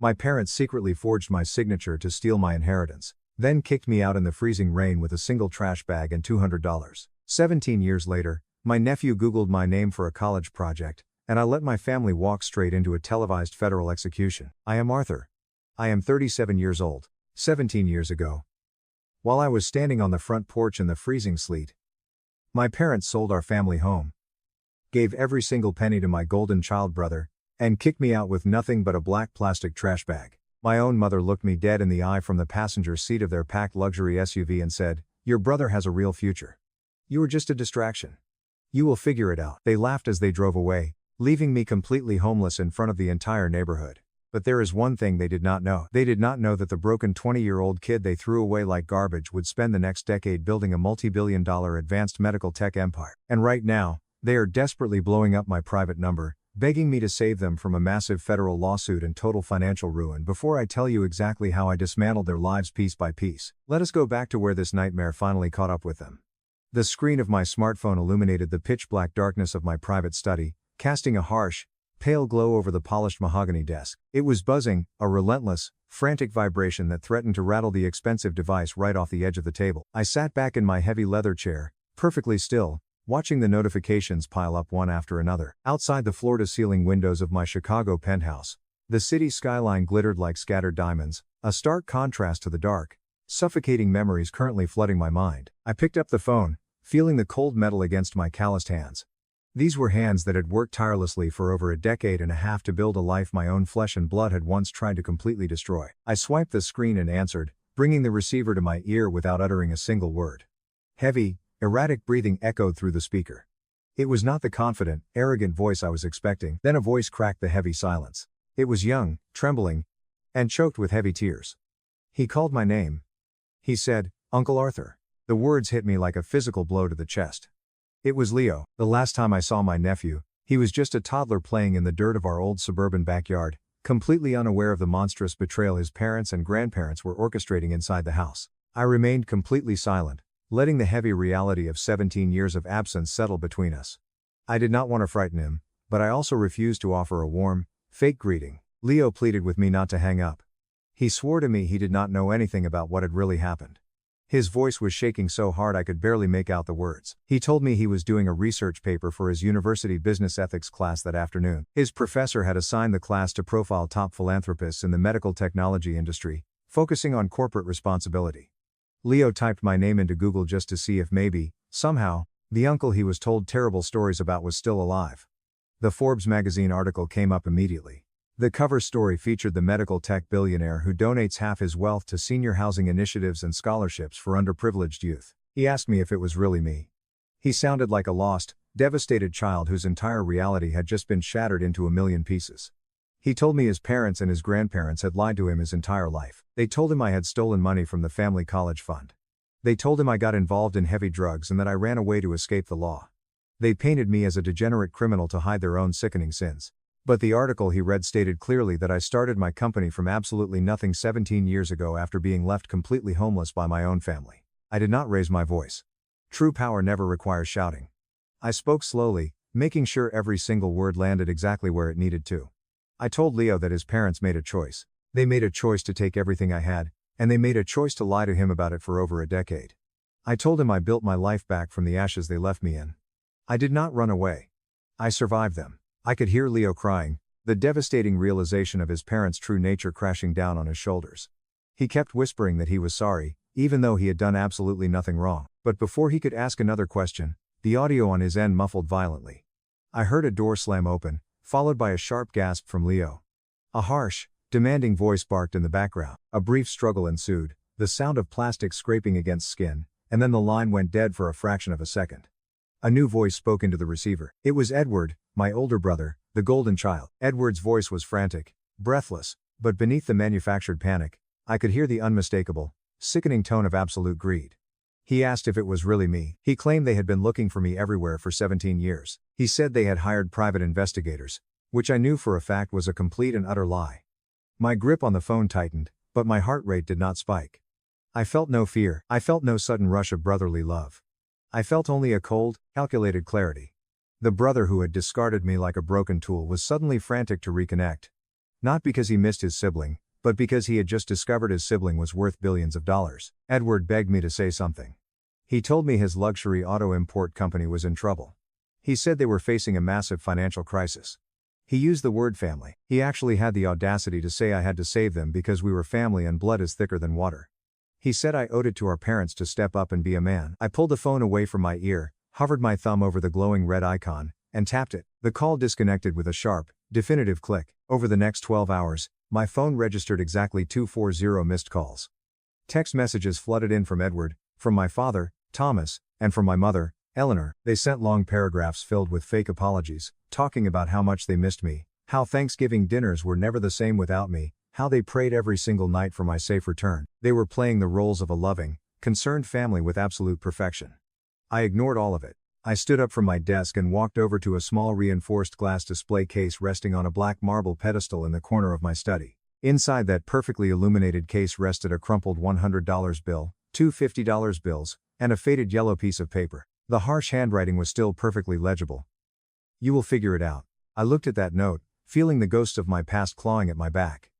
My parents secretly forged my signature to steal my inheritance, then kicked me out in the freezing rain with a single trash bag and $200. 17 years later, my nephew Googled my name for a college project, and I let my family walk straight into a televised federal execution. I am Arthur. I am 37 years old. 17 years ago, while I was standing on the front porch in the freezing sleet, my parents sold our family home, gave every single penny to my golden child brother, and kicked me out with nothing but a black plastic trash bag. My own mother looked me dead in the eye from the passenger seat of their packed luxury SUV and said, "Your brother has a real future. You were just a distraction. You will figure it out." They laughed as they drove away, leaving me completely homeless in front of the entire neighborhood. But there is one thing they did not know. They did not know that the broken 20-year-old kid they threw away like garbage would spend the next decade building a multi-billion-dollar advanced medical tech empire. And right now, they are desperately blowing up my private number, begging me to save them from a massive federal lawsuit and total financial ruin before I tell you exactly how I dismantled their lives piece by piece. Let us go back to where this nightmare finally caught up with them. The screen of my smartphone illuminated the pitch-black darkness of my private study, casting a harsh, pale glow over the polished mahogany desk. It was buzzing, a relentless, frantic vibration that threatened to rattle the expensive device right off the edge of the table. I sat back in my heavy leather chair, perfectly still, watching the notifications pile up one after another. Outside the floor-to-ceiling windows of my Chicago penthouse, the city skyline glittered like scattered diamonds, a stark contrast to the dark, suffocating memories currently flooding my mind. I picked up the phone, feeling the cold metal against my calloused hands. These were hands that had worked tirelessly for over a decade and a half to build a life my own flesh and blood had once tried to completely destroy. I swiped the screen and answered, bringing the receiver to my ear without uttering a single word. Heavy, erratic breathing echoed through the speaker. It was not the confident, arrogant voice I was expecting. Then a voice cracked the heavy silence. It was young, trembling, and choked with heavy tears. He called my name. He said, "Uncle Arthur." The words hit me like a physical blow to the chest. It was Leo. The last time I saw my nephew, he was just a toddler playing in the dirt of our old suburban backyard, completely unaware of the monstrous betrayal his parents and grandparents were orchestrating inside the house. I remained completely silent, letting the heavy reality of 17 years of absence settle between us. I did not want to frighten him, but I also refused to offer a warm, fake greeting. Leo pleaded with me not to hang up. He swore to me he did not know anything about what had really happened. His voice was shaking so hard I could barely make out the words. He told me he was doing a research paper for his university business ethics class that afternoon. His professor had assigned the class to profile top philanthropists in the medical technology industry, focusing on corporate responsibility. Leo typed my name into Google just to see if maybe, somehow, the uncle he was told terrible stories about was still alive. The Forbes magazine article came up immediately. The cover story featured the medical tech billionaire who donates half his wealth to senior housing initiatives and scholarships for underprivileged youth. He asked me if it was really me. He sounded like a lost, devastated child whose entire reality had just been shattered into a million pieces. He told me his parents and his grandparents had lied to him his entire life. They told him I had stolen money from the family college fund. They told him I got involved in heavy drugs and that I ran away to escape the law. They painted me as a degenerate criminal to hide their own sickening sins. But the article he read stated clearly that I started my company from absolutely nothing 17 years ago after being left completely homeless by my own family. I did not raise my voice. True power never requires shouting. I spoke slowly, making sure every single word landed exactly where it needed to. I told Leo that his parents made a choice. They made a choice to take everything I had, and they made a choice to lie to him about it for over a decade. I told him I built my life back from the ashes they left me in. I did not run away. I survived them. I could hear Leo crying, the devastating realization of his parents' true nature crashing down on his shoulders. He kept whispering that he was sorry, even though he had done absolutely nothing wrong. But before he could ask another question, the audio on his end muffled violently. I heard a door slam open, followed by a sharp gasp from Leo. A harsh, demanding voice barked in the background. A brief struggle ensued, the sound of plastic scraping against skin, and then the line went dead for a fraction of a second. A new voice spoke into the receiver. It was Edward, my older brother, the golden child. Edward's voice was frantic, breathless, but beneath the manufactured panic, I could hear the unmistakable, sickening tone of absolute greed. He asked if it was really me. He claimed they had been looking for me everywhere for 17 years. He said they had hired private investigators, which I knew for a fact was a complete and utter lie. My grip on the phone tightened, but my heart rate did not spike. I felt no fear. I felt no sudden rush of brotherly love. I felt only a cold, calculated clarity. The brother who had discarded me like a broken tool was suddenly frantic to reconnect. Not because he missed his sibling, but because he had just discovered his sibling was worth billions of dollars. Edward begged me to say something. He told me his luxury auto import company was in trouble. He said they were facing a massive financial crisis. He used the word family. He actually had the audacity to say I had to save them because we were family and blood is thicker than water. He said I owed it to our parents to step up and be a man. I pulled the phone away from my ear, hovered my thumb over the glowing red icon, and tapped it. The call disconnected with a sharp, definitive click. Over the next 12 hours, my phone registered exactly 240 missed calls. Text messages flooded in from Edward, from my father, Thomas, and from my mother, Eleanor. They sent long paragraphs filled with fake apologies, talking about how much they missed me, how Thanksgiving dinners were never the same without me, how they prayed every single night for my safe return. They were playing the roles of a loving, concerned family with absolute perfection. I ignored all of it. I stood up from my desk and walked over to a small reinforced glass display case resting on a black marble pedestal in the corner of my study. Inside that perfectly illuminated case rested a crumpled $100 bill, two $50 bills, and a faded yellow piece of paper. The harsh handwriting was still perfectly legible. "You will figure it out." I looked at that note, feeling the ghosts of my past clawing at my back.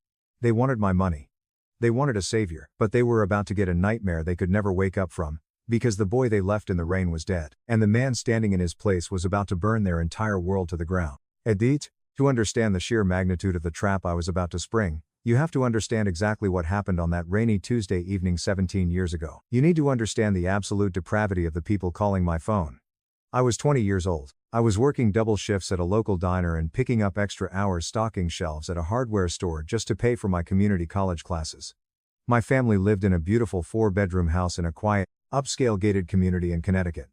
They wanted my money. They wanted a savior, but they were about to get a nightmare they could never wake up from, because the boy they left in the rain was dead, and the man standing in his place was about to burn their entire world to the ground. Edit, to understand the sheer magnitude of the trap I was about to spring, you have to understand exactly what happened on that rainy Tuesday evening 17 years ago. You need to understand the absolute depravity of the people calling my phone. I was 20 years old. I was working double shifts at a local diner and picking up extra hours stocking shelves at a hardware store just to pay for my community college classes. My family lived in a beautiful 4-bedroom house in a quiet, upscale gated community in Connecticut.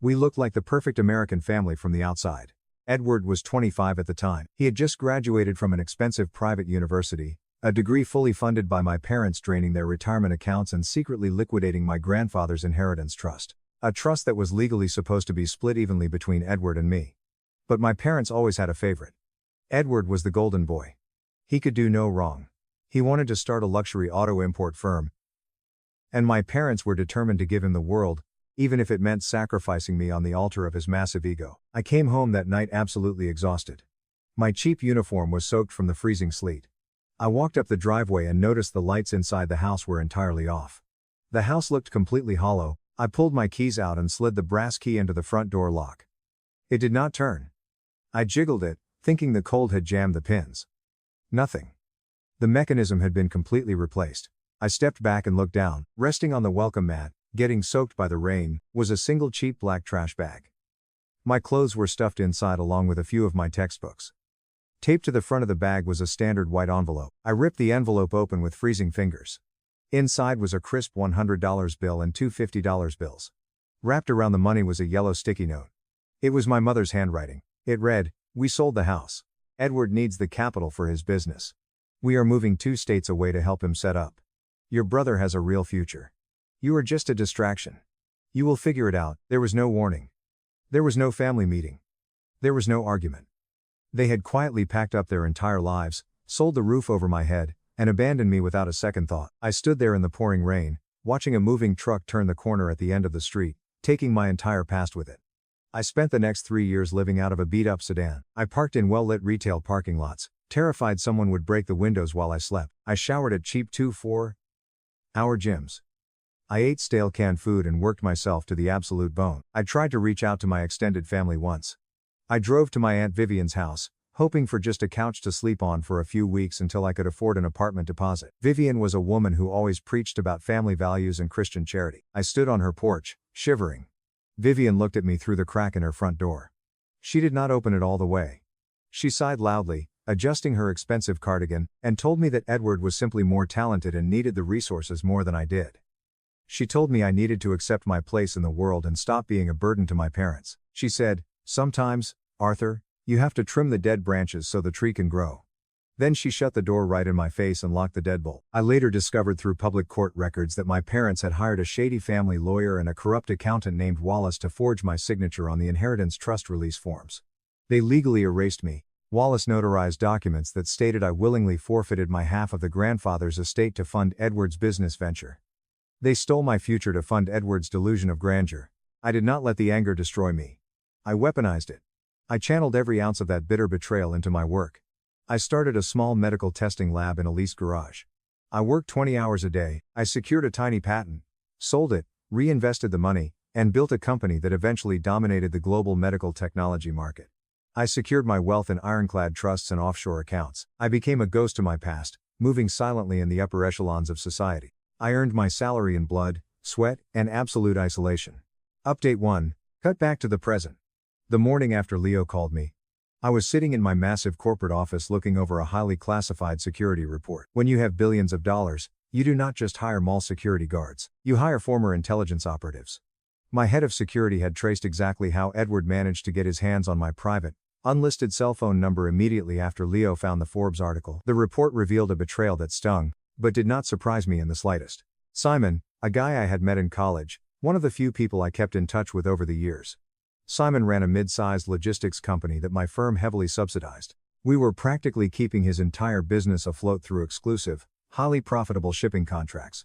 We looked like the perfect American family from the outside. Edward was 25 at the time. He had just graduated from an expensive private university, a degree fully funded by my parents draining their retirement accounts and secretly liquidating my grandfather's inheritance trust. A trust that was legally supposed to be split evenly between Edward and me. But my parents always had a favorite. Edward was the golden boy. He could do no wrong. He wanted to start a luxury auto import firm. And my parents were determined to give him the world, even if it meant sacrificing me on the altar of his massive ego. I came home that night absolutely exhausted. My cheap uniform was soaked from the freezing sleet. I walked up the driveway and noticed the lights inside the house were entirely off. The house looked completely hollow. I pulled my keys out and slid the brass key into the front door lock. It did not turn. I jiggled it, thinking the cold had jammed the pins. Nothing. The mechanism had been completely replaced. I stepped back and looked down. Resting on the welcome mat, getting soaked by the rain, was a single cheap black trash bag. My clothes were stuffed inside along with a few of my textbooks. Taped to the front of the bag was a standard white envelope. I ripped the envelope open with freezing fingers. Inside was a crisp $100 bill and two $50 bills. Wrapped around the money was a yellow sticky note. It was my mother's handwriting. It read, "We sold the house. Edward needs the capital for his business. We are moving 2 states away to help him set up. Your brother has a real future. You are just a distraction. You will figure it out." There was no warning. There was no family meeting. There was no argument. They had quietly packed up their entire lives, sold the roof over my head, and abandoned me without a second thought. I stood there in the pouring rain, watching a moving truck turn the corner at the end of the street, taking my entire past with it. I spent the next 3 years living out of a beat-up sedan. I parked in well-lit retail parking lots, terrified someone would break the windows while I slept. I showered at cheap 2-4-hour gyms. I ate stale canned food and worked myself to the absolute bone. I tried to reach out to my extended family once. I drove to my Aunt Vivian's house, hoping for just a couch to sleep on for a few weeks until I could afford an apartment deposit. Vivian was a woman who always preached about family values and Christian charity. I stood on her porch, shivering. Vivian looked at me through the crack in her front door. She did not open it all the way. She sighed loudly, adjusting her expensive cardigan, and told me that Edward was simply more talented and needed the resources more than I did. She told me I needed to accept my place in the world and stop being a burden to my parents. She said, "Sometimes, Arthur, you have to trim the dead branches so the tree can grow." Then she shut the door right in my face and locked the deadbolt. I later discovered through public court records that my parents had hired a shady family lawyer and a corrupt accountant named Wallace to forge my signature on the inheritance trust release forms. They legally erased me. Wallace notarized documents that stated I willingly forfeited my half of the grandfather's estate to fund Edward's business venture. They stole my future to fund Edward's delusion of grandeur. I did not let the anger destroy me. I weaponized it. I channeled every ounce of that bitter betrayal into my work. I started a small medical testing lab in a leased garage. I worked 20 hours a day, I secured a tiny patent, sold it, reinvested the money, and built a company that eventually dominated the global medical technology market. I secured my wealth in ironclad trusts and offshore accounts. I became a ghost to my past, moving silently in the upper echelons of society. I earned my salary in blood, sweat, and absolute isolation. Update 1. Cut back to the present. The morning after Leo called me, I was sitting in my massive corporate office looking over a highly classified security report. When you have billions of dollars, you do not just hire mall security guards, you hire former intelligence operatives. My head of security had traced exactly how Edward managed to get his hands on my private, unlisted cell phone number immediately after Leo found the Forbes article. The report revealed a betrayal that stung, but did not surprise me in the slightest. Simon, a guy I had met in college, one of the few people I kept in touch with over the years. Simon ran a mid-sized logistics company that my firm heavily subsidized. We were practically keeping his entire business afloat through exclusive, highly profitable shipping contracts.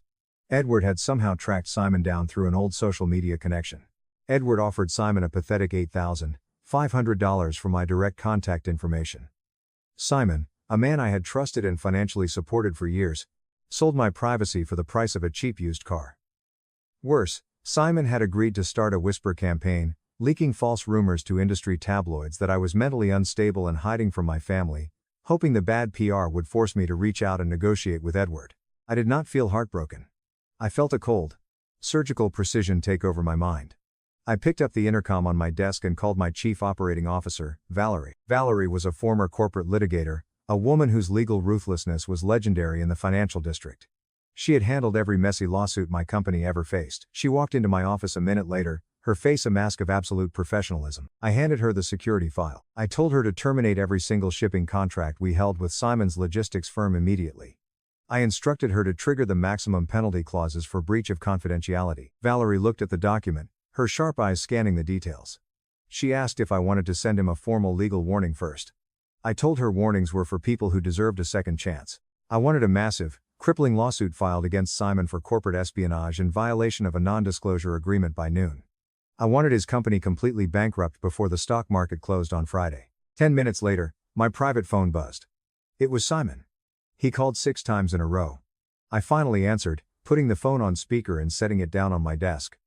Edward had somehow tracked Simon down through an old social media connection. Edward offered Simon a pathetic $8,500 for my direct contact information. Simon, a man I had trusted and financially supported for years, sold my privacy for the price of a cheap used car. Worse, Simon had agreed to start a whisper campaign, leaking false rumors to industry tabloids that I was mentally unstable and hiding from my family, hoping the bad PR would force me to reach out and negotiate with Edward. I did not feel heartbroken. I felt a cold, surgical precision take over my mind. I picked up the intercom on my desk and called my chief operating officer, Valerie. Valerie was a former corporate litigator, a woman whose legal ruthlessness was legendary in the financial district. She had handled every messy lawsuit my company ever faced. She walked into my office a minute later, her face a mask of absolute professionalism. I handed her the security file. I told her to terminate every single shipping contract we held with Simon's logistics firm immediately. I instructed her to trigger the maximum penalty clauses for breach of confidentiality. Valerie looked at the document, her sharp eyes scanning the details. She asked if I wanted to send him a formal legal warning first. I told her warnings were for people who deserved a second chance. I wanted a massive, crippling lawsuit filed against Simon for corporate espionage in violation of a non-disclosure agreement by noon. I wanted his company completely bankrupt before the stock market closed on Friday. 10 minutes later, my private phone buzzed. It was Simon. He called 6 times in a row. I finally answered, putting the phone on speaker and setting it down on my desk.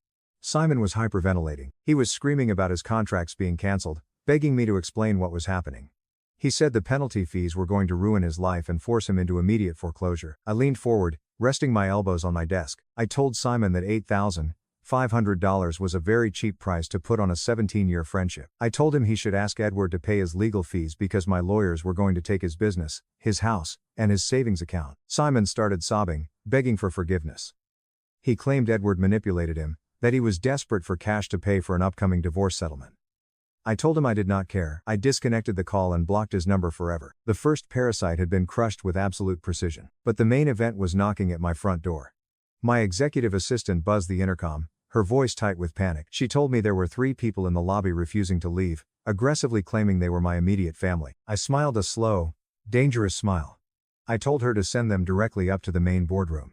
Simon was hyperventilating. He was screaming about his contracts being cancelled, begging me to explain what was happening. He said the penalty fees were going to ruin his life and force him into immediate foreclosure. I leaned forward, resting my elbows on my desk. I told Simon that $8,500 was a very cheap price to put on a 17-year friendship. I told him he should ask Edward to pay his legal fees because my lawyers were going to take his business, his house, and his savings account. Simon started sobbing, begging for forgiveness. He claimed Edward manipulated him, that he was desperate for cash to pay for an upcoming divorce settlement. I told him I did not care. I disconnected the call and blocked his number forever. The first parasite had been crushed with absolute precision. But the main event was knocking at my front door. My executive assistant buzzed the intercom, her voice tight with panic. She told me there were 3 people in the lobby refusing to leave, aggressively claiming they were my immediate family. I smiled a slow, dangerous smile. I told her to send them directly up to the main boardroom.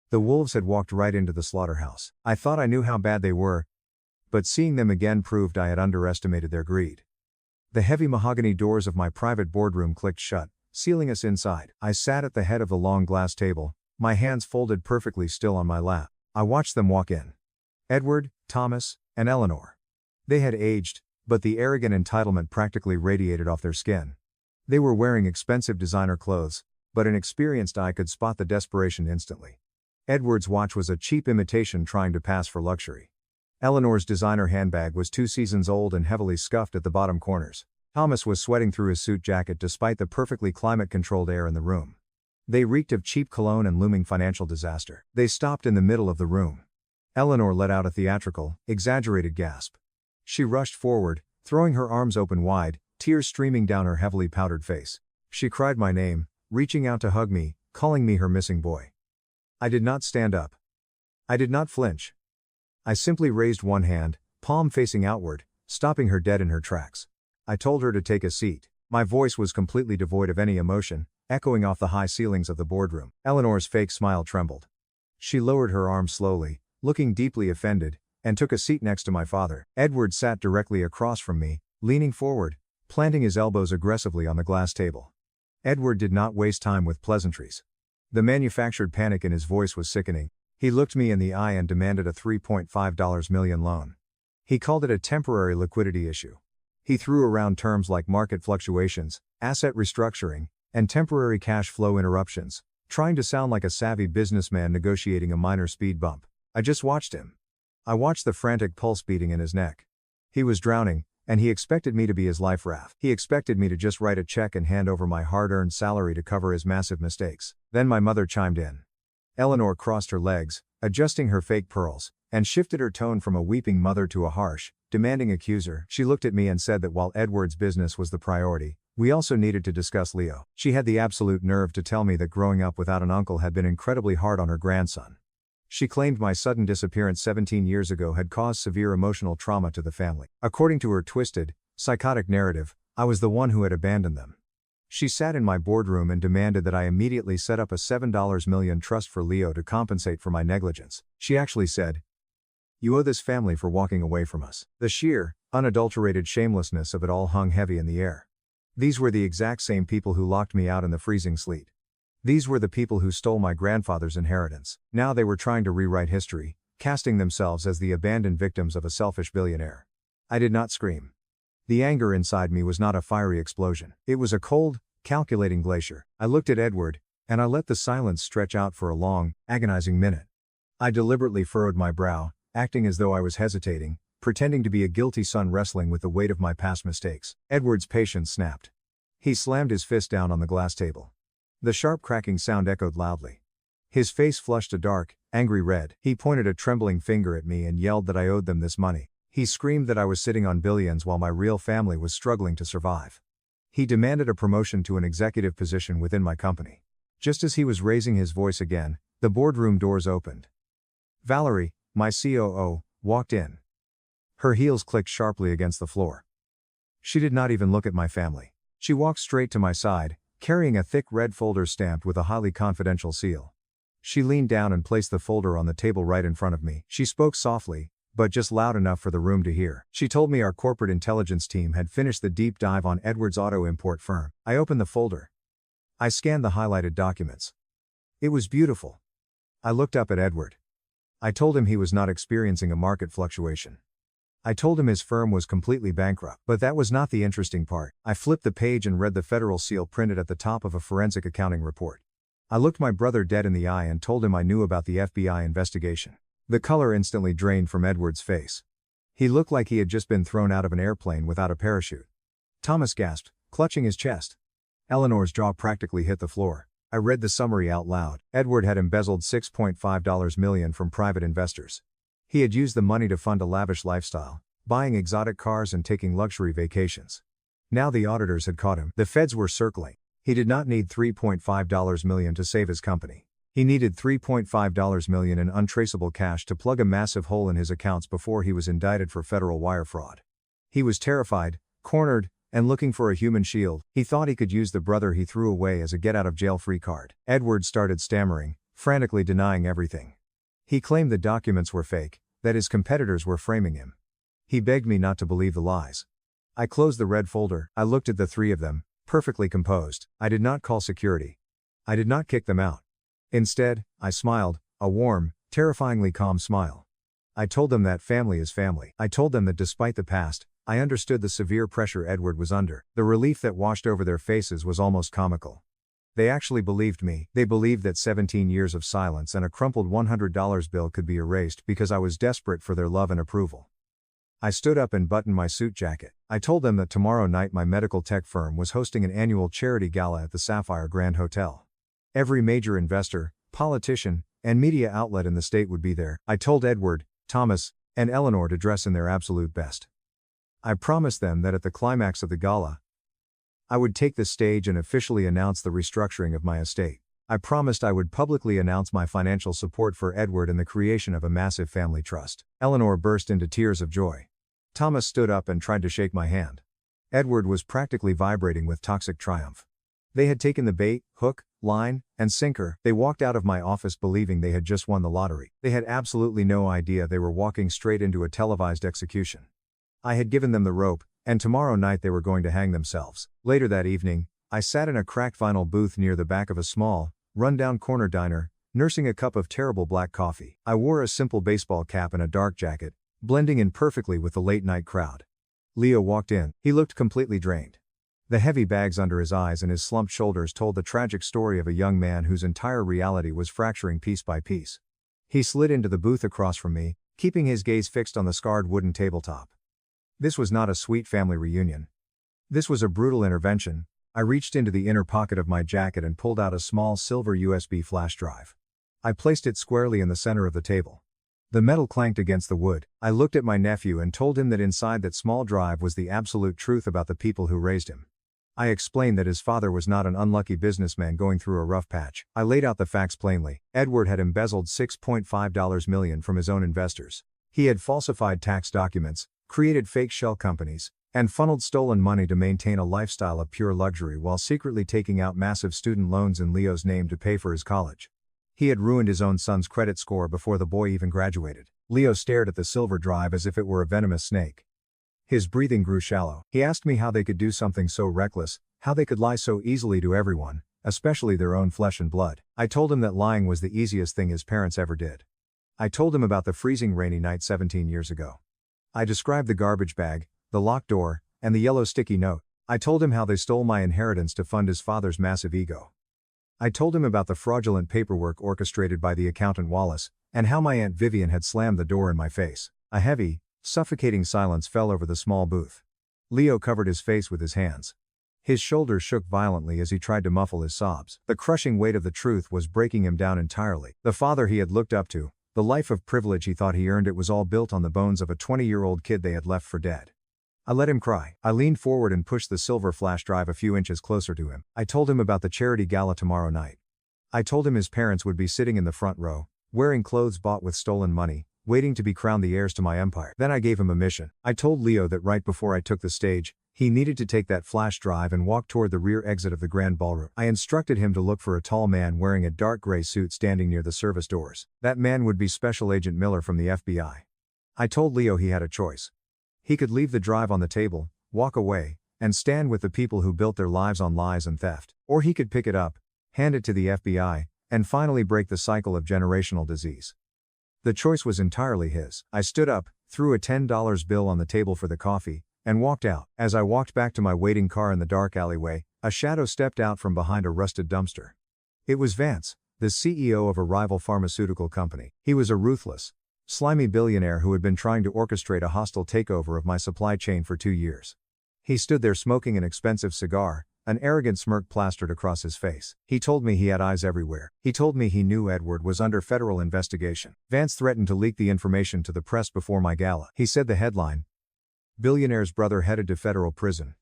The wolves had walked right into the slaughterhouse. I thought I knew how bad they were, but seeing them again proved I had underestimated their greed. The heavy mahogany doors of my private boardroom clicked shut, sealing us inside. I sat at the head of the long glass table, my hands folded perfectly still on my lap. I watched them walk in. Edward, Thomas, and Eleanor. They had aged, but the arrogant entitlement practically radiated off their skin. They were wearing expensive designer clothes, but an experienced eye could spot the desperation instantly. Edward's watch was a cheap imitation trying to pass for luxury. Eleanor's designer handbag was 2 seasons old and heavily scuffed at the bottom corners. Thomas was sweating through his suit jacket despite the perfectly climate-controlled air in the room. They reeked of cheap cologne and looming financial disaster. They stopped in the middle of the room. Eleanor let out a theatrical, exaggerated gasp. She rushed forward, throwing her arms open wide, tears streaming down her heavily powdered face. She cried my name, reaching out to hug me, calling me her missing boy. I did not stand up. I did not flinch. I simply raised one hand, palm facing outward, stopping her dead in her tracks. I told her to take a seat. My voice was completely devoid of any emotion, echoing off the high ceilings of the boardroom. Eleanor's fake smile trembled. She lowered her arms slowly, looking deeply offended, and took a seat next to my father. Edward sat directly across from me, leaning forward, planting his elbows aggressively on the glass table. Edward did not waste time with pleasantries. The manufactured panic in his voice was sickening. He looked me in the eye and demanded a $3.5 million loan. He called it a temporary liquidity issue. He threw around terms like market fluctuations, asset restructuring, and temporary cash flow interruptions, trying to sound like a savvy businessman negotiating a minor speed bump. I just watched him. I watched the frantic pulse beating in his neck. He was drowning, and he expected me to be his life raft. He expected me to just write a check and hand over my hard-earned salary to cover his massive mistakes. Then my mother chimed in. Eleanor crossed her legs, adjusting her fake pearls, and shifted her tone from a weeping mother to a harsh, demanding accuser. She looked at me and said that while Edward's business was the priority, we also needed to discuss Leo. She had the absolute nerve to tell me that growing up without an uncle had been incredibly hard on her grandson. She claimed my sudden disappearance 17 years ago had caused severe emotional trauma to the family. According to her twisted, psychotic narrative, I was the one who had abandoned them. She sat in my boardroom and demanded that I immediately set up a $7 million trust for Leo to compensate for my negligence. She actually said, "You owe this family for walking away from us." The sheer, unadulterated shamelessness of it all hung heavy in the air. These were the exact same people who locked me out in the freezing sleet. These were the people who stole my grandfather's inheritance. Now they were trying to rewrite history, casting themselves as the abandoned victims of a selfish billionaire. I did not scream. The anger inside me was not a fiery explosion. It was a cold, calculating glacier. I looked at Edward, and I let the silence stretch out for a long, agonizing minute. I deliberately furrowed my brow, acting as though I was hesitating, pretending to be a guilty son wrestling with the weight of my past mistakes. Edward's patience snapped. He slammed his fist down on the glass table. The sharp cracking sound echoed loudly. His face flushed a dark, angry red. He pointed a trembling finger at me and yelled that I owed them this money. He screamed that I was sitting on billions while my real family was struggling to survive. He demanded a promotion to an executive position within my company. Just as he was raising his voice again, the boardroom doors opened. Valerie, my COO, walked in. Her heels clicked sharply against the floor. She did not even look at my family. She walked straight to my side, carrying a thick red folder stamped with a highly confidential seal. She leaned down and placed the folder on the table right in front of me. She spoke softly, but just loud enough for the room to hear. She told me our corporate intelligence team had finished the deep dive on Edward's auto import firm. I opened the folder. I scanned the highlighted documents. It was beautiful. I looked up at Edward. I told him he was not experiencing a market fluctuation. I told him his firm was completely bankrupt. But that was not the interesting part. I flipped the page and read the federal seal printed at the top of a forensic accounting report. I looked my brother dead in the eye and told him I knew about the FBI investigation. The color instantly drained from Edward's face. He looked like he had just been thrown out of an airplane without a parachute. Thomas gasped, clutching his chest. Eleanor's jaw practically hit the floor. I read the summary out loud. Edward had embezzled $6.5 million from private investors. He had used the money to fund a lavish lifestyle, buying exotic cars and taking luxury vacations. Now the auditors had caught him. The feds were circling. He did not need $3.5 million to save his company. He needed $3.5 million in untraceable cash to plug a massive hole in his accounts before he was indicted for federal wire fraud. He was terrified, cornered, and looking for a human shield. He thought he could use the brother he threw away as a get-out-of-jail-free card. Edward started stammering, frantically denying everything. He claimed the documents were fake, that his competitors were framing him. He begged me not to believe the lies. I closed the red folder. I looked at the three of them, perfectly composed. I did not call security. I did not kick them out. Instead, I smiled, a warm, terrifyingly calm smile. I told them that family is family. I told them that despite the past, I understood the severe pressure Edward was under. The relief that washed over their faces was almost comical. They actually believed me. They believed that 17 years of silence and a crumpled $100 bill could be erased because I was desperate for their love and approval. I stood up and buttoned my suit jacket. I told them that tomorrow night my medical tech firm was hosting an annual charity gala at the Sapphire Grand Hotel. Every major investor, politician, and media outlet in the state would be there. I told Edward, Thomas, and Eleanor to dress in their absolute best. I promised them that at the climax of the gala, I would take the stage and officially announce the restructuring of my estate. I promised I would publicly announce my financial support for Edward and the creation of a massive family trust. Eleanor burst into tears of joy. Thomas stood up and tried to shake my hand. Edward was practically vibrating with toxic triumph. They had taken the bait, hook, line, and sinker. They walked out of my office believing they had just won the lottery. They had absolutely no idea they were walking straight into a televised execution. I had given them the rope, and tomorrow night they were going to hang themselves. Later that evening, I sat in a cracked vinyl booth near the back of a small, run-down corner diner, nursing a cup of terrible black coffee. I wore a simple baseball cap and a dark jacket, blending in perfectly with the late-night crowd. Leo walked in. He looked completely drained. The heavy bags under his eyes and his slumped shoulders told the tragic story of a young man whose entire reality was fracturing piece by piece. He slid into the booth across from me, keeping his gaze fixed on the scarred wooden tabletop. This was not a sweet family reunion. This was a brutal intervention. I reached into the inner pocket of my jacket and pulled out a small silver USB flash drive. I placed it squarely in the center of the table. The metal clanked against the wood. I looked at my nephew and told him that inside that small drive was the absolute truth about the people who raised him. I explained that his father was not an unlucky businessman going through a rough patch. I laid out the facts plainly. Edward had embezzled $6.5 million from his own investors. He had falsified tax documents, created fake shell companies, and funneled stolen money to maintain a lifestyle of pure luxury while secretly taking out massive student loans in Leo's name to pay for his college. He had ruined his own son's credit score before the boy even graduated. Leo stared at the silver drive as if it were a venomous snake. His breathing grew shallow. He asked me how they could do something so reckless, how they could lie so easily to everyone, especially their own flesh and blood. I told him that lying was the easiest thing his parents ever did. I told him about the freezing rainy night 17 years ago. I described the garbage bag, the locked door, and the yellow sticky note. I told him how they stole my inheritance to fund his father's massive ego. I told him about the fraudulent paperwork orchestrated by the accountant Wallace, and how my Aunt Vivian had slammed the door in my face. A heavy, suffocating silence fell over the small booth. Leo covered his face with his hands. His shoulders shook violently as he tried to muffle his sobs. The crushing weight of the truth was breaking him down entirely. The father he had looked up to, the life of privilege he thought he earned, it was all built on the bones of a 20-year-old kid they had left for dead. I let him cry. I leaned forward and pushed the silver flash drive a few inches closer to him. I told him about the charity gala tomorrow night. I told him his parents would be sitting in the front row, wearing clothes bought with stolen money, waiting to be crowned the heirs to my empire. Then I gave him a mission. I told Leo that right before I took the stage, he needed to take that flash drive and walk toward the rear exit of the grand ballroom. I instructed him to look for a tall man wearing a dark gray suit standing near the service doors. That man would be Special Agent Miller from the FBI. I told Leo he had a choice. He could leave the drive on the table, walk away, and stand with the people who built their lives on lies and theft. Or he could pick it up, hand it to the FBI, and finally break the cycle of generational disease. The choice was entirely his. I stood up, threw a $10 bill on the table for the coffee, and walked out. As I walked back to my waiting car in the dark alleyway, a shadow stepped out from behind a rusted dumpster. It was Vance, the CEO of a rival pharmaceutical company. He was a ruthless, slimy billionaire who had been trying to orchestrate a hostile takeover of my supply chain for 2 years. He stood there smoking an expensive cigar, an arrogant smirk plastered across his face. He told me he had eyes everywhere. He told me he knew Edward was under federal investigation. Vance threatened to leak the information to the press before my gala. He said the headline, "Billionaire's brother headed to federal prison,"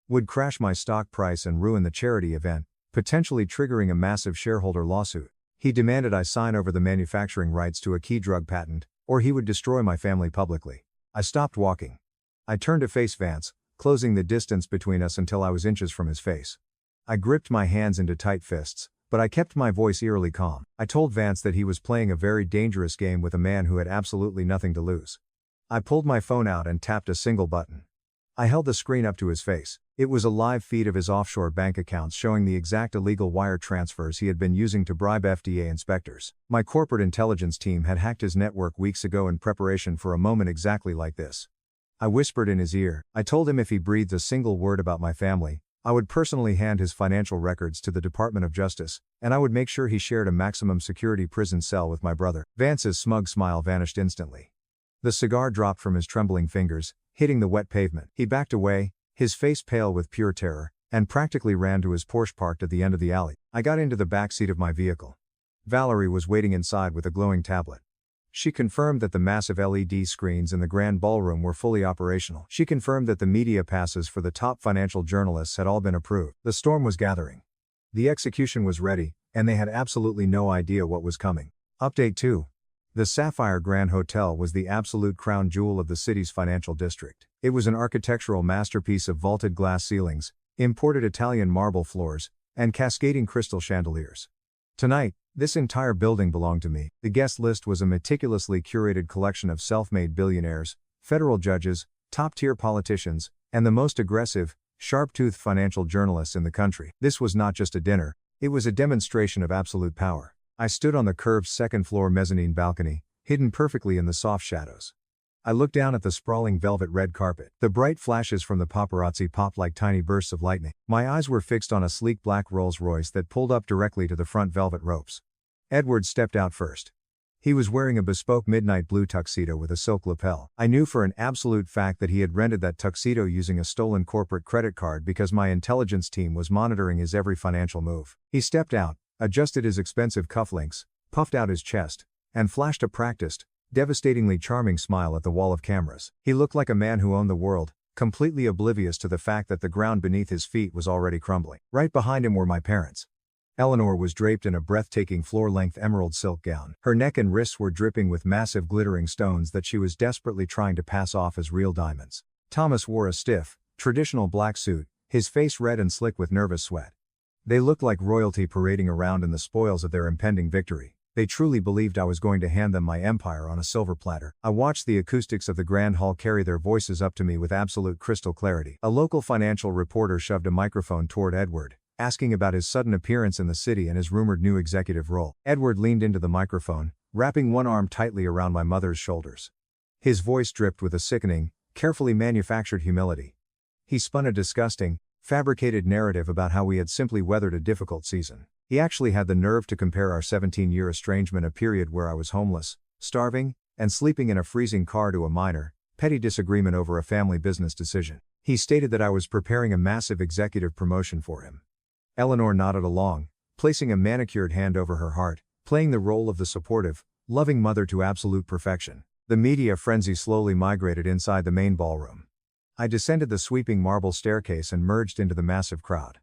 would crash my stock price and ruin the charity event, potentially triggering a massive shareholder lawsuit. He demanded I sign over the manufacturing rights to a key drug patent, or he would destroy my family publicly. I stopped walking. I turned to face Vance, closing the distance between us until I was inches from his face. I gripped my hands into tight fists, but I kept my voice eerily calm. I told Vance that he was playing a very dangerous game with a man who had absolutely nothing to lose. I pulled my phone out and tapped a single button. I held the screen up to his face. It was a live feed of his offshore bank accounts showing the exact illegal wire transfers he had been using to bribe FDA inspectors. My corporate intelligence team had hacked his network weeks ago in preparation for a moment exactly like this. I whispered in his ear. I told him if he breathed a single word about my family, I would personally hand his financial records to the Department of Justice, and I would make sure he shared a maximum security prison cell with my brother. Vance's smug smile vanished instantly. The cigar dropped from his trembling fingers, hitting the wet pavement. He backed away, his face pale with pure terror, and practically ran to his Porsche parked at the end of the alley. I got into the back seat of my vehicle. Valerie was waiting inside with a glowing tablet. She confirmed that the massive LED screens in the grand ballroom were fully operational. She confirmed that the media passes for the top financial journalists had all been approved. The storm was gathering. The execution was ready, and they had absolutely no idea what was coming. Update 2. The Sapphire Grand Hotel was the absolute crown jewel of the city's financial district. It was an architectural masterpiece of vaulted glass ceilings, imported Italian marble floors, and cascading crystal chandeliers. Tonight, this entire building belonged to me. The guest list was a meticulously curated collection of self-made billionaires, federal judges, top-tier politicians, and the most aggressive, sharp-toothed financial journalists in the country. This was not just a dinner, it was a demonstration of absolute power. I stood on the curved second-floor mezzanine balcony, hidden perfectly in the soft shadows. I looked down at the sprawling velvet red carpet. The bright flashes from the paparazzi popped like tiny bursts of lightning. My eyes were fixed on a sleek black Rolls-Royce that pulled up directly to the front velvet ropes. Edward stepped out first. He was wearing a bespoke midnight blue tuxedo with a silk lapel. I knew for an absolute fact that he had rented that tuxedo using a stolen corporate credit card because my intelligence team was monitoring his every financial move. He stepped out, adjusted his expensive cufflinks, puffed out his chest, and flashed a practiced, devastatingly charming smile at the wall of cameras. He looked like a man who owned the world, completely oblivious to the fact that the ground beneath his feet was already crumbling. Right behind him were my parents. Eleanor was draped in a breathtaking floor-length emerald silk gown. Her neck and wrists were dripping with massive glittering stones that she was desperately trying to pass off as real diamonds. Thomas wore a stiff, traditional black suit, his face red and slick with nervous sweat. They looked like royalty parading around in the spoils of their impending victory. They truly believed I was going to hand them my empire on a silver platter. I watched the acoustics of the Grand Hall carry their voices up to me with absolute crystal clarity. A local financial reporter shoved a microphone toward Edward, asking about his sudden appearance in the city and his rumored new executive role. Edward leaned into the microphone, wrapping one arm tightly around my mother's shoulders. His voice dripped with a sickening, carefully manufactured humility. He spun a disgusting, fabricated narrative about how we had simply weathered a difficult season. He actually had the nerve to compare our 17-year estrangement, a period where I was homeless, starving, and sleeping in a freezing car, to a minor, petty disagreement over a family business decision. He stated that I was preparing a massive executive promotion for him. Eleanor nodded along, placing a manicured hand over her heart, playing the role of the supportive, loving mother to absolute perfection. The media frenzy slowly migrated inside the main ballroom. I descended the sweeping marble staircase and merged into the massive crowd.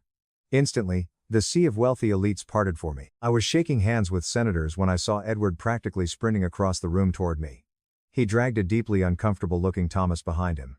Instantly, the sea of wealthy elites parted for me. I was shaking hands with senators when I saw Edward practically sprinting across the room toward me. He dragged a deeply uncomfortable-looking Thomas behind him.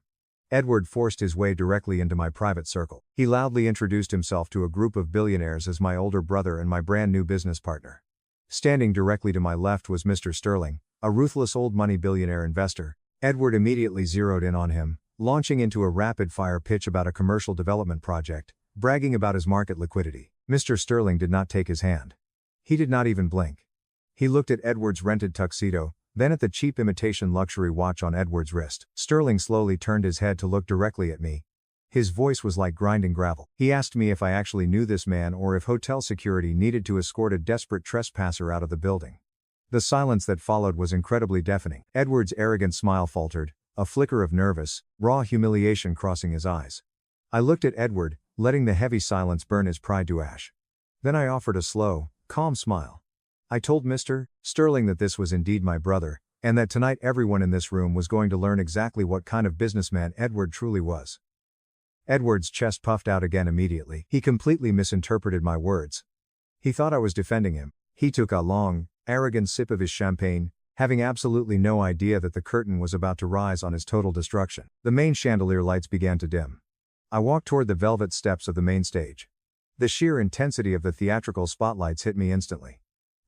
Edward forced his way directly into my private circle. He loudly introduced himself to a group of billionaires as my older brother and my brand new business partner. Standing directly to my left was Mr. Sterling, a ruthless old money billionaire investor. Edward immediately zeroed in on him, launching into a rapid-fire pitch about a commercial development project, bragging about his market liquidity. Mr. Sterling did not take his hand. He did not even blink. He looked at Edward's rented tuxedo, then at the cheap imitation luxury watch on Edward's wrist. Sterling slowly turned his head to look directly at me. His voice was like grinding gravel. He asked me if I actually knew this man or if hotel security needed to escort a desperate trespasser out of the building. The silence that followed was incredibly deafening. Edward's arrogant smile faltered, a flicker of nervous, raw humiliation crossing his eyes. I looked at Edward, letting the heavy silence burn his pride to ash. Then I offered a slow, calm smile. I told Mr. Sterling that this was indeed my brother, and that tonight everyone in this room was going to learn exactly what kind of businessman Edward truly was. Edward's chest puffed out again immediately. He completely misinterpreted my words. He thought I was defending him. He took a long, arrogant sip of his champagne, having absolutely no idea that the curtain was about to rise on his total destruction. The main chandelier lights began to dim. I walked toward the velvet steps of the main stage. The sheer intensity of the theatrical spotlights hit me instantly.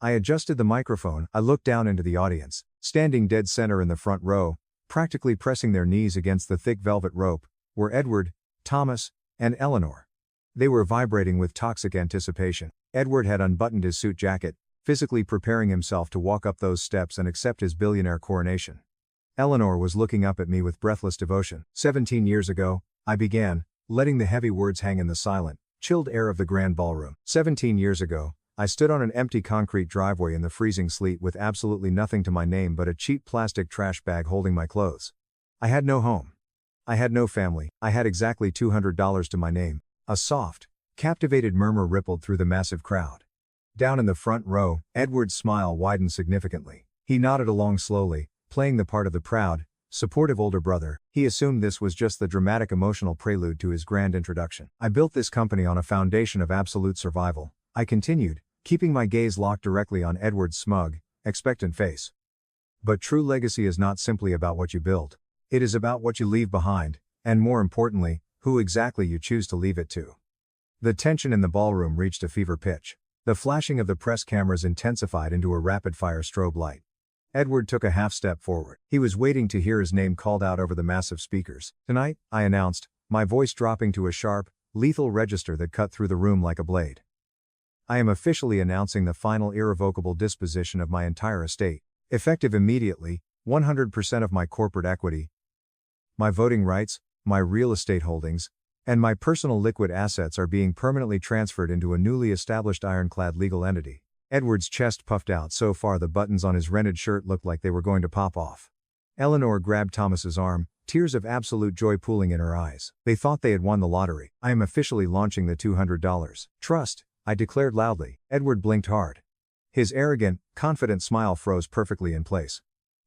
I adjusted the microphone. I looked down into the audience. Standing dead center in the front row, practically pressing their knees against the thick velvet rope, were Edward, Thomas, and Eleanor. They were vibrating with toxic anticipation. Edward had unbuttoned his suit jacket, physically preparing himself to walk up those steps and accept his billionaire coronation. Eleanor was looking up at me with breathless devotion. 17 years ago, I began, letting the heavy words hang in the silent, chilled air of the grand ballroom. 17 years ago, I stood on an empty concrete driveway in the freezing sleet with absolutely nothing to my name but a cheap plastic trash bag holding my clothes. I had no home. I had no family. I had exactly $200 to my name. A soft, captivated murmur rippled through the massive crowd. Down in the front row, Edward's smile widened significantly. He nodded along slowly, playing the part of the proud, supportive older brother. He assumed this was just the dramatic emotional prelude to his grand introduction. I built this company on a foundation of absolute survival, I continued, keeping my gaze locked directly on Edward's smug, expectant face. But true legacy is not simply about what you build. It is about what you leave behind, and more importantly, who exactly you choose to leave it to. The tension in the ballroom reached a fever pitch. The flashing of the press cameras intensified into a rapid-fire strobe light. Edward took a half step forward. He was waiting to hear his name called out over the massive speakers. Tonight, I announced, my voice dropping to a sharp, lethal register that cut through the room like a blade. I am officially announcing the final irrevocable disposition of my entire estate, effective immediately, 100% of my corporate equity, my voting rights, my real estate holdings, and my personal liquid assets are being permanently transferred into a newly established ironclad legal entity. Edward's chest puffed out so far the buttons on his rented shirt looked like they were going to pop off. Eleanor grabbed Thomas's arm, tears of absolute joy pooling in her eyes. They thought they had won the lottery. I am officially launching the $200 trust, I declared loudly. Edward blinked hard. His arrogant, confident smile froze perfectly in place.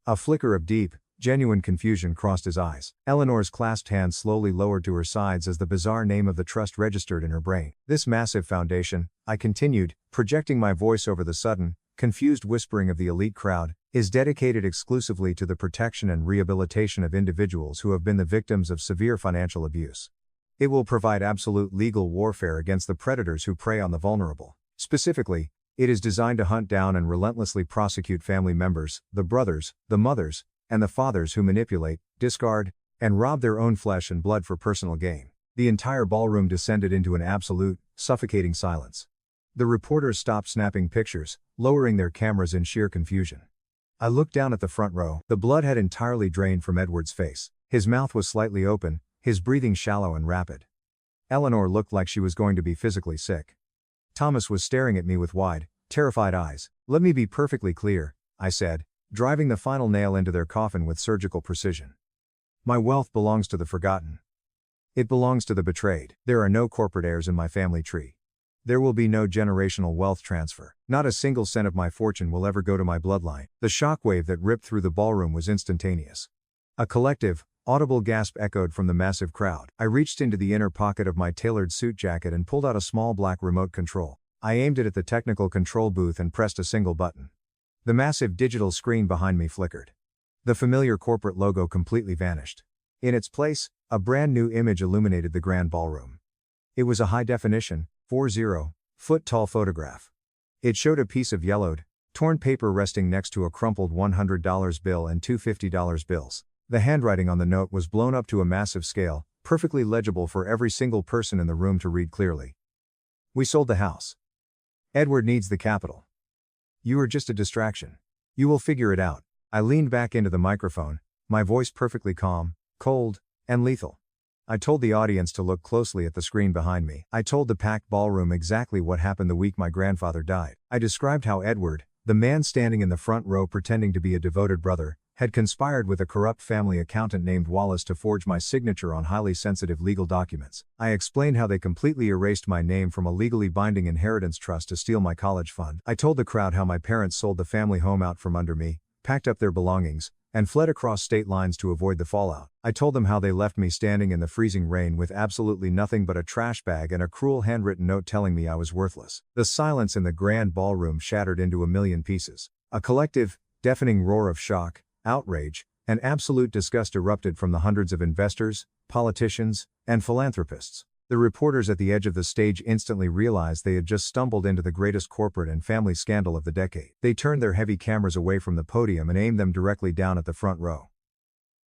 A flicker of deep, genuine confusion crossed his eyes. Eleanor's clasped hands slowly lowered to her sides as the bizarre name of the trust registered in her brain. This massive foundation, I continued, projecting my voice over the sudden, confused whispering of the elite crowd, is dedicated exclusively to the protection and rehabilitation of individuals who have been the victims of severe financial abuse. It will provide absolute legal warfare against the predators who prey on the vulnerable. Specifically, it is designed to hunt down and relentlessly prosecute family members, the brothers, the mothers, and the fathers who manipulate, discard, and rob their own flesh and blood for personal gain. The entire ballroom descended into an absolute, suffocating silence. The reporters stopped snapping pictures, lowering their cameras in sheer confusion. I looked down at the front row. The blood had entirely drained from Edward's face. His mouth was slightly open, his breathing shallow and rapid. Eleanor looked like she was going to be physically sick. Thomas was staring at me with wide, terrified eyes. Let me be perfectly clear, I said, driving the final nail into their coffin with surgical precision. My wealth belongs to the forgotten. It belongs to the betrayed. There are no corporate heirs in my family tree. There will be no generational wealth transfer. Not a single cent of my fortune will ever go to my bloodline. The shockwave that ripped through the ballroom was instantaneous. A collective, audible gasp echoed from the massive crowd. I reached into the inner pocket of my tailored suit jacket and pulled out a small black remote control. I aimed it at the technical control booth and pressed a single button. The massive digital screen behind me flickered. The familiar corporate logo completely vanished. In its place, a brand new image illuminated the grand ballroom. It was a high-definition, 40-foot-tall photograph. It showed a piece of yellowed, torn paper resting next to a crumpled $100 bill and two $50 bills. The handwriting on the note was blown up to a massive scale, perfectly legible for every single person in the room to read clearly. We sold the house. Edward needs the capital. You are just a distraction. You will figure it out. I leaned back into the microphone, my voice perfectly calm, cold, and lethal. I told the audience to look closely at the screen behind me. I told the packed ballroom exactly what happened the week my grandfather died. I described how Edward, the man standing in the front row pretending to be a devoted brother, had conspired with a corrupt family accountant named Wallace to forge my signature on highly sensitive legal documents. I explained how they completely erased my name from a legally binding inheritance trust to steal my college fund. I told the crowd how my parents sold the family home out from under me, packed up their belongings, and fled across state lines to avoid the fallout. I told them how they left me standing in the freezing rain with absolutely nothing but a trash bag and a cruel handwritten note telling me I was worthless. The silence in the grand ballroom shattered into a million pieces. A collective, deafening roar of shock, outrage, and absolute disgust erupted from the hundreds of investors, politicians, and philanthropists. The reporters at the edge of the stage instantly realized they had just stumbled into the greatest corporate and family scandal of the decade. They turned their heavy cameras away from the podium and aimed them directly down at the front row.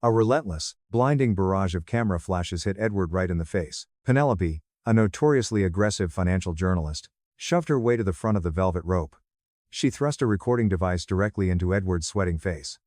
A relentless, blinding barrage of camera flashes hit Edward right in the face. Penelope, a notoriously aggressive financial journalist, shoved her way to the front of the velvet rope. She thrust a recording device directly into Edward's sweating face.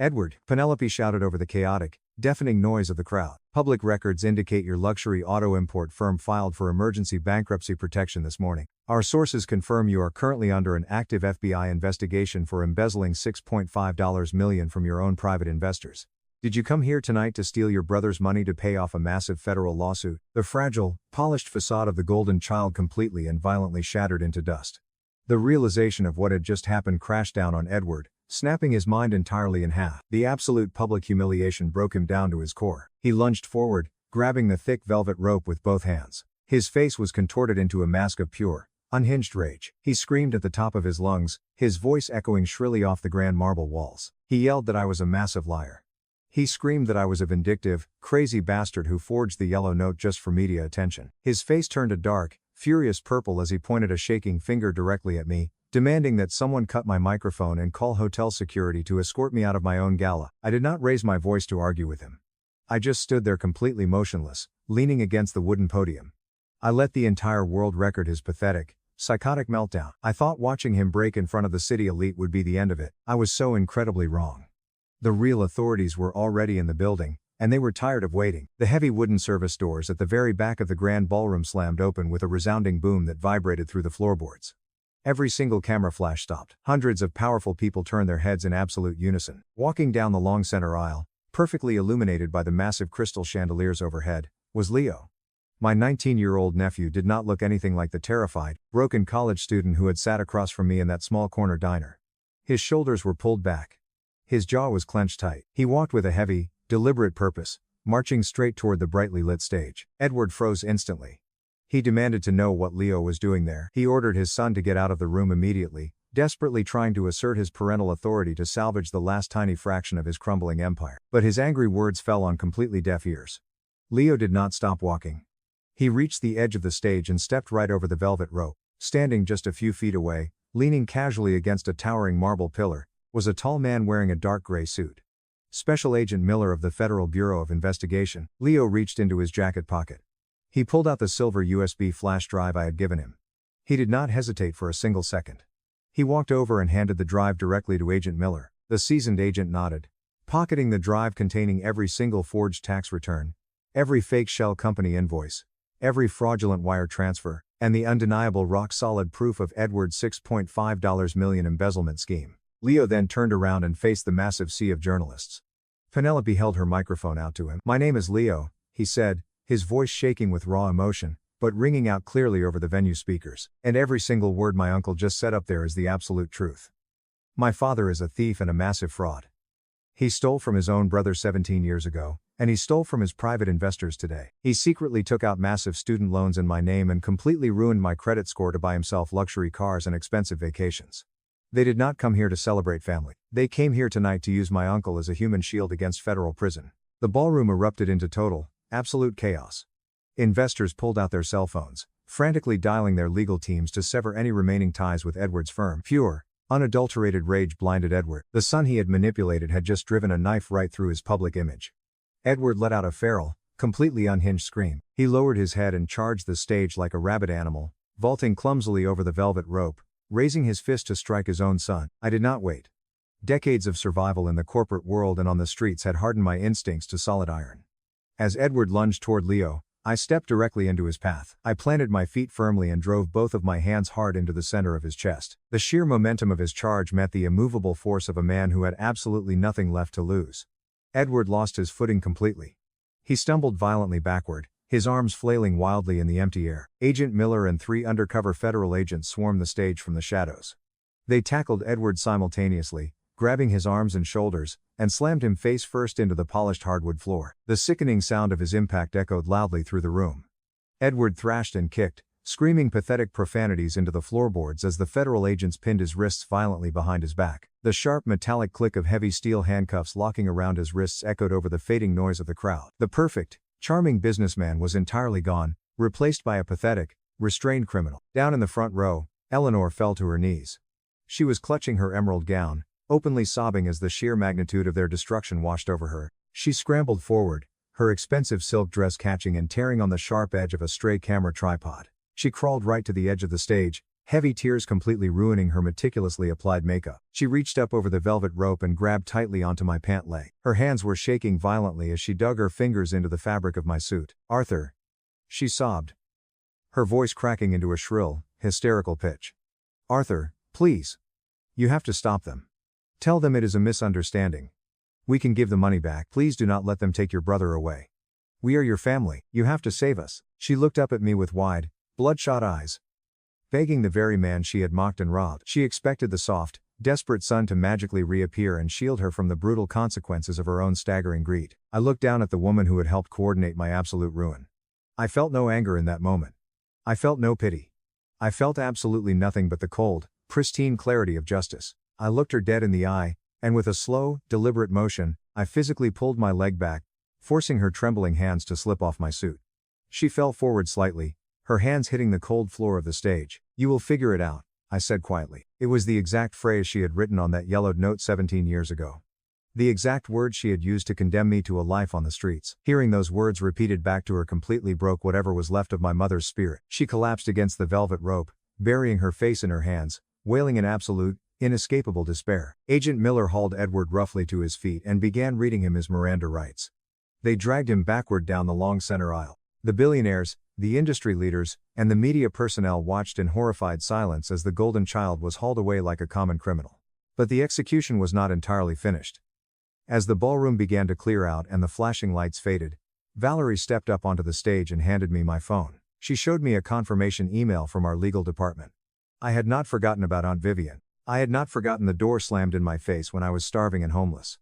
Edward, Penelope shouted over the chaotic, deafening noise of the crowd. Public records indicate your luxury auto import firm filed for emergency bankruptcy protection this morning. Our sources confirm you are currently under an active FBI investigation for embezzling $6.5 million from your own private investors. Did you come here tonight to steal your brother's money to pay off a massive federal lawsuit? The fragile, polished facade of the golden child completely and violently shattered into dust. The realization of what had just happened crashed down on Edward, snapping his mind entirely in half. The absolute public humiliation broke him down to his core. He lunged forward, grabbing the thick velvet rope with both hands. His face was contorted into a mask of pure, unhinged rage. He screamed at the top of his lungs, his voice echoing shrilly off the grand marble walls. He yelled that I was a massive liar. He screamed that I was a vindictive, crazy bastard who forged the yellow note just for media attention. His face turned a dark, furious purple as he pointed a shaking finger directly at me, demanding that someone cut my microphone and call hotel security to escort me out of my own gala. I did not raise my voice to argue with him. I just stood there completely motionless, leaning against the wooden podium. I let the entire world record his pathetic, psychotic meltdown. I thought watching him break in front of the city elite would be the end of it. I was so incredibly wrong. The real authorities were already in the building, and they were tired of waiting. The heavy wooden service doors at the very back of the grand ballroom slammed open with a resounding boom that vibrated through the floorboards. Every single camera flash stopped. Hundreds of powerful people turned their heads in absolute unison. Walking down the long center aisle, perfectly illuminated by the massive crystal chandeliers overhead, was Leo. My 19-year-old nephew did not look anything like the terrified, broken college student who had sat across from me in that small corner diner. His shoulders were pulled back. His jaw was clenched tight. He walked with a heavy, deliberate purpose, marching straight toward the brightly lit stage. Edward froze instantly. He demanded to know what Leo was doing there. He ordered his son to get out of the room immediately, desperately trying to assert his parental authority to salvage the last tiny fraction of his crumbling empire. But his angry words fell on completely deaf ears. Leo did not stop walking. He reached the edge of the stage and stepped right over the velvet rope. Standing just a few feet away, leaning casually against a towering marble pillar, was a tall man wearing a dark gray suit. Special Agent Miller of the Federal Bureau of Investigation. Leo reached into his jacket pocket. He pulled out the silver USB flash drive I had given him. He did not hesitate for a single second. He walked over and handed the drive directly to Agent Miller. The seasoned agent nodded, pocketing the drive containing every single forged tax return, every fake shell company invoice, every fraudulent wire transfer, and the undeniable rock-solid proof of Edward's $6.5 million embezzlement scheme. Leo then turned around and faced the massive sea of journalists. Penelope held her microphone out to him. "My name is Leo," he said, his voice shaking with raw emotion, but ringing out clearly over the venue speakers. "And every single word my uncle just said up there is the absolute truth. My father is a thief and a massive fraud. He stole from his own brother 17 years ago, and he stole from his private investors today. He secretly took out massive student loans in my name and completely ruined my credit score to buy himself luxury cars and expensive vacations. They did not come here to celebrate family. They came here tonight to use my uncle as a human shield against federal prison." The ballroom erupted into total, absolute chaos. Investors pulled out their cell phones, frantically dialing their legal teams to sever any remaining ties with Edward's firm. Pure, unadulterated rage blinded Edward. The son he had manipulated had just driven a knife right through his public image. Edward let out a feral, completely unhinged scream. He lowered his head and charged the stage like a rabid animal, vaulting clumsily over the velvet rope, raising his fist to strike his own son. I did not wait. Decades of survival in the corporate world and on the streets had hardened my instincts to solid iron. As Edward lunged toward Leo, I stepped directly into his path. I planted my feet firmly and drove both of my hands hard into the center of his chest. The sheer momentum of his charge met the immovable force of a man who had absolutely nothing left to lose. Edward lost his footing completely. He stumbled violently backward, his arms flailing wildly in the empty air. Agent Miller and 3 undercover federal agents swarmed the stage from the shadows. They tackled Edward simultaneously, grabbing his arms and shoulders, and slammed him face first into the polished hardwood floor. The sickening sound of his impact echoed loudly through the room. Edward thrashed and kicked, screaming pathetic profanities into the floorboards as the federal agents pinned his wrists violently behind his back. The sharp metallic click of heavy steel handcuffs locking around his wrists echoed over the fading noise of the crowd. The perfect, charming businessman was entirely gone, replaced by a pathetic, restrained criminal. Down in the front row, Eleanor fell to her knees. She was clutching her emerald gown, openly sobbing as the sheer magnitude of their destruction washed over her. She scrambled forward, her expensive silk dress catching and tearing on the sharp edge of a stray camera tripod. She crawled right to the edge of the stage, heavy tears completely ruining her meticulously applied makeup. She reached up over the velvet rope and grabbed tightly onto my pant leg. Her hands were shaking violently as she dug her fingers into the fabric of my suit. "Arthur," she sobbed, her voice cracking into a shrill, hysterical pitch. "Arthur, please. You have to stop them. Tell them it is a misunderstanding. We can give the money back. Please do not let them take your brother away. We are your family. You have to save us." She looked up at me with wide, bloodshot eyes, begging the very man she had mocked and robbed. She expected the soft, desperate son to magically reappear and shield her from the brutal consequences of her own staggering greed. I looked down at the woman who had helped coordinate my absolute ruin. I felt no anger in that moment. I felt no pity. I felt absolutely nothing but the cold, pristine clarity of justice. I looked her dead in the eye, and with a slow, deliberate motion, I physically pulled my leg back, forcing her trembling hands to slip off my suit. She fell forward slightly, her hands hitting the cold floor of the stage. "You will figure it out," I said quietly. It was the exact phrase she had written on that yellowed note 17 years ago. The exact words she had used to condemn me to a life on the streets. Hearing those words repeated back to her completely broke whatever was left of my mother's spirit. She collapsed against the velvet rope, burying her face in her hands, wailing in absolute, inescapable despair. Agent Miller hauled Edward roughly to his feet and began reading him his Miranda rights. They dragged him backward down the long center aisle. The billionaires, the industry leaders, and the media personnel watched in horrified silence as the golden child was hauled away like a common criminal. But the execution was not entirely finished. As the ballroom began to clear out and the flashing lights faded, Valerie stepped up onto the stage and handed me my phone. She showed me a confirmation email from our legal department. I had not forgotten about Aunt Vivian. I had not forgotten the door slammed in my face when I was starving and homeless.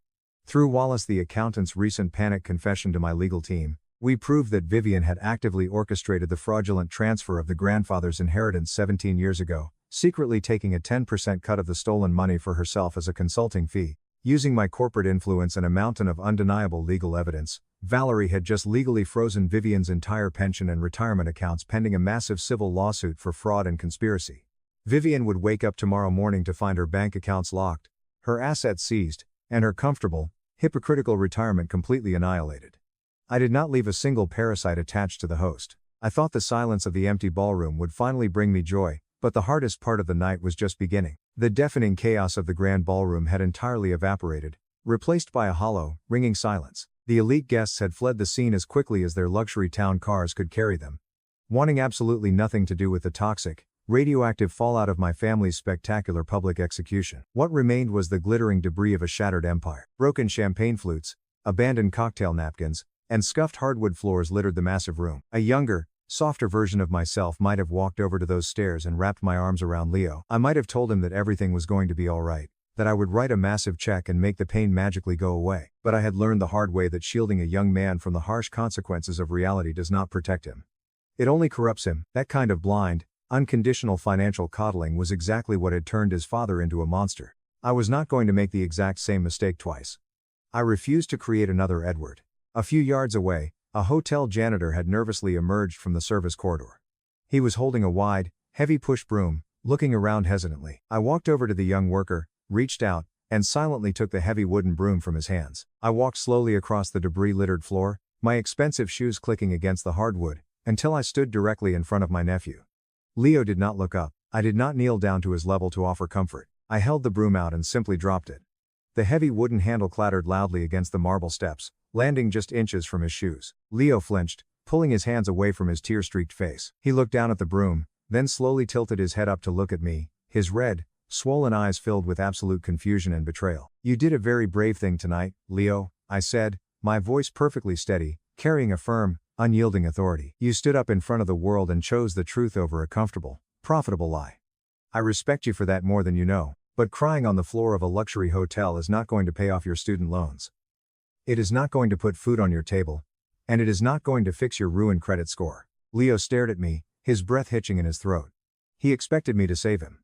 Through Wallace the accountant's recent panic confession to my legal team, we proved that Vivian had actively orchestrated the fraudulent transfer of the grandfather's inheritance 17 years ago, secretly taking a 10% cut of the stolen money for herself as a consulting fee. Using my corporate influence and a mountain of undeniable legal evidence, Valerie had just legally frozen Vivian's entire pension and retirement accounts pending a massive civil lawsuit for fraud and conspiracy. Vivian would wake up tomorrow morning to find her bank accounts locked, her assets seized, and her comfortable, hypocritical retirement completely annihilated. I did not leave a single parasite attached to the host. I thought the silence of the empty ballroom would finally bring me joy, but the hardest part of the night was just beginning. The deafening chaos of the grand ballroom had entirely evaporated, replaced by a hollow, ringing silence. The elite guests had fled the scene as quickly as their luxury town cars could carry them. Wanting absolutely nothing to do with the toxic, radioactive fallout of my family's spectacular public execution, what remained was the glittering debris of a shattered empire. Broken champagne flutes, abandoned cocktail napkins, and scuffed hardwood floors littered the massive room. A younger, softer version of myself might have walked over to those stairs and wrapped my arms around Leo. I might have told him that everything was going to be all right, that I would write a massive check and make the pain magically go away. But I had learned the hard way that shielding a young man from the harsh consequences of reality does not protect him. It only corrupts him. That kind of blind, unconditional financial coddling was exactly what had turned his father into a monster. I was not going to make the exact same mistake twice. I refused to create another Edward. A few yards away, a hotel janitor had nervously emerged from the service corridor. He was holding a wide, heavy push broom, looking around hesitantly. I walked over to the young worker, reached out, and silently took the heavy wooden broom from his hands. I walked slowly across the debris-littered floor, my expensive shoes clicking against the hardwood, until I stood directly in front of my nephew. Leo did not look up. I did not kneel down to his level to offer comfort. I held the broom out and simply dropped it. The heavy wooden handle clattered loudly against the marble steps, landing just inches from his shoes. Leo flinched, pulling his hands away from his tear-streaked face. He looked down at the broom, then slowly tilted his head up to look at me, his red, swollen eyes filled with absolute confusion and betrayal. "You did a very brave thing tonight, Leo," I said, my voice perfectly steady, carrying a firm, unyielding authority. "You stood up in front of the world and chose the truth over a comfortable, profitable lie. I respect you for that more than you know, but crying on the floor of a luxury hotel is not going to pay off your student loans. It is not going to put food on your table, and it is not going to fix your ruined credit score." Leo stared at me, his breath hitching in his throat. He expected me to save him.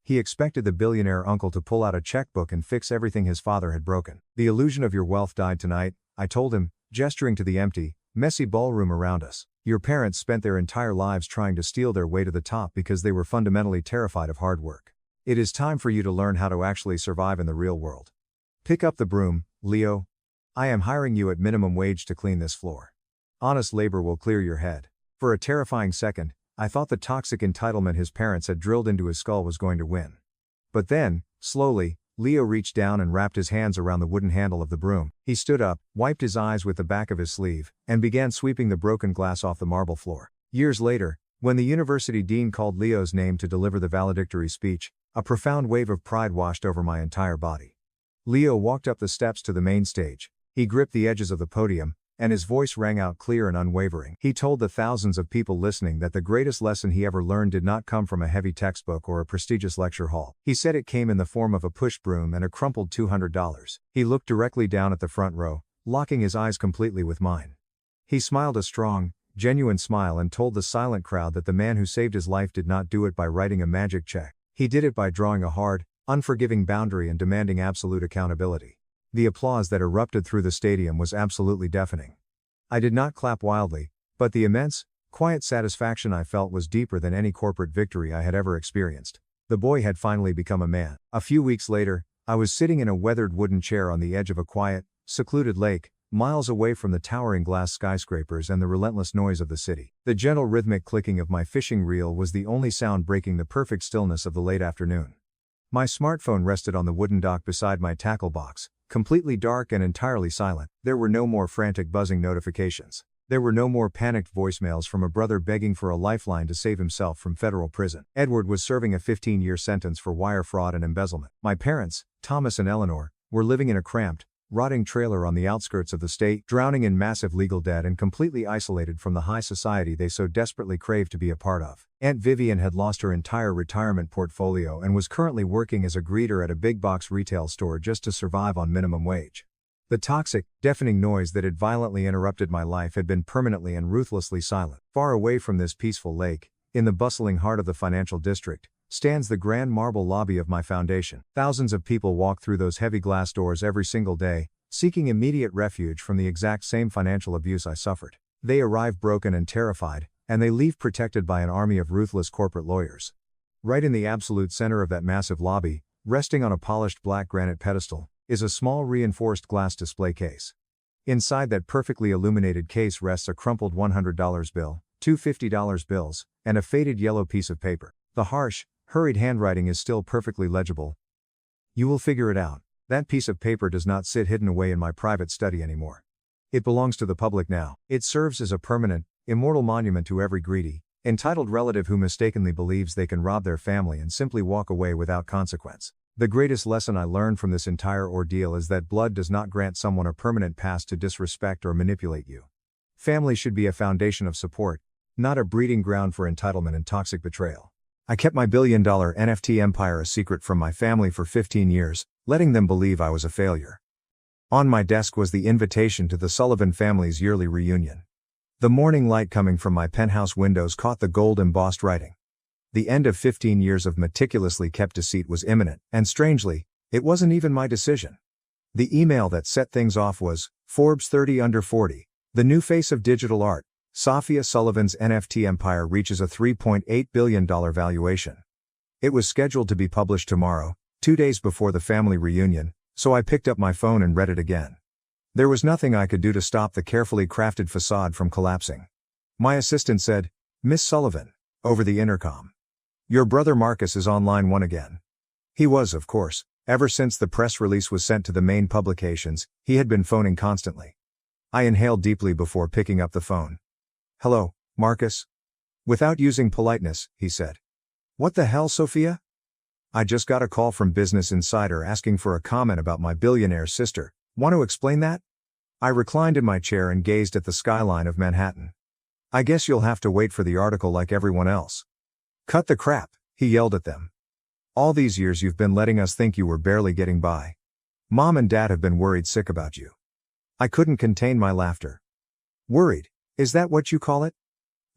He expected the billionaire uncle to pull out a checkbook and fix everything his father had broken. "The illusion of your wealth died tonight," I told him, gesturing to the empty, messy ballroom around us. "Your parents spent their entire lives trying to steal their way to the top because they were fundamentally terrified of hard work. It is time for you to learn how to actually survive in the real world. Pick up the broom, Leo. I am hiring you at minimum wage to clean this floor. Honest labor will clear your head." For a terrifying second, I thought the toxic entitlement his parents had drilled into his skull was going to win. But then, slowly, Leo reached down and wrapped his hands around the wooden handle of the broom. He stood up, wiped his eyes with the back of his sleeve, and began sweeping the broken glass off the marble floor. Years later, when the university dean called Leo's name to deliver the valedictory speech, a profound wave of pride washed over my entire body. Leo walked up the steps to the main stage. He gripped the edges of the podium, and his voice rang out clear and unwavering. He told the thousands of people listening that the greatest lesson he ever learned did not come from a heavy textbook or a prestigious lecture hall. He said it came in the form of a push broom and a crumpled $200. He looked directly down at the front row, locking his eyes completely with mine. He smiled a strong, genuine smile and told the silent crowd that the man who saved his life did not do it by writing a magic check. He did it by drawing a hard, unforgiving boundary and demanding absolute accountability. The applause that erupted through the stadium was absolutely deafening. I did not clap wildly, but the immense, quiet satisfaction I felt was deeper than any corporate victory I had ever experienced. The boy had finally become a man. A few weeks later, I was sitting in a weathered wooden chair on the edge of a quiet, secluded lake, miles away from the towering glass skyscrapers and the relentless noise of the city. The gentle rhythmic clicking of my fishing reel was the only sound breaking the perfect stillness of the late afternoon. My smartphone rested on the wooden dock beside my tackle box, completely dark and entirely silent. There were no more frantic buzzing notifications. There were no more panicked voicemails from a brother begging for a lifeline to save himself from federal prison. Edward was serving a 15-year sentence for wire fraud and embezzlement. My parents, Thomas and Eleanor, were living in a cramped, rotting trailer on the outskirts of the state, drowning in massive legal debt and completely isolated from the high society they so desperately craved to be a part of. Aunt Vivian had lost her entire retirement portfolio and was currently working as a greeter at a big box retail store just to survive on minimum wage. The toxic, deafening noise that had violently interrupted my life had been permanently and ruthlessly silent. Far away from this peaceful lake, in the bustling heart of the financial district, stands the grand marble lobby of my foundation. Thousands of people walk through those heavy glass doors every single day, seeking immediate refuge from the exact same financial abuse I suffered. They arrive broken and terrified, and they leave protected by an army of ruthless corporate lawyers. Right in the absolute center of that massive lobby, resting on a polished black granite pedestal, is a small reinforced glass display case. Inside that perfectly illuminated case rests a crumpled $100 bill, two $50 bills, and a faded yellow piece of paper. The harsh, hurried handwriting is still perfectly legible. You will figure it out. That piece of paper does not sit hidden away in my private study anymore. It belongs to the public now. It serves as a permanent, immortal monument to every greedy, entitled relative who mistakenly believes they can rob their family and simply walk away without consequence. The greatest lesson I learned from this entire ordeal is that blood does not grant someone a permanent pass to disrespect or manipulate you. Family should be a foundation of support, not a breeding ground for entitlement and toxic betrayal. I kept my billion-dollar NFT empire a secret from my family for 15 years, letting them believe I was a failure. On my desk was the invitation to the Sullivan family's yearly reunion. The morning light coming from my penthouse windows caught the gold-embossed writing. The end of 15 years of meticulously kept deceit was imminent, and strangely, it wasn't even my decision. The email that set things off was, Forbes 30 under 40, the new face of digital art. Sophia Sullivan's NFT empire reaches a $3.8 billion valuation. It was scheduled to be published tomorrow, 2 days before the family reunion, so I picked up my phone and read it again. There was nothing I could do to stop the carefully crafted facade from collapsing. My assistant said, "Miss Sullivan," over the intercom. "Your brother Marcus is on line 1 again." He was, of course. Ever since the press release was sent to the main publications, he had been phoning constantly. I inhaled deeply before picking up the phone. "Hello, Marcus?" Without using politeness, he said. "What the hell, Sophia?" "I just got a call from Business Insider asking for a comment about my billionaire sister. Want to explain that?" I reclined in my chair and gazed at the skyline of Manhattan. "I guess you'll have to wait for the article like everyone else." "Cut the crap," he yelled at them. "All these years you've been letting us think you were barely getting by. Mom and Dad have been worried sick about you." I couldn't contain my laughter. "Worried? Is that what you call it?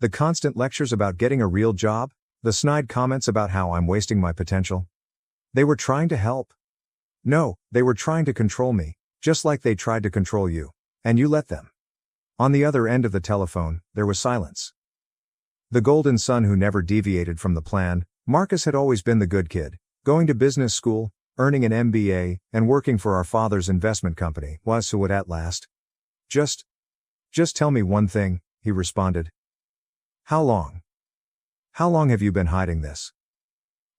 The constant lectures about getting a real job? The snide comments about how I'm wasting my potential? They were trying to help. No, they were trying to control me, just like they tried to control you. And you let them." On the other end of the telephone, there was silence. The golden son who never deviated from the plan, Marcus had always been the good kid, going to business school, earning an MBA, and working for our father's investment company, was so at last. Just tell me one thing," he responded. How long have you been hiding this?"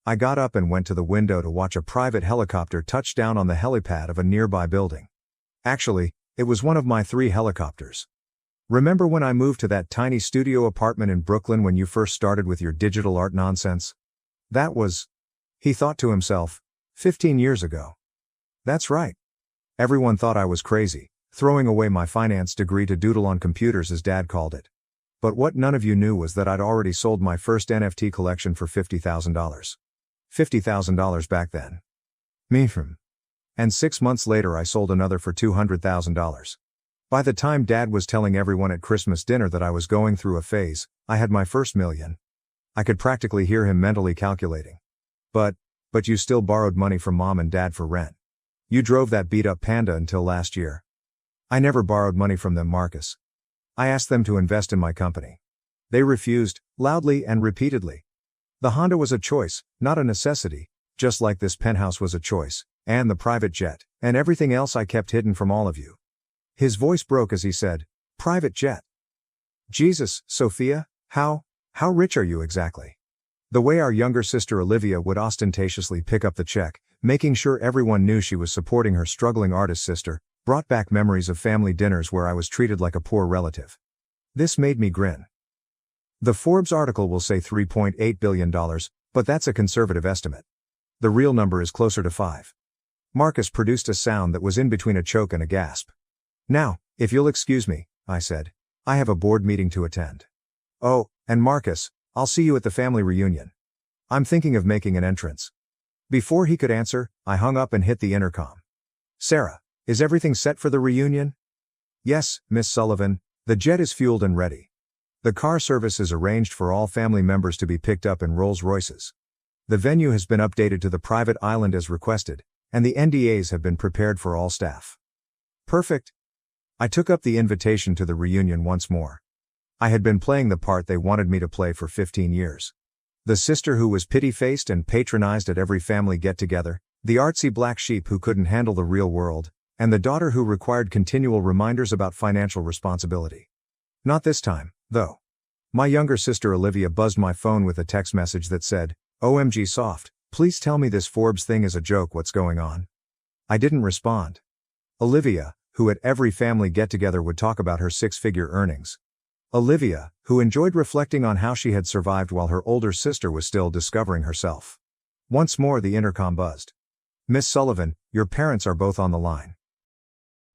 I got up and went to the window to watch a private helicopter touch down on the helipad of a nearby building. Actually, it was one of my 3 helicopters. "Remember when I moved to that tiny studio apartment in Brooklyn when you first started with your digital art nonsense? That was," he thought to himself, "15 years ago. That's right. Everyone thought I was crazy, throwing away my finance degree to doodle on computers as Dad called it. But what none of you knew was that I'd already sold my first NFT collection for $50,000. $50,000 back then. And 6 months later I sold another for $200,000. By the time Dad was telling everyone at Christmas dinner that I was going through a phase, I had my first million. I could practically hear him mentally calculating. But you still borrowed money from Mom and Dad for rent. You drove that beat-up Panda until last year." "I never borrowed money from them, Marcus. I asked them to invest in my company. They refused, loudly and repeatedly. The Honda was a choice, not a necessity, just like this penthouse was a choice, and the private jet, and everything else I kept hidden from all of you." His voice broke as he said, "Private jet? Jesus, Sophia, how rich are you exactly?" The way our younger sister Olivia would ostentatiously pick up the check, making sure everyone knew she was supporting her struggling artist sister, brought back memories of family dinners where I was treated like a poor relative. This made me grin. The Forbes article will say $3.8 billion, but that's a conservative estimate. The real number is closer to 5. Marcus produced a sound that was in between a choke and a gasp. "Now, if you'll excuse me," I said. "I have a board meeting to attend." "Oh, and Marcus, I'll see you at the family reunion. I'm thinking of making an entrance." Before he could answer, I hung up and hit the intercom. "Sarah, is everything set for the reunion?" "Yes, Miss Sullivan, the jet is fueled and ready. The car service is arranged for all family members to be picked up in Rolls-Royces. The venue has been updated to the private island as requested, and the NDAs have been prepared for all staff." "Perfect." I took up the invitation to the reunion once more. I had been playing the part they wanted me to play for 15 years. The sister who was pity-faced and patronized at every family get-together, the artsy black sheep who couldn't handle the real world, and the daughter who required continual reminders about financial responsibility. Not this time, though. My younger sister Olivia buzzed my phone with a text message that said, "OMG soft, please tell me this Forbes thing is a joke, what's going on?" I didn't respond. Olivia, who at every family get-together would talk about her six-figure earnings. Olivia, who enjoyed reflecting on how she had survived while her older sister was still discovering herself. Once more the intercom buzzed. "Miss Sullivan, your parents are both on the line."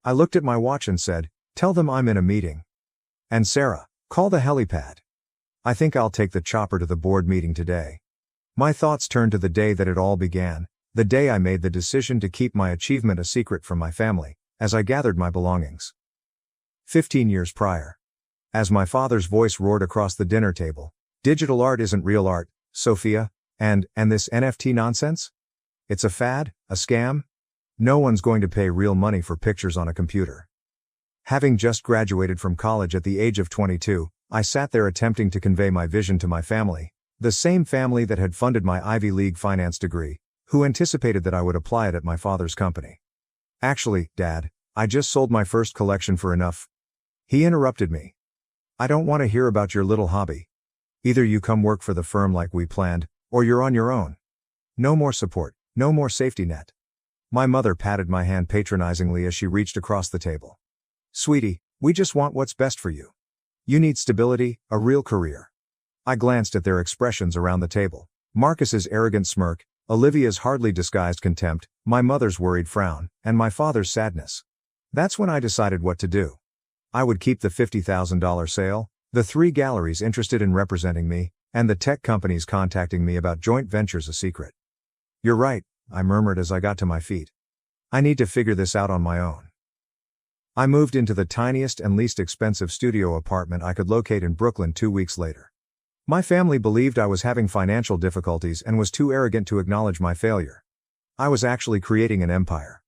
I looked at my watch and said, "Tell them I'm in a meeting. And Sarah, call the helipad. I think I'll take the chopper to the board meeting today." My thoughts turned to the day that it all began, the day I made the decision to keep my achievement a secret from my family, as I gathered my belongings. 15 years prior. As my father's voice roared across the dinner table, "Digital art isn't real art, Sophia, and this NFT nonsense? It's a fad, a scam? No one's going to pay real money for pictures on a computer." Having just graduated from college at the age of 22, I sat there attempting to convey my vision to my family, the same family that had funded my Ivy League finance degree, who anticipated that I would apply it at my father's company. "Actually, Dad, I just sold my first collection for enough." He interrupted me. "I don't want to hear about your little hobby. Either you come work for the firm like we planned, or you're on your own. No more support, no more safety net." My mother patted my hand patronizingly as she reached across the table. "Sweetie, we just want what's best for you. You need stability, a real career." I glanced at their expressions around the table. Marcus's arrogant smirk, Olivia's hardly disguised contempt, my mother's worried frown, and my father's sadness. That's when I decided what to do. I would keep the $50,000 sale, the 3 galleries interested in representing me, and the tech companies contacting me about joint ventures a secret. "You're right," I murmured as I got to my feet. "I need to figure this out on my own." I moved into the tiniest and least expensive studio apartment I could locate in Brooklyn 2 weeks later. My family believed I was having financial difficulties and was too arrogant to acknowledge my failure. I was actually creating an empire.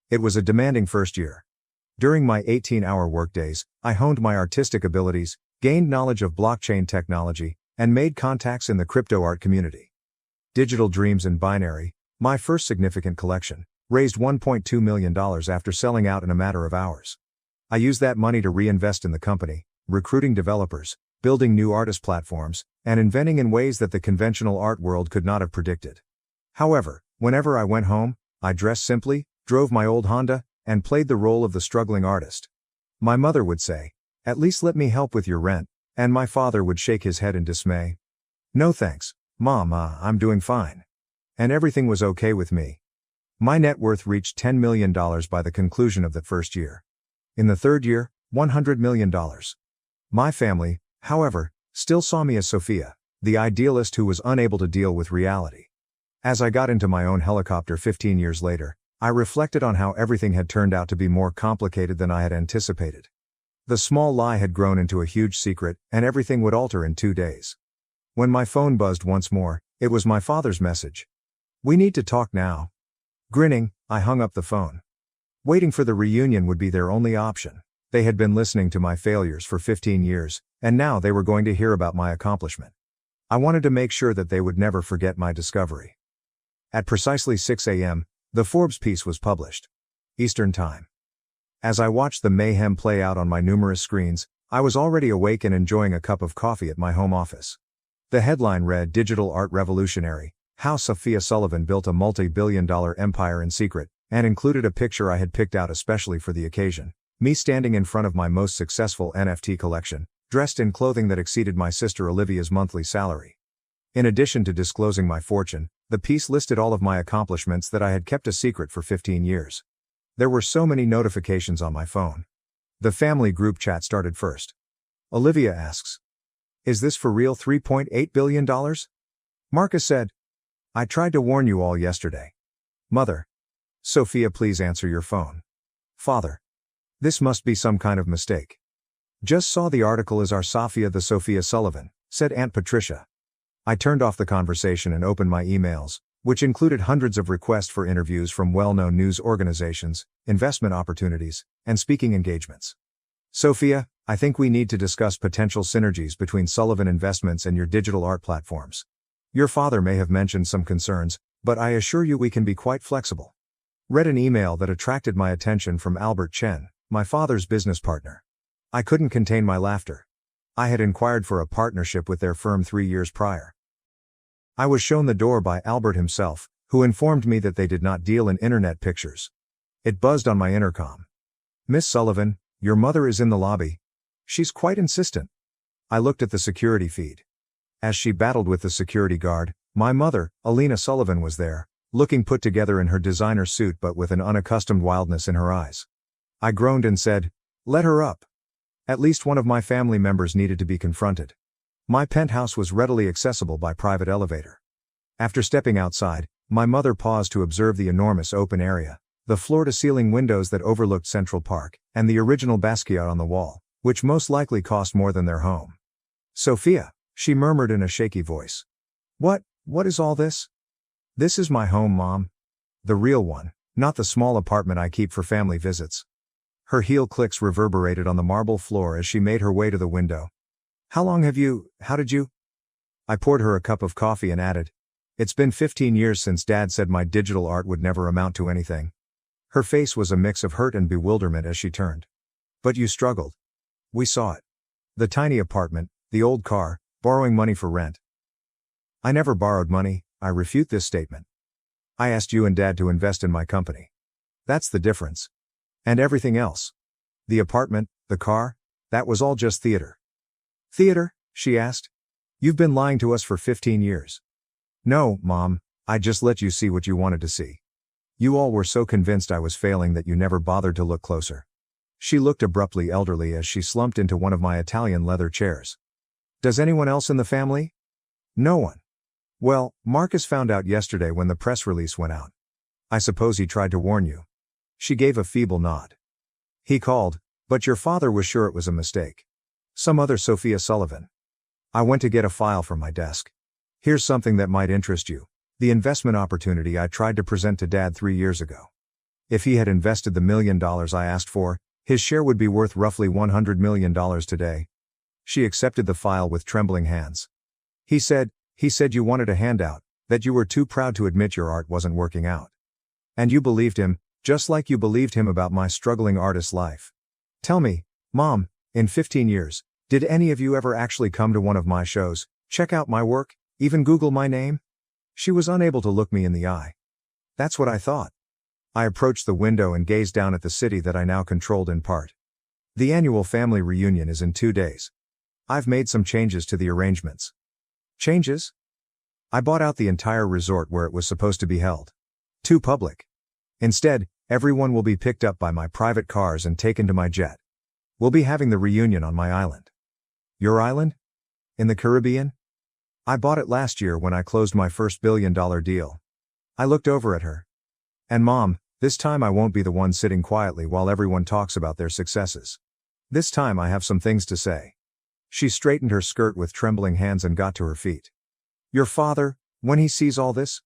It was a demanding first year. During my 18-hour workdays, I honed my artistic abilities, gained knowledge of blockchain technology, and made contacts in the crypto art community. Digital Dreams in Binary, my first significant collection, raised $1.2 million after selling out in a matter of hours. I used that money to reinvest in the company, recruiting developers, building new artist platforms, and inventing in ways that the conventional art world could not have predicted. However, whenever I went home, I dressed simply, drove my old Honda, and played the role of the struggling artist. My mother would say, "At least let me help with your rent," and my father would shake his head in dismay. "No thanks, Mom, I'm doing fine." And everything was okay with me. My net worth reached $10 million by the conclusion of the first year. In the third year, $100 million. My family, however, still saw me as Sophia, the idealist who was unable to deal with reality. As I got into my own helicopter 15 years later, I reflected on how everything had turned out to be more complicated than I had anticipated. The small lie had grown into a huge secret, and everything would alter in 2 days. When my phone buzzed once more, it was my father's message. "We need to talk now." Grinning, I hung up the phone. Waiting for the reunion would be their only option. They had been listening to my failures for 15 years, and now they were going to hear about my accomplishment. I wanted to make sure that they would never forget my discovery. At precisely 6 a.m., The Forbes piece was published. Eastern Time. As I watched the mayhem play out on my numerous screens, I was already awake and enjoying a cup of coffee at my home office. The headline read, "Digital Art Revolutionary: How Sophia Sullivan Built a Multi-Billion-Dollar Empire in Secret," and included a picture I had picked out especially for the occasion. Me standing in front of my most successful NFT collection, dressed in clothing that exceeded my sister Olivia's monthly salary. In addition to disclosing my fortune, the piece listed all of my accomplishments that I had kept a secret for 15 years. There were so many notifications on my phone. The family group chat started first. Olivia asks, "Is this for real $3.8 billion? Marcus said, "I tried to warn you all yesterday." Mother: "Sophia, please answer your phone." Father: "This must be some kind of mistake. Just saw the article. Is our Sophia the Sophia Sullivan?" said Aunt Patricia. I turned off the conversation and opened my emails, which included hundreds of requests for interviews from well-known news organizations, investment opportunities, and speaking engagements. "Sophia, I think we need to discuss potential synergies between Sullivan Investments and your digital art platforms. Your father may have mentioned some concerns, but I assure you we can be quite flexible." Read an email that attracted my attention from Albert Chen, my father's business partner. I couldn't contain my laughter. I had inquired for a partnership with their firm 3 years prior. I was shown the door by Albert himself, who informed me that they did not deal in internet pictures. It buzzed on my intercom. "Miss Sullivan, your mother is in the lobby. She's quite insistent." I looked at the security feed. As she battled with the security guard, my mother, Alina Sullivan, was there, looking put together in her designer suit but with an unaccustomed wildness in her eyes. I groaned and said, "Let her up." At least one of my family members needed to be confronted. My penthouse was readily accessible by private elevator. After stepping outside, my mother paused to observe the enormous open area, the floor-to-ceiling windows that overlooked Central Park, and the original Basquiat on the wall, which most likely cost more than their home. "Sophia," she murmured in a shaky voice. What is all this?" "This is my home, Mom. The real one, not the small apartment I keep for family visits." Her heel clicks reverberated on the marble floor as she made her way to the window. How did you?" I poured her a cup of coffee and added, "It's been 15 years since Dad said my digital art would never amount to anything." Her face was a mix of hurt and bewilderment as she turned. "But you struggled. We saw it. The tiny apartment, the old car, borrowing money for rent." "I never borrowed money," I refute this statement. "I asked you and Dad to invest in my company. That's the difference. And everything else. The apartment, the car, that was all just theater." "Theater?" she asked. "You've been lying to us for 15 years. "No, Mom, I just let you see what you wanted to see. You all were so convinced I was failing that you never bothered to look closer." She looked abruptly elderly as she slumped into one of my Italian leather chairs. "Does anyone else in the family?" "No one." "Well, Marcus found out yesterday when the press release went out. I suppose he tried to warn you." She gave a feeble nod. "He called, but your father was sure it was a mistake. Some other Sophia Sullivan." I went to get a file from my desk. "Here's something that might interest you. The investment opportunity I tried to present to Dad 3 years ago. If he had invested the $1 million I asked for, his share would be worth roughly $100 million today." She accepted the file with trembling hands. He said you wanted a handout, that you were too proud to admit your art wasn't working out. And you believed him, just like you believed him about my struggling artist life. Tell me, Mom, in 15 years, did any of you ever actually come to one of my shows, check out my work, even Google my name?" She was unable to look me in the eye. That's what I thought. I approached the window and gazed down at the city that I now controlled in part. The annual family reunion is in 2 days. I've made some changes to the arrangements. Changes? I bought out the entire resort where it was supposed to be held. Too public. Instead, everyone will be picked up by my private cars and taken to my jet. We'll be having the reunion on my island. Your island? In the Caribbean? I bought it last year when I closed my first billion-dollar deal. I looked over at her. And Mom, this time I won't be the one sitting quietly while everyone talks about their successes. This time I have some things to say. She straightened her skirt with trembling hands and got to her feet. Your father, when he sees all this,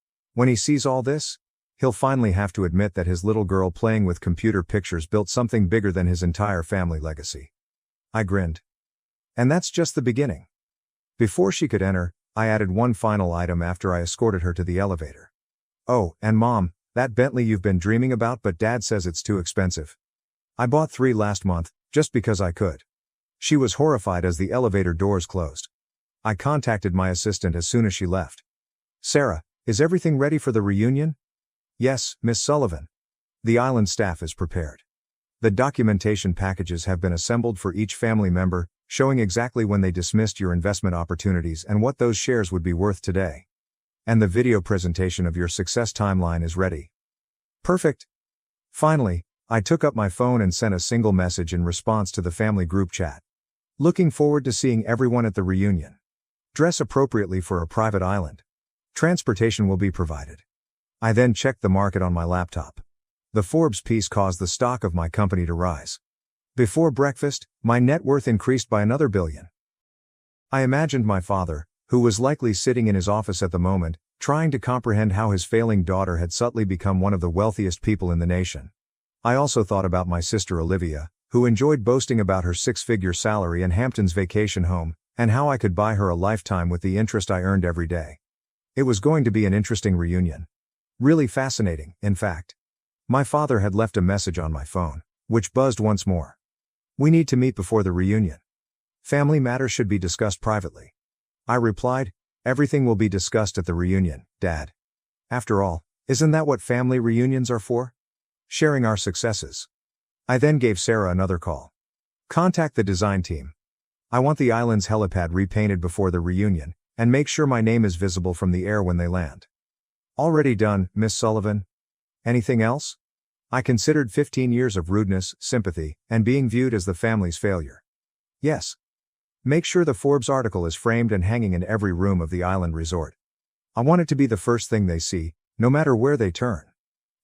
he'll finally have to admit that his little girl playing with computer pictures built something bigger than his entire family legacy. I grinned. And that's just the beginning. Before she could enter, I added one final item after I escorted her to the elevator. Oh, and Mom, That Bentley you've been dreaming about, but Dad says it's too expensive. I bought 3 last month, just because I could. She was horrified as the elevator doors closed. I contacted my assistant as soon as she left. Sarah, is everything ready for the reunion? Yes, Miss Sullivan. The island staff is prepared. The documentation packages have been assembled for each family member, showing exactly when they dismissed your investment opportunities and what those shares would be worth today. And the video presentation of your success timeline is ready. Perfect. Finally, I took up my phone and sent a single message in response to the family group chat. Looking forward to seeing everyone at the reunion. Dress appropriately for a private island. Transportation will be provided. I then checked the market on my laptop. The Forbes piece caused the stock of my company to rise. Before breakfast, my net worth increased by another $1 billion. I imagined my father, who was likely sitting in his office at the moment, trying to comprehend how his failing daughter had subtly become one of the wealthiest people in the nation. I also thought about my sister Olivia, who enjoyed boasting about her 6-figure salary and Hampton's vacation home, and how I could buy her a lifetime with the interest I earned every day. It was going to be an interesting reunion. Really fascinating, in fact. My father had left a message on my phone, which buzzed once more. We need to meet before the reunion. Family matters should be discussed privately. I replied, everything will be discussed at the reunion, Dad. After all, isn't that what family reunions are for? Sharing our successes. I then gave Sarah another call. Contact the design team. I want the island's helipad repainted before the reunion, and make sure my name is visible from the air when they land. Already done, Miss Sullivan. Anything else? I considered 15 years of rudeness, sympathy, and being viewed as the family's failure. Yes. Make sure the Forbes article is framed and hanging in every room of the island resort. I want it to be the first thing they see, no matter where they turn.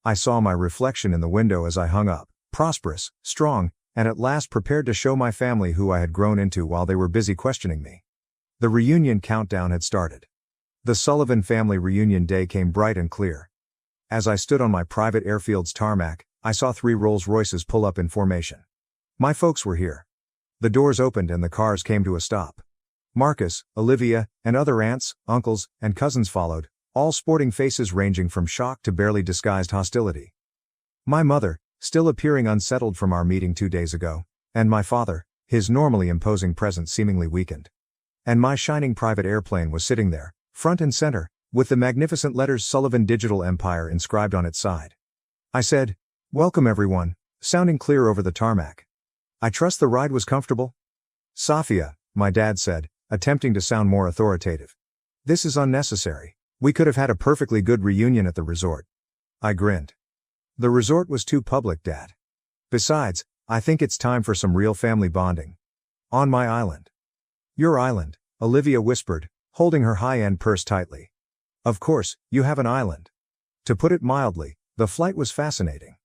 I saw my reflection in the window as I hung up, prosperous, strong, and at last prepared to show my family who I had grown into while they were busy questioning me. The reunion countdown had started. The Sullivan family reunion day came bright and clear. As I stood on my private airfield's tarmac, I saw 3 Rolls-Royces pull up in formation. My folks were here. The doors opened and the cars came to a stop. Marcus, Olivia, and other aunts, uncles, and cousins followed, all sporting faces ranging from shock to barely disguised hostility. My mother, still appearing unsettled from our meeting 2 days ago, and my father, his normally imposing presence seemingly weakened. And my shining private airplane was sitting there, front and center, with the magnificent letters Sullivan Digital Empire inscribed on its side. I said, "Welcome everyone," sounding clear over the tarmac. "I trust the ride was comfortable?" "Safia," my dad said, attempting to sound more authoritative. "This is unnecessary. We could have had a perfectly good reunion at the resort." I grinned. "The resort was too public, Dad. Besides, I think it's time for some real family bonding. On my island." "Your island," Olivia whispered, holding her high-end purse tightly. "Of course, you have an island." To put it mildly, the flight was fascinating.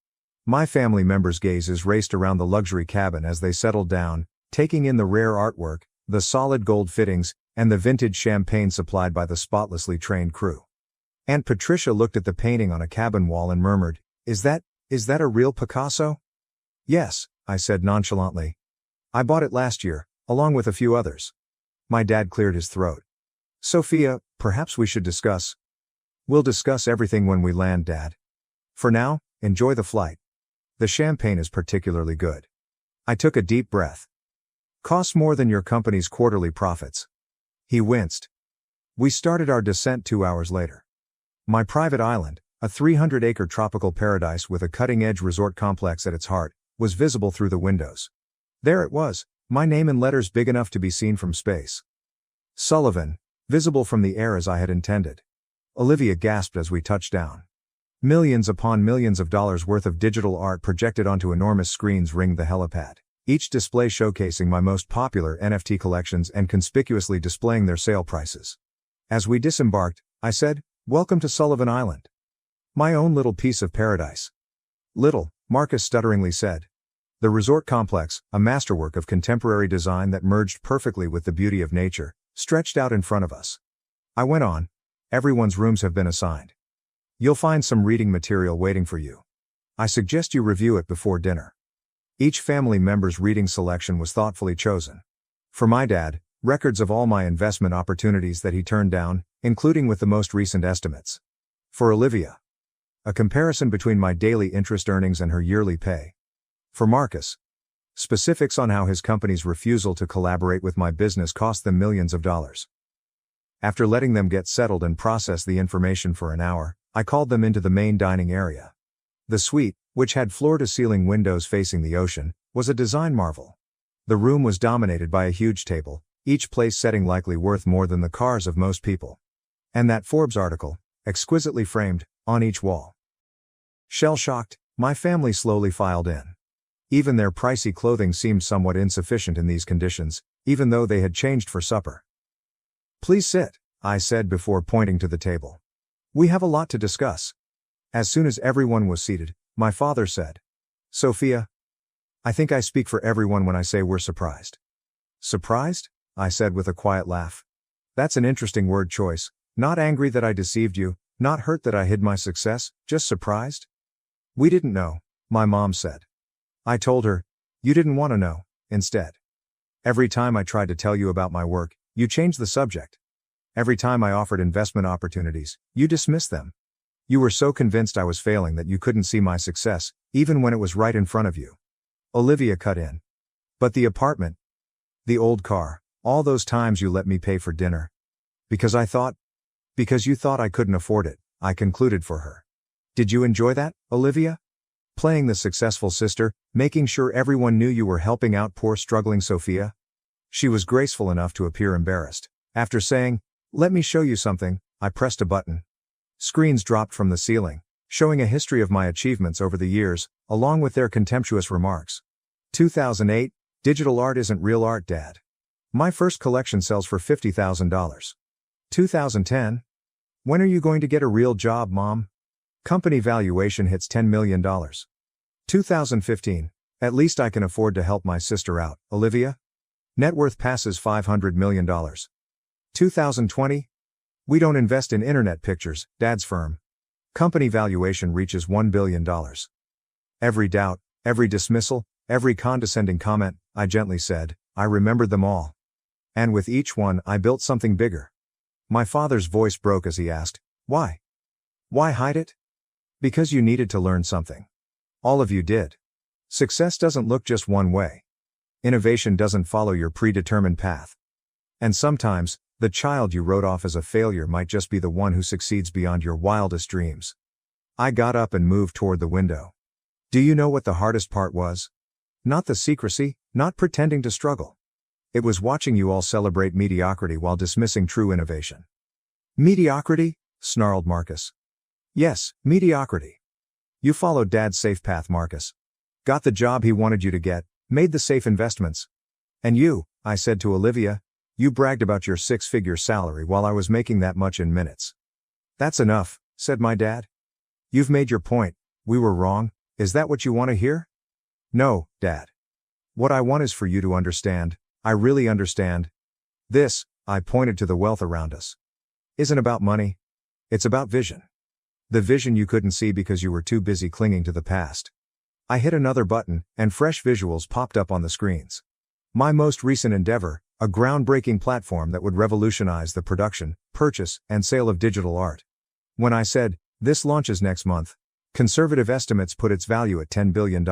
My family members' gazes raced around the luxury cabin as they settled down, taking in the rare artwork, the solid gold fittings, and the vintage champagne supplied by the spotlessly trained crew. Aunt Patricia looked at the painting on a cabin wall and murmured, Is that a real Picasso?" "Yes," I said nonchalantly. "I bought it last year, along with a few others." My dad cleared his throat. "Sophia, perhaps we should discuss." "We'll discuss everything when we land, Dad. For now, enjoy the flight. The champagne is particularly good." I took a deep breath. "Costs more than your company's quarterly profits." He winced. We started our descent 2 hours later. My private island, a 300-acre tropical paradise with a cutting-edge resort complex at its heart, was visible through the windows. There it was, my name in letters big enough to be seen from space. Sullivan, visible from the air as I had intended. Olivia gasped as we touched down. Millions upon millions of dollars worth of digital art projected onto enormous screens ringed the helipad, each display showcasing my most popular NFT collections and conspicuously displaying their sale prices. As we disembarked, I said, "Welcome to Sullivan Island. My own little piece of paradise." "Little," Marcus stutteringly said. The resort complex, a masterwork of contemporary design that merged perfectly with the beauty of nature, stretched out in front of us. I went on, "Everyone's rooms have been assigned. You'll find some reading material waiting for you. I suggest you review it before dinner." Each family member's reading selection was thoughtfully chosen. For my dad, records of all my investment opportunities that he turned down, including with the most recent estimates. For Olivia, A comparison between my daily interest earnings and her yearly pay. For Marcus. Specifics on how his company's refusal to collaborate with my business cost them millions of dollars. After letting them get settled and process the information for an hour, I called them into the main dining area. The suite, which had floor-to-ceiling windows facing the ocean, was a design marvel. The room was dominated by a huge table, each place setting likely worth more than the cars of most people. And that Forbes article, exquisitely framed, on each wall. Shell-shocked, my family slowly filed in. Even their pricey clothing seemed somewhat insufficient in these conditions, even though they had changed for supper. "Please sit," I said before pointing to the table. "We have a lot to discuss." As soon as everyone was seated, my father said, "Sophia, I think I speak for everyone when I say we're surprised." "Surprised?" I said with a quiet laugh. "That's an interesting word choice. Not angry that I deceived you, not hurt that I hid my success, just surprised?" "We didn't know," my mom said. I told her, "You didn't want to know," instead. "Every time I tried to tell you about my work, you changed the subject. Every time I offered investment opportunities, you dismissed them. You were so convinced I was failing that you couldn't see my success, even when it was right in front of you." Olivia cut in. "But the apartment, the old car, all those times you let me pay for dinner. Because you thought I couldn't afford it," I concluded for her. "Did you enjoy that, Olivia? Playing the successful sister, making sure everyone knew you were helping out poor struggling Sophia?" She was graceful enough to appear embarrassed. After saying, "Let me show you something," I pressed a button. Screens dropped from the ceiling, showing a history of my achievements over the years, along with their contemptuous remarks. 2008, "Digital art isn't real art, Dad. My first collection sells for $50,000. 2010, "When are you going to get a real job, Mom? Company valuation hits $10 million. 2015, "At least I can afford to help my sister out, Olivia. Net worth passes $500 million. 2020, "We don't invest in internet pictures, Dad's firm. Company valuation reaches $1 billion. Every doubt, every dismissal, every condescending comment, I gently said, I remembered them all. And with each one, I built something bigger." My father's voice broke as he asked, "Why? Why hide it?" "Because you needed to learn something. All of you did. Success doesn't look just one way. Innovation doesn't follow your predetermined path. And sometimes, the child you wrote off as a failure might just be the one who succeeds beyond your wildest dreams." I got up and moved toward the window. "Do you know what the hardest part was? Not the secrecy, not pretending to struggle. It was watching you all celebrate mediocrity while dismissing true innovation." "Mediocrity?" snarled Marcus. "Yes, mediocrity. You followed Dad's safe path, Marcus. Got the job he wanted you to get, made the safe investments. And you," I said to Olivia, "you bragged about your six-figure salary while I was making that much in minutes." "That's enough," said my dad. "You've made your point. We were wrong. Is that what you want to hear?" "No, Dad. What I want is for you to understand, I really understand. This," I pointed to the wealth around us, "isn't about money. It's about vision. The vision you couldn't see because you were too busy clinging to the past." I hit another button, and fresh visuals popped up on the screens. My most recent endeavor, a groundbreaking platform that would revolutionize the production, purchase, and sale of digital art. When I said, "This launches next month," conservative estimates put its value at $10 billion.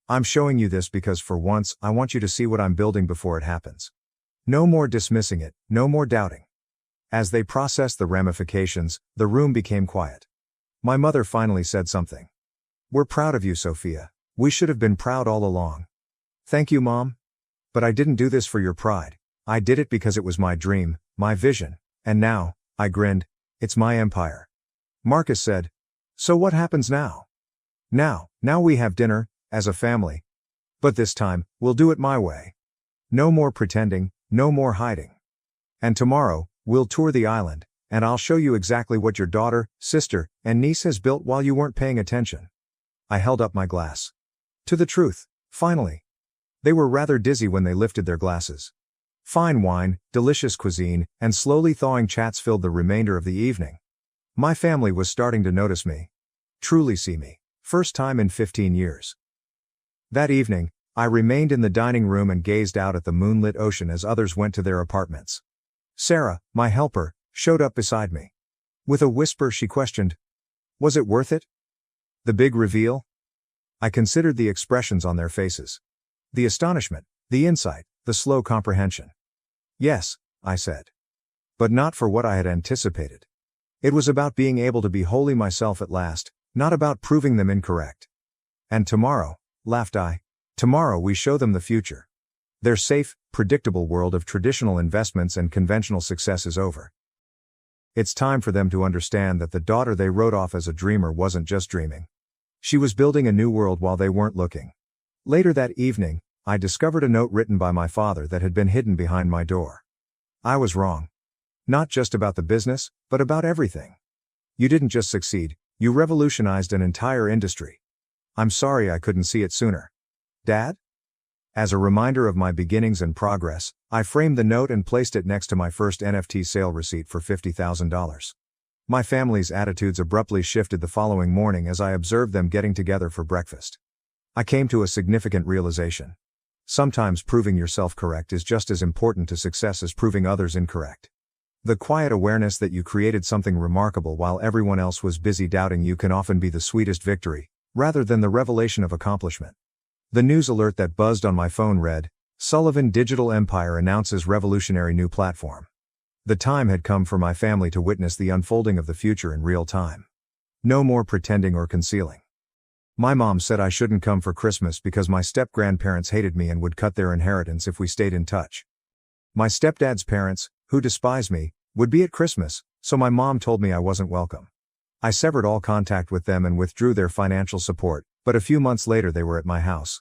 I'm showing you this because for once, I want you to see what I'm building before it happens. No more dismissing it, no more doubting. As they processed the ramifications, the room became quiet. My mother finally said something. "We're proud of you, Sophia. We should have been proud all along." "Thank you, Mom. But I didn't do this for your pride. I did it because it was my dream, my vision, and now," I grinned, "it's my empire." Marcus said, "So what happens now?" Now we have dinner, as a family. But this time, we'll do it my way. No more pretending, no more hiding. And tomorrow, we'll tour the island, and I'll show you exactly what your daughter, sister, and niece has built while you weren't paying attention." I held up my glass. To the truth, finally. They were rather dizzy when they lifted their glasses. Fine wine, delicious cuisine, and slowly thawing chats filled the remainder of the evening. My family was starting to notice me. Truly see me. First time in 15 years. That evening, I remained in the dining room and gazed out at the moonlit ocean as others went to their apartments. Sarah, my helper, showed up beside me. With a whisper she questioned, Was it worth it? The big reveal? I considered the expressions on their faces. The astonishment, the insight, the slow comprehension. Yes, I said. But not for what I had anticipated. It was about being able to be wholly myself at last, not about proving them incorrect. And tomorrow, laughed I, tomorrow we show them the future. Their safe, predictable world of traditional investments and conventional success is over. It's time for them to understand that the daughter they wrote off as a dreamer wasn't just dreaming. She was building a new world while they weren't looking. Later that evening, I discovered a note written by my father that had been hidden behind my door. I was wrong. Not just about the business, but about everything. You didn't just succeed, you revolutionized an entire industry. I'm sorry I couldn't see it sooner. Dad? As a reminder of my beginnings and progress, I framed the note and placed it next to my first NFT sale receipt for $50,000. My family's attitudes abruptly shifted the following morning as I observed them getting together for breakfast. I came to a significant realization. Sometimes proving yourself correct is just as important to success as proving others incorrect. The quiet awareness that you created something remarkable while everyone else was busy doubting you can often be the sweetest victory, rather than the revelation of accomplishment. The news alert that buzzed on my phone read, Sullivan Digital Empire announces revolutionary new platform. The time had come for my family to witness the unfolding of the future in real time. No more pretending or concealing. My mom said I shouldn't come for Christmas because my step-grandparents hated me and would cut their inheritance if we stayed in touch. My stepdad's parents, who despised me, would be at Christmas, so my mom told me I wasn't welcome. I severed all contact with them and withdrew their financial support, but a few months later they were at my house.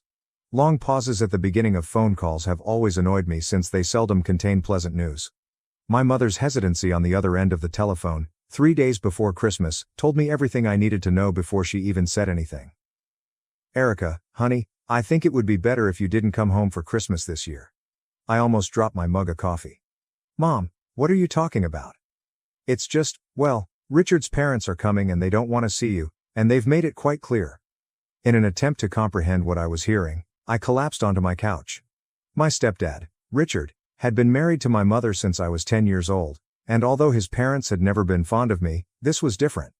Long pauses at the beginning of phone calls have always annoyed me since they seldom contain pleasant news. My mother's hesitancy on the other end of the telephone, 3 days before Christmas, told me everything I needed to know before she even said anything. Erica, honey, I think it would be better if you didn't come home for Christmas this year. I almost dropped my mug of coffee. Mom, what are you talking about? It's just, well, Richard's parents are coming and they don't want to see you, and they've made it quite clear. In an attempt to comprehend what I was hearing, I collapsed onto my couch. My stepdad, Richard, had been married to my mother since I was 10 years old, and although his parents had never been fond of me, this was different.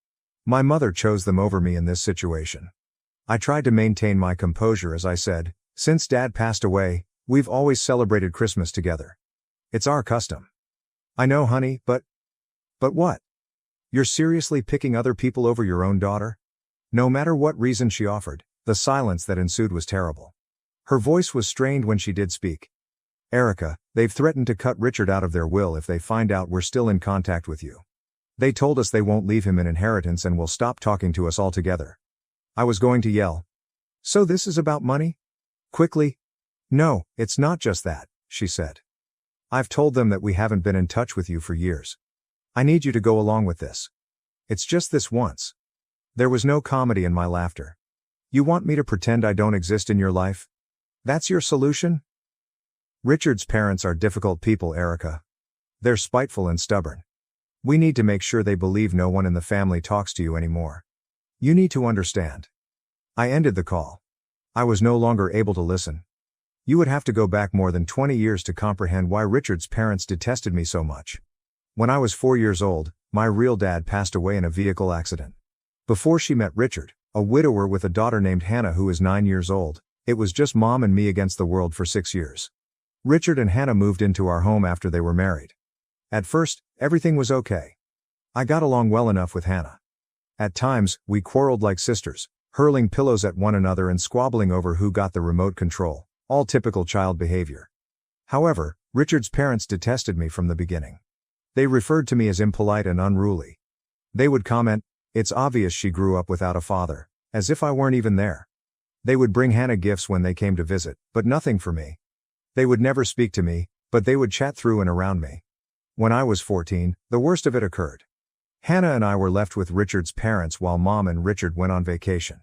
My mother chose them over me in this situation. I tried to maintain my composure as I said, since Dad passed away, we've always celebrated Christmas together. It's our custom. I know, honey, but what? You're seriously picking other people over your own daughter? No matter what reason she offered, the silence that ensued was terrible. Her voice was strained when she did speak. Erica, they've threatened to cut Richard out of their will if they find out we're still in contact with you. They told us they won't leave him an inheritance and will stop talking to us altogether. I was going to yell. So this is about money? Quickly. No, it's not just that, she said. I've told them that we haven't been in touch with you for years. I need you to go along with this. It's just this once. There was no comedy in my laughter. You want me to pretend I don't exist in your life? That's your solution? Richard's parents are difficult people, Erica. They're spiteful and stubborn. We need to make sure they believe no one in the family talks to you anymore. You need to understand. I ended the call. I was no longer able to listen. You would have to go back more than 20 years to comprehend why Richard's parents detested me so much. When I was 4 years old, my real dad passed away in a vehicle accident. Before she met Richard, a widower with a daughter named Hannah who is 9 years old, it was just mom and me against the world for 6 years. Richard and Hannah moved into our home after they were married. At first, everything was okay. I got along well enough with Hannah. At times, we quarreled like sisters, hurling pillows at one another and squabbling over who got the remote control, all typical child behavior. However, Richard's parents detested me from the beginning. They referred to me as impolite and unruly. They would comment, "It's obvious she grew up without a father," as if I weren't even there. They would bring Hannah gifts when they came to visit, but nothing for me. They would never speak to me, but they would chat through and around me. When I was 14, the worst of it occurred. Hannah and I were left with Richard's parents while Mom and Richard went on vacation.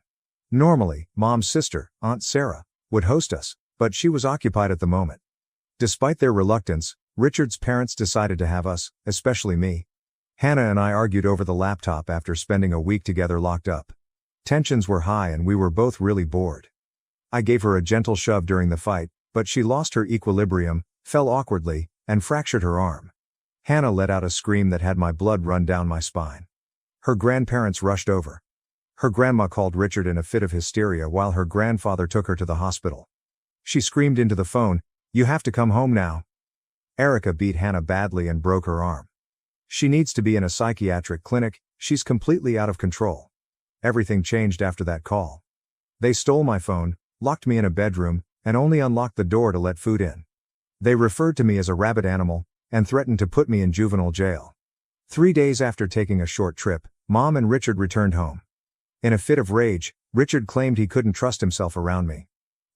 Normally, Mom's sister, Aunt Sarah, would host us, but she was occupied at the moment. Despite their reluctance, Richard's parents decided to have us, especially me. Hannah and I argued over the laptop after spending a week together locked up. Tensions were high and we were both really bored. I gave her a gentle shove during the fight, but she lost her equilibrium, fell awkwardly, and fractured her arm. Hannah let out a scream that had my blood run down my spine. Her grandparents rushed over. Her grandma called Richard in a fit of hysteria while her grandfather took her to the hospital. She screamed into the phone, "You have to come home now." Erica beat Hannah badly and broke her arm. "She needs to be in a psychiatric clinic, she's completely out of control." Everything changed after that call. They stole my phone, locked me in a bedroom, and only unlocked the door to let food in. They referred to me as a rabid animal, and threatened to put me in juvenile jail. 3 days after taking a short trip, Mom and Richard returned home. In a fit of rage, Richard claimed he couldn't trust himself around me.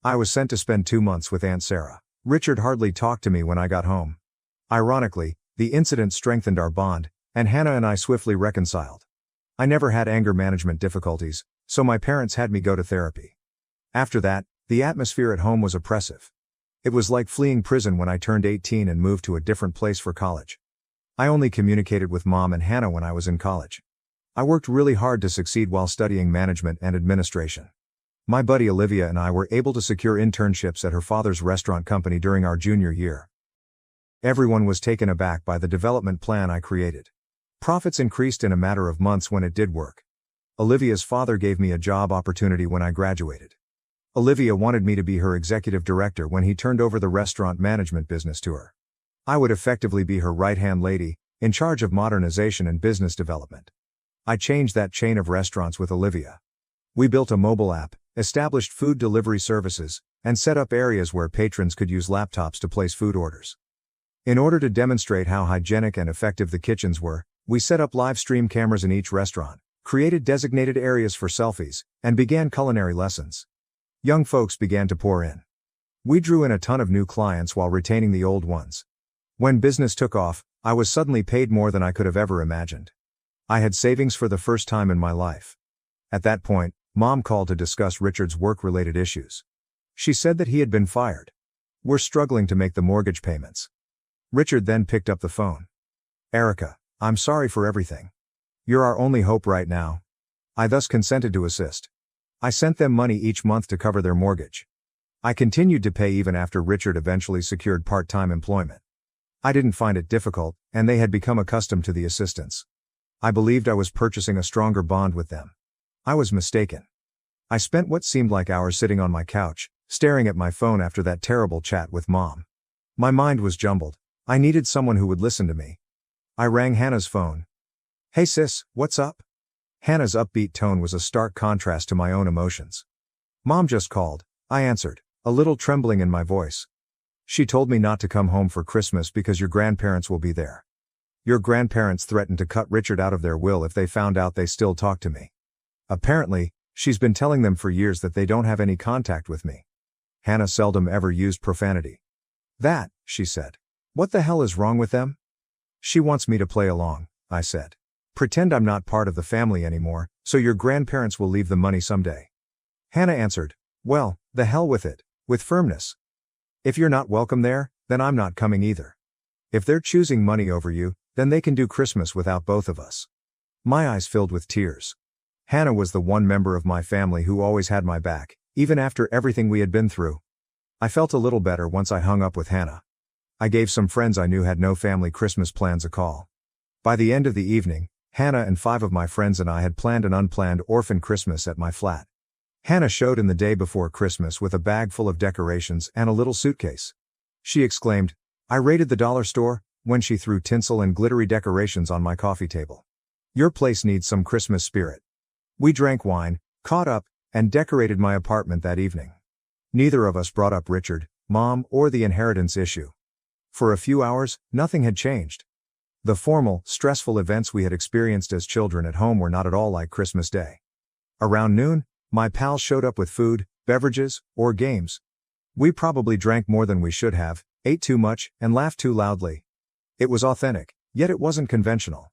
I was sent to spend 2 months with Aunt Sarah. Richard hardly talked to me when I got home. Ironically, the incident strengthened our bond, and Hannah and I swiftly reconciled. I never had anger management difficulties, so my parents had me go to therapy. After that, the atmosphere at home was oppressive. It was like fleeing prison when I turned 18 and moved to a different place for college. I only communicated with Mom and Hannah when I was in college. I worked really hard to succeed while studying management and administration. My buddy Olivia and I were able to secure internships at her father's restaurant company during our junior year. Everyone was taken aback by the development plan I created. Profits increased in a matter of months when it did work. Olivia's father gave me a job opportunity when I graduated. Olivia wanted me to be her executive director when he turned over the restaurant management business to her. I would effectively be her right-hand lady, in charge of modernization and business development. I changed that chain of restaurants with Olivia. We built a mobile app, established food delivery services, and set up areas where patrons could use laptops to place food orders. In order to demonstrate how hygienic and effective the kitchens were, we set up live stream cameras in each restaurant, created designated areas for selfies, and began culinary lessons. Young folks began to pour in. We drew in a ton of new clients while retaining the old ones. When business took off, I was suddenly paid more than I could have ever imagined. I had savings for the first time in my life. At that point, Mom called to discuss Richard's work-related issues. She said that he had been fired. "We're struggling to make the mortgage payments." Richard then picked up the phone. "Erica, I'm sorry for everything. You're our only hope right now." I thus consented to assist. I sent them money each month to cover their mortgage. I continued to pay even after Richard eventually secured part-time employment. I didn't find it difficult, and they had become accustomed to the assistance. I believed I was purchasing a stronger bond with them. I was mistaken. I spent what seemed like hours sitting on my couch, staring at my phone after that terrible chat with Mom. My mind was jumbled. I needed someone who would listen to me. I rang Hannah's phone. "Hey sis, what's up?" Hannah's upbeat tone was a stark contrast to my own emotions. "Mom just called," I answered, a little trembling in my voice. "She told me not to come home for Christmas because your grandparents will be there. Your grandparents threatened to cut Richard out of their will if they found out they still talk to me. Apparently, she's been telling them for years that they don't have any contact with me." Hannah seldom ever used profanity. "That," she said. "What the hell is wrong with them?" "She wants me to play along," I said. "Pretend I'm not part of the family anymore, so your grandparents will leave the money someday." Hannah answered, "Well, the hell with it," with firmness. "If you're not welcome there, then I'm not coming either. If they're choosing money over you, then they can do Christmas without both of us." My eyes filled with tears. Hannah was the one member of my family who always had my back, even after everything we had been through. I felt a little better once I hung up with Hannah. I gave some friends I knew had no family Christmas plans a call. By the end of the evening, Hannah and 5 of my friends and I had planned an unplanned orphan Christmas at my flat. Hannah showed in the day before Christmas with a bag full of decorations and a little suitcase. She exclaimed, "I raided the dollar store," when she threw tinsel and glittery decorations on my coffee table. "Your place needs some Christmas spirit." We drank wine, caught up, and decorated my apartment that evening. Neither of us brought up Richard, Mom, or the inheritance issue. For a few hours, nothing had changed. The formal, stressful events we had experienced as children at home were not at all like Christmas Day. Around noon, my pals showed up with food, beverages, or games. We probably drank more than we should have, ate too much, and laughed too loudly. It was authentic, yet it wasn't conventional.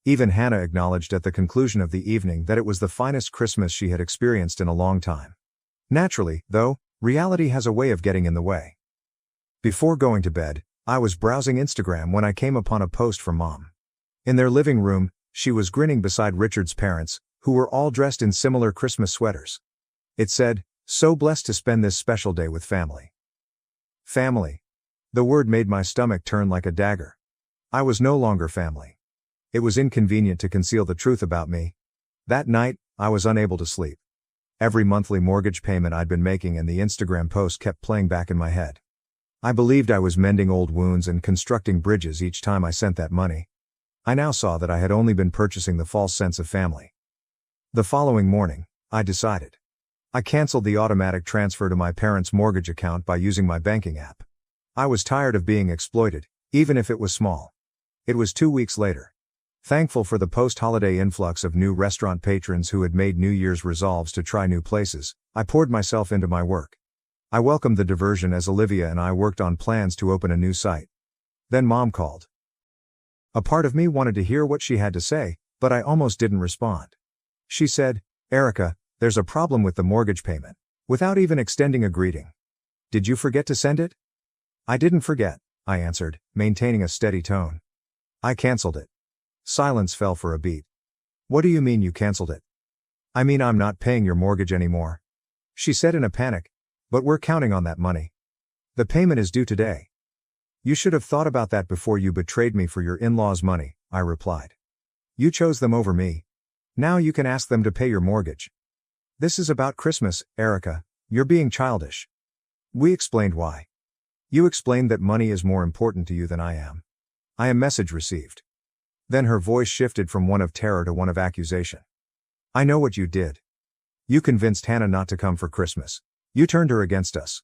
Even Hannah acknowledged at the conclusion of the evening that it was the finest Christmas she had experienced in a long time. Naturally, though, reality has a way of getting in the way. Before going to bed, I was browsing Instagram when I came upon a post from Mom. In their living room, she was grinning beside Richard's parents, who were all dressed in similar Christmas sweaters. It said, "So blessed to spend this special day with family." Family. The word made my stomach turn like a dagger. I was no longer family. It was inconvenient to conceal the truth about me. That night, I was unable to sleep. Every monthly mortgage payment I'd been making and the Instagram post kept playing back in my head. I believed I was mending old wounds and constructing bridges each time I sent that money. I now saw that I had only been purchasing the false sense of family. The following morning, I decided. I canceled the automatic transfer to my parents' mortgage account by using my banking app. I was tired of being exploited, even if it was small. It was 2 weeks later. Thankful for the post-holiday influx of new restaurant patrons who had made New Year's resolves to try new places, I poured myself into my work. I welcomed the diversion as Olivia and I worked on plans to open a new site. Then Mom called. A part of me wanted to hear what she had to say, but I almost didn't respond. She said, "Erica, there's a problem with the mortgage payment," without even extending a greeting. "Did you forget to send it?" "I didn't forget," I answered, maintaining a steady tone. "I canceled it." Silence fell for a beat. "What do you mean you canceled it?" "I mean I'm not paying your mortgage anymore," she said in a panic. "But we're counting on that money. The payment is due today." "You should have thought about that before you betrayed me for your in-laws' money," I replied. "You chose them over me. Now you can ask them to pay your mortgage." "This is about Christmas, Erica. You're being childish." We explained why. "You explained that money is more important to you than I am." "I am message received." Then her voice shifted from one of terror to one of accusation. "I know what you did. You convinced Hannah not to come for Christmas. You turned her against us."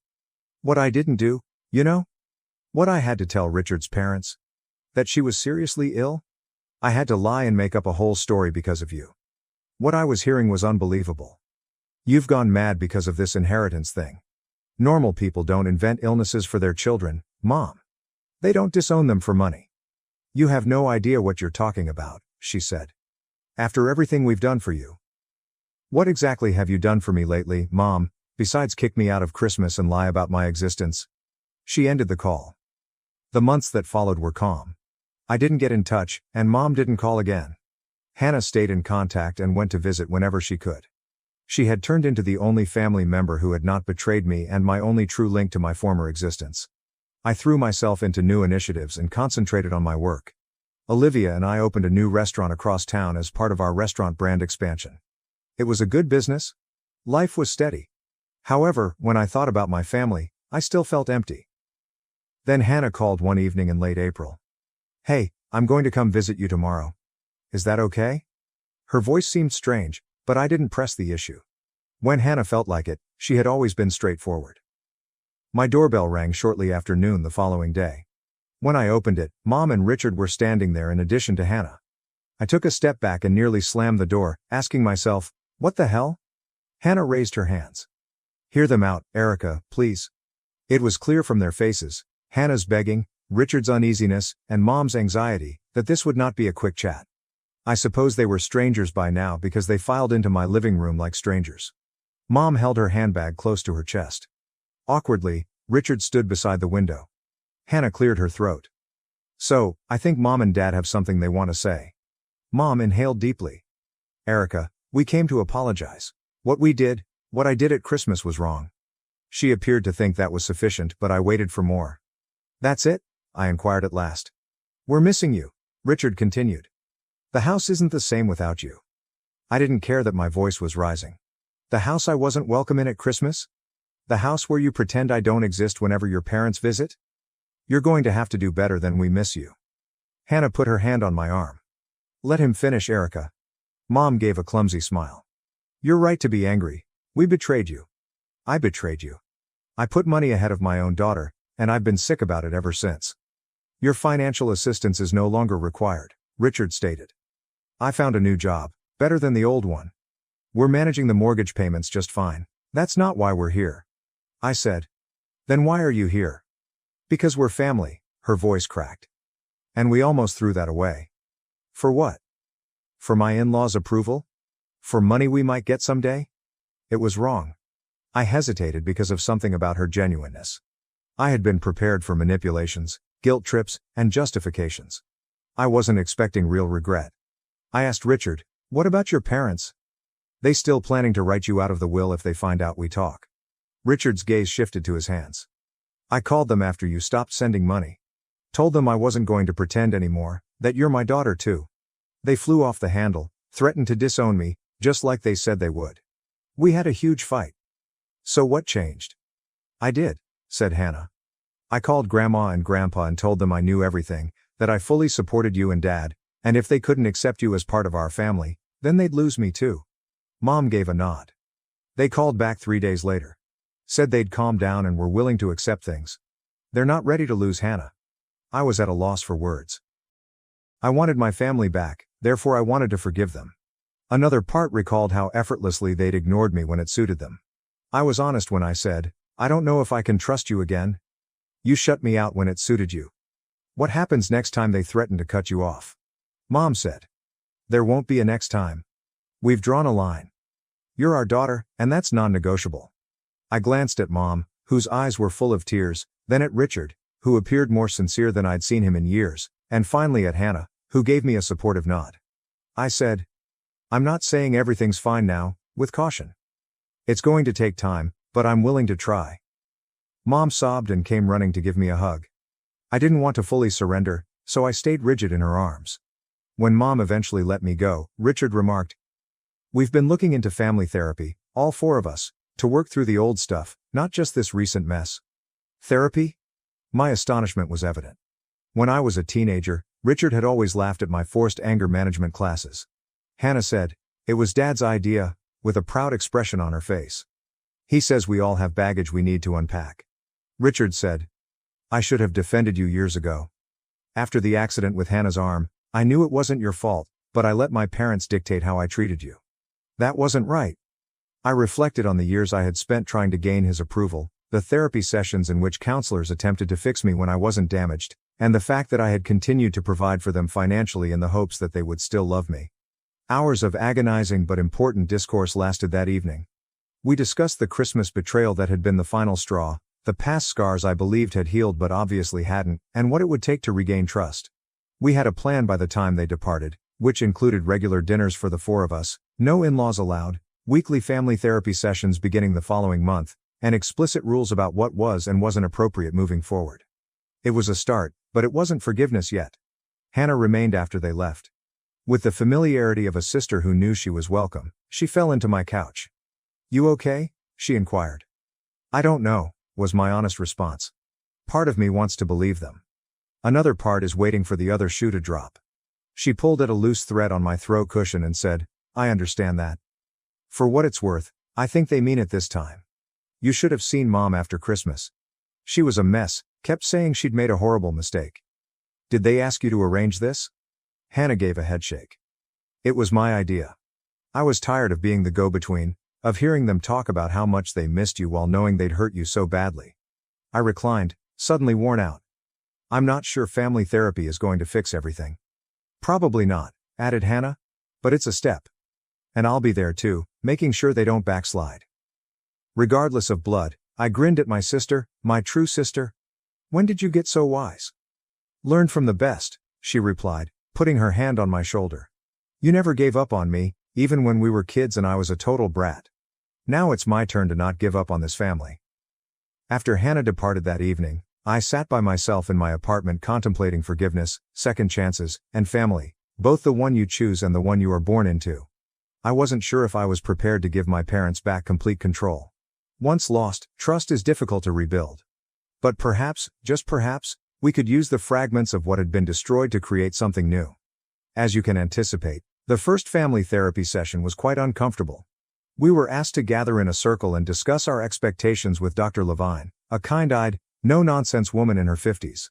"What I didn't do, you know? What I had to tell Richard's parents? That she was seriously ill? I had to lie and make up a whole story because of you. What I was hearing was unbelievable. You've gone mad because of this inheritance thing. Normal people don't invent illnesses for their children, Mom. They don't disown them for money." "You have no idea what you're talking about," she said. "After everything we've done for you." "What exactly have you done for me lately, Mom, besides kick me out of Christmas and lie about my existence?" She ended the call. The months that followed were calm. I didn't get in touch, and Mom didn't call again. Hannah stayed in contact and went to visit whenever she could. She had turned into the only family member who had not betrayed me and my only true link to my former existence. I threw myself into new initiatives and concentrated on my work. Olivia and I opened a new restaurant across town as part of our restaurant brand expansion. It was a good business. Life was steady. However, when I thought about my family, I still felt empty. Then Hannah called one evening in late April. "Hey, I'm going to come visit you tomorrow. Is that okay?" Her voice seemed strange, but I didn't press the issue. When Hannah felt like it, she had always been straightforward. My doorbell rang shortly after noon the following day. When I opened it, Mom and Richard were standing there in addition to Hannah. I took a step back and nearly slammed the door, asking myself, "What the hell?" Hannah raised her hands. "Hear them out, Erica, please." It was clear from their faces, Hannah's begging, Richard's uneasiness, and Mom's anxiety, that this would not be a quick chat. I suppose they were strangers by now because they filed into my living room like strangers. Mom held her handbag close to her chest. Awkwardly, Richard stood beside the window. Hannah cleared her throat. "So, I think Mom and Dad have something they want to say." Mom inhaled deeply. "Erica, we came to apologize. What I did at Christmas was wrong." She appeared to think that was sufficient, but I waited for more. "That's it?" I inquired at last. "We're missing you," Richard continued. "The house isn't the same without you." I didn't care that my voice was rising. "The house I wasn't welcome in at Christmas? The house where you pretend I don't exist whenever your parents visit? You're going to have to do better than we miss you." Hannah put her hand on my arm. "Let him finish, Erica." Mom gave a clumsy smile. "You're right to be angry. We betrayed you. I betrayed you. I put money ahead of my own daughter, and I've been sick about it ever since." "Your financial assistance is no longer required," Richard stated. "I found a new job, better than the old one. We're managing the mortgage payments just fine. That's not why we're here." I said. "Then why are you here?" "Because we're family," her voice cracked. "And we almost threw that away." "For what? For my in-laws' approval? For money we might get someday?" It was wrong. I hesitated because of something about her genuineness. I had been prepared for manipulations, guilt trips, and justifications. I wasn't expecting real regret. I asked Richard, "What about your parents? They still planning to write you out of the will if they find out we talk?" Richard's gaze shifted to his hands. "I called them after you stopped sending money. Told them I wasn't going to pretend anymore, that you're my daughter too." They flew off the handle, threatened to disown me, just like they said they would. We had a huge fight. So what changed? I did, said Hannah. I called Grandma and Grandpa and told them I knew everything, that I fully supported you and Dad, and if they couldn't accept you as part of our family, then they'd lose me too. Mom gave a nod. They called back 3 days later. Said they'd calmed down and were willing to accept things. They're not ready to lose Hannah. I was at a loss for words. I wanted my family back, therefore I wanted to forgive them. Another part recalled how effortlessly they'd ignored me when it suited them. I was honest when I said, I don't know if I can trust you again. You shut me out when it suited you. What happens next time they threaten to cut you off? Mom said. There won't be a next time. We've drawn a line. You're our daughter, and that's non-negotiable. I glanced at Mom, whose eyes were full of tears, then at Richard, who appeared more sincere than I'd seen him in years, and finally at Hannah, who gave me a supportive nod. I said, I'm not saying everything's fine now, with caution. It's going to take time, but I'm willing to try. Mom sobbed and came running to give me a hug. I didn't want to fully surrender, so I stayed rigid in her arms. When Mom eventually let me go, Richard remarked, We've been looking into family therapy, all 4 of us, to work through the old stuff, not just this recent mess. Therapy? My astonishment was evident. When I was a teenager, Richard had always laughed at my forced anger management classes. Hannah said, it was Dad's idea, with a proud expression on her face. He says we all have baggage we need to unpack. Richard said, I should have defended you years ago. After the accident with Hannah's arm, I knew it wasn't your fault, but I let my parents dictate how I treated you. That wasn't right. I reflected on the years I had spent trying to gain his approval, the therapy sessions in which counselors attempted to fix me when I wasn't damaged, and the fact that I had continued to provide for them financially in the hopes that they would still love me. Hours of agonizing but important discourse lasted that evening. We discussed the Christmas betrayal that had been the final straw, the past scars I believed had healed but obviously hadn't, and what it would take to regain trust. We had a plan by the time they departed, which included regular dinners for the 4 of us, no in-laws allowed, weekly family therapy sessions beginning the following month, and explicit rules about what was and wasn't appropriate moving forward. It was a start, but it wasn't forgiveness yet. Hannah remained after they left. With the familiarity of a sister who knew she was welcome, she fell into my couch. You okay? She inquired. I don't know, was my honest response. Part of me wants to believe them. Another part is waiting for the other shoe to drop. She pulled at a loose thread on my throw cushion and said, I understand that. For what it's worth, I think they mean it this time. You should have seen Mom after Christmas. She was a mess, kept saying she'd made a horrible mistake. Did they ask you to arrange this? Hannah gave a headshake. It was my idea. I was tired of being the go-between, of hearing them talk about how much they missed you while knowing they'd hurt you so badly. I reclined, suddenly worn out. I'm not sure family therapy is going to fix everything. Probably not, added Hannah, but it's a step. And I'll be there too, making sure they don't backslide. Regardless of blood, I grinned at my sister, my true sister. When did you get so wise? Learn from the best, she replied, putting her hand on my shoulder. You never gave up on me, even when we were kids and I was a total brat. Now it's my turn to not give up on this family. After Hannah departed that evening, I sat by myself in my apartment contemplating forgiveness, second chances, and family, both the one you choose and the one you are born into. I wasn't sure if I was prepared to give my parents back complete control. Once lost, trust is difficult to rebuild. But perhaps, just perhaps, we could use the fragments of what had been destroyed to create something new. As you can anticipate, the first family therapy session was quite uncomfortable. We were asked to gather in a circle and discuss our expectations with Dr. Levine, a kind-eyed, no-nonsense woman in her 50s.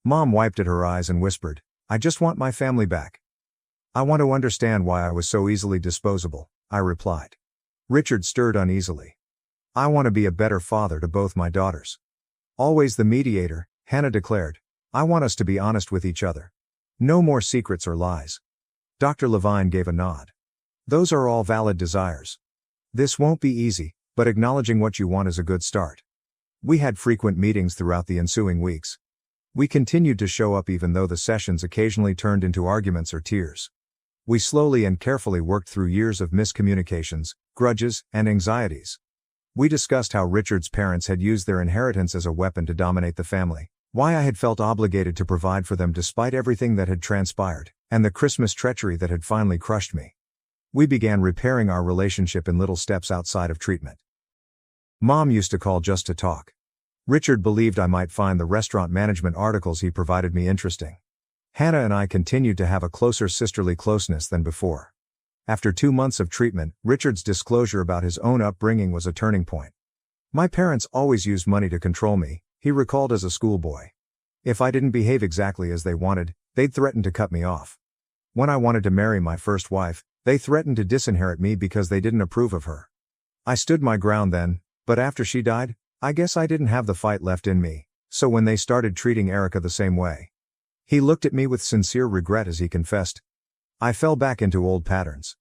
Mom wiped at her eyes and whispered, I just want my family back. I want to understand why I was so easily disposable, I replied. Richard stirred uneasily. I want to be a better father to both my daughters. Always the mediator, Hannah declared. I want us to be honest with each other. No more secrets or lies. Dr. Levine gave a nod. Those are all valid desires. This won't be easy, but acknowledging what you want is a good start. We had frequent meetings throughout the ensuing weeks. We continued to show up even though the sessions occasionally turned into arguments or tears. We slowly and carefully worked through years of miscommunications, grudges, and anxieties. We discussed how Richard's parents had used their inheritance as a weapon to dominate the family, Why I had felt obligated to provide for them despite everything that had transpired, and the Christmas treachery that had finally crushed me. We began repairing our relationship in little steps outside of treatment. Mom used to call just to talk. Richard believed I might find the restaurant management articles he provided me interesting. Hannah and I continued to have a closer sisterly closeness than before. After 2 months of treatment, Richard's disclosure about his own upbringing was a turning point. My parents always used money to control me, he recalled as a schoolboy. If I didn't behave exactly as they wanted, they'd threaten to cut me off. When I wanted to marry my first wife, they threatened to disinherit me because they didn't approve of her. I stood my ground then, but after she died, I guess I didn't have the fight left in me, so when they started treating Erica the same way. He looked at me with sincere regret as he confessed, I fell back into old patterns.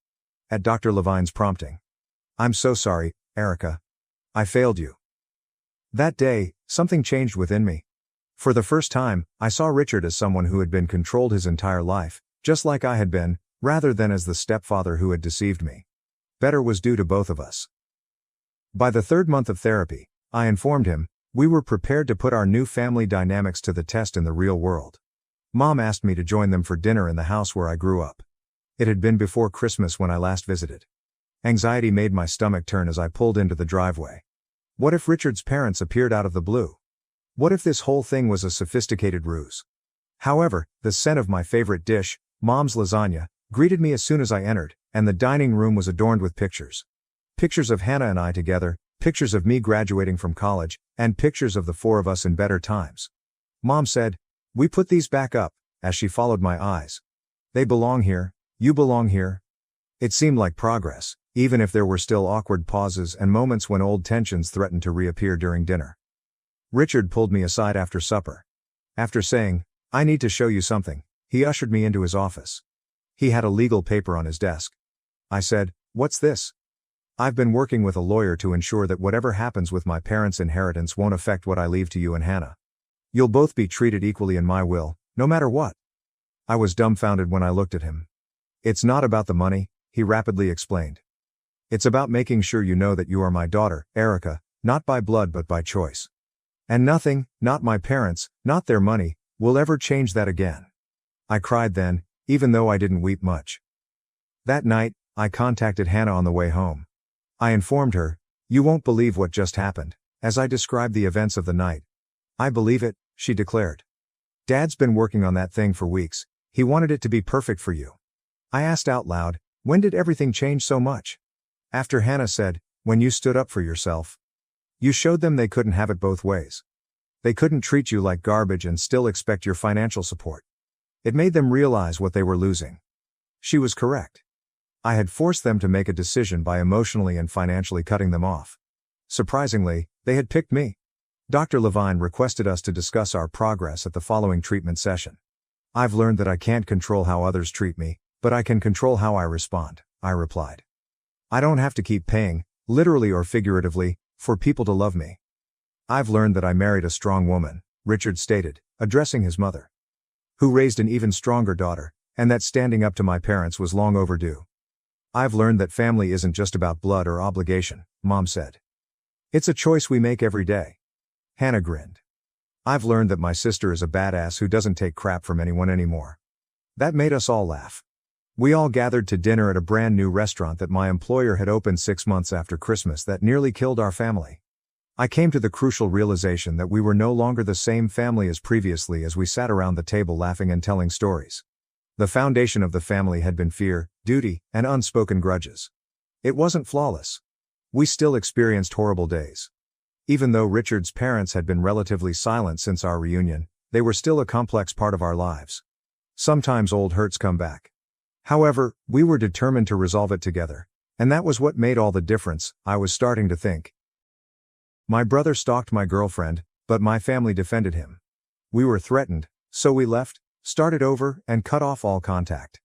At Dr. Levine's prompting. I'm so sorry, Erica. I failed you. That day, something changed within me. For the first time, I saw Richard as someone who had been controlled his entire life, just like I had been, rather than as the stepfather who had deceived me. Better was due to both of us. By the 3rd month of therapy, I informed him, we were prepared to put our new family dynamics to the test in the real world. Mom asked me to join them for dinner in the house where I grew up. It had been before Christmas when I last visited. Anxiety made my stomach turn as I pulled into the driveway. What if Richard's parents appeared out of the blue? What if this whole thing was a sophisticated ruse? However, the scent of my favorite dish, Mom's lasagna, greeted me as soon as I entered, and the dining room was adorned with pictures. Pictures of Hannah and I together, pictures of me graduating from college, and pictures of the 4 of us in better times. Mom said, we put these back up, as she followed my eyes. They belong here, you belong here. It seemed like progress, even if there were still awkward pauses and moments when old tensions threatened to reappear during dinner. Richard pulled me aside after supper. After saying, I need to show you something, he ushered me into his office. He had a legal paper on his desk. I said, what's this? I've been working with a lawyer to ensure that whatever happens with my parents' inheritance won't affect what I leave to you and Hannah. You'll both be treated equally in my will, no matter what. I was dumbfounded when I looked at him. It's not about the money, he rapidly explained. It's about making sure you know that you are my daughter, Erica, not by blood but by choice. And nothing, not my parents, not their money, will ever change that again. I cried then, even though I didn't weep much. That night, I contacted Hannah on the way home. I informed her, you won't believe what just happened, as I described the events of the night. I believe it, she declared. Dad's been working on that thing for weeks, he wanted it to be perfect for you. I asked out loud, when did everything change so much? After Hannah said, when you stood up for yourself. You showed them they couldn't have it both ways. They couldn't treat you like garbage and still expect your financial support. It made them realize what they were losing. She was correct. I had forced them to make a decision by emotionally and financially cutting them off. Surprisingly, they had picked me. Dr. Levine requested us to discuss our progress at the following treatment session. I've learned that I can't control how others treat me, but I can control how I respond, I replied. I don't have to keep paying, literally or figuratively, for people to love me. I've learned that I married a strong woman, Richard stated, addressing his mother, who raised an even stronger daughter, and that standing up to my parents was long overdue. I've learned that family isn't just about blood or obligation, Mom said. It's a choice we make every day. Hannah grinned. I've learned that my sister is a badass who doesn't take crap from anyone anymore. That made us all laugh. We all gathered to dinner at a brand new restaurant that my employer had opened 6 months after Christmas that nearly killed our family. I came to the crucial realization that we were no longer the same family as previously as we sat around the table laughing and telling stories. The foundation of the family had been fear, duty, and unspoken grudges. It wasn't flawless. We still experienced horrible days. Even though Richard's parents had been relatively silent since our reunion, they were still a complex part of our lives. Sometimes old hurts come back. However, we were determined to resolve it together, and that was what made all the difference, I was starting to think. My brother stalked my girlfriend, but my family defended him. We were threatened, so we left, started over, and cut off all contact.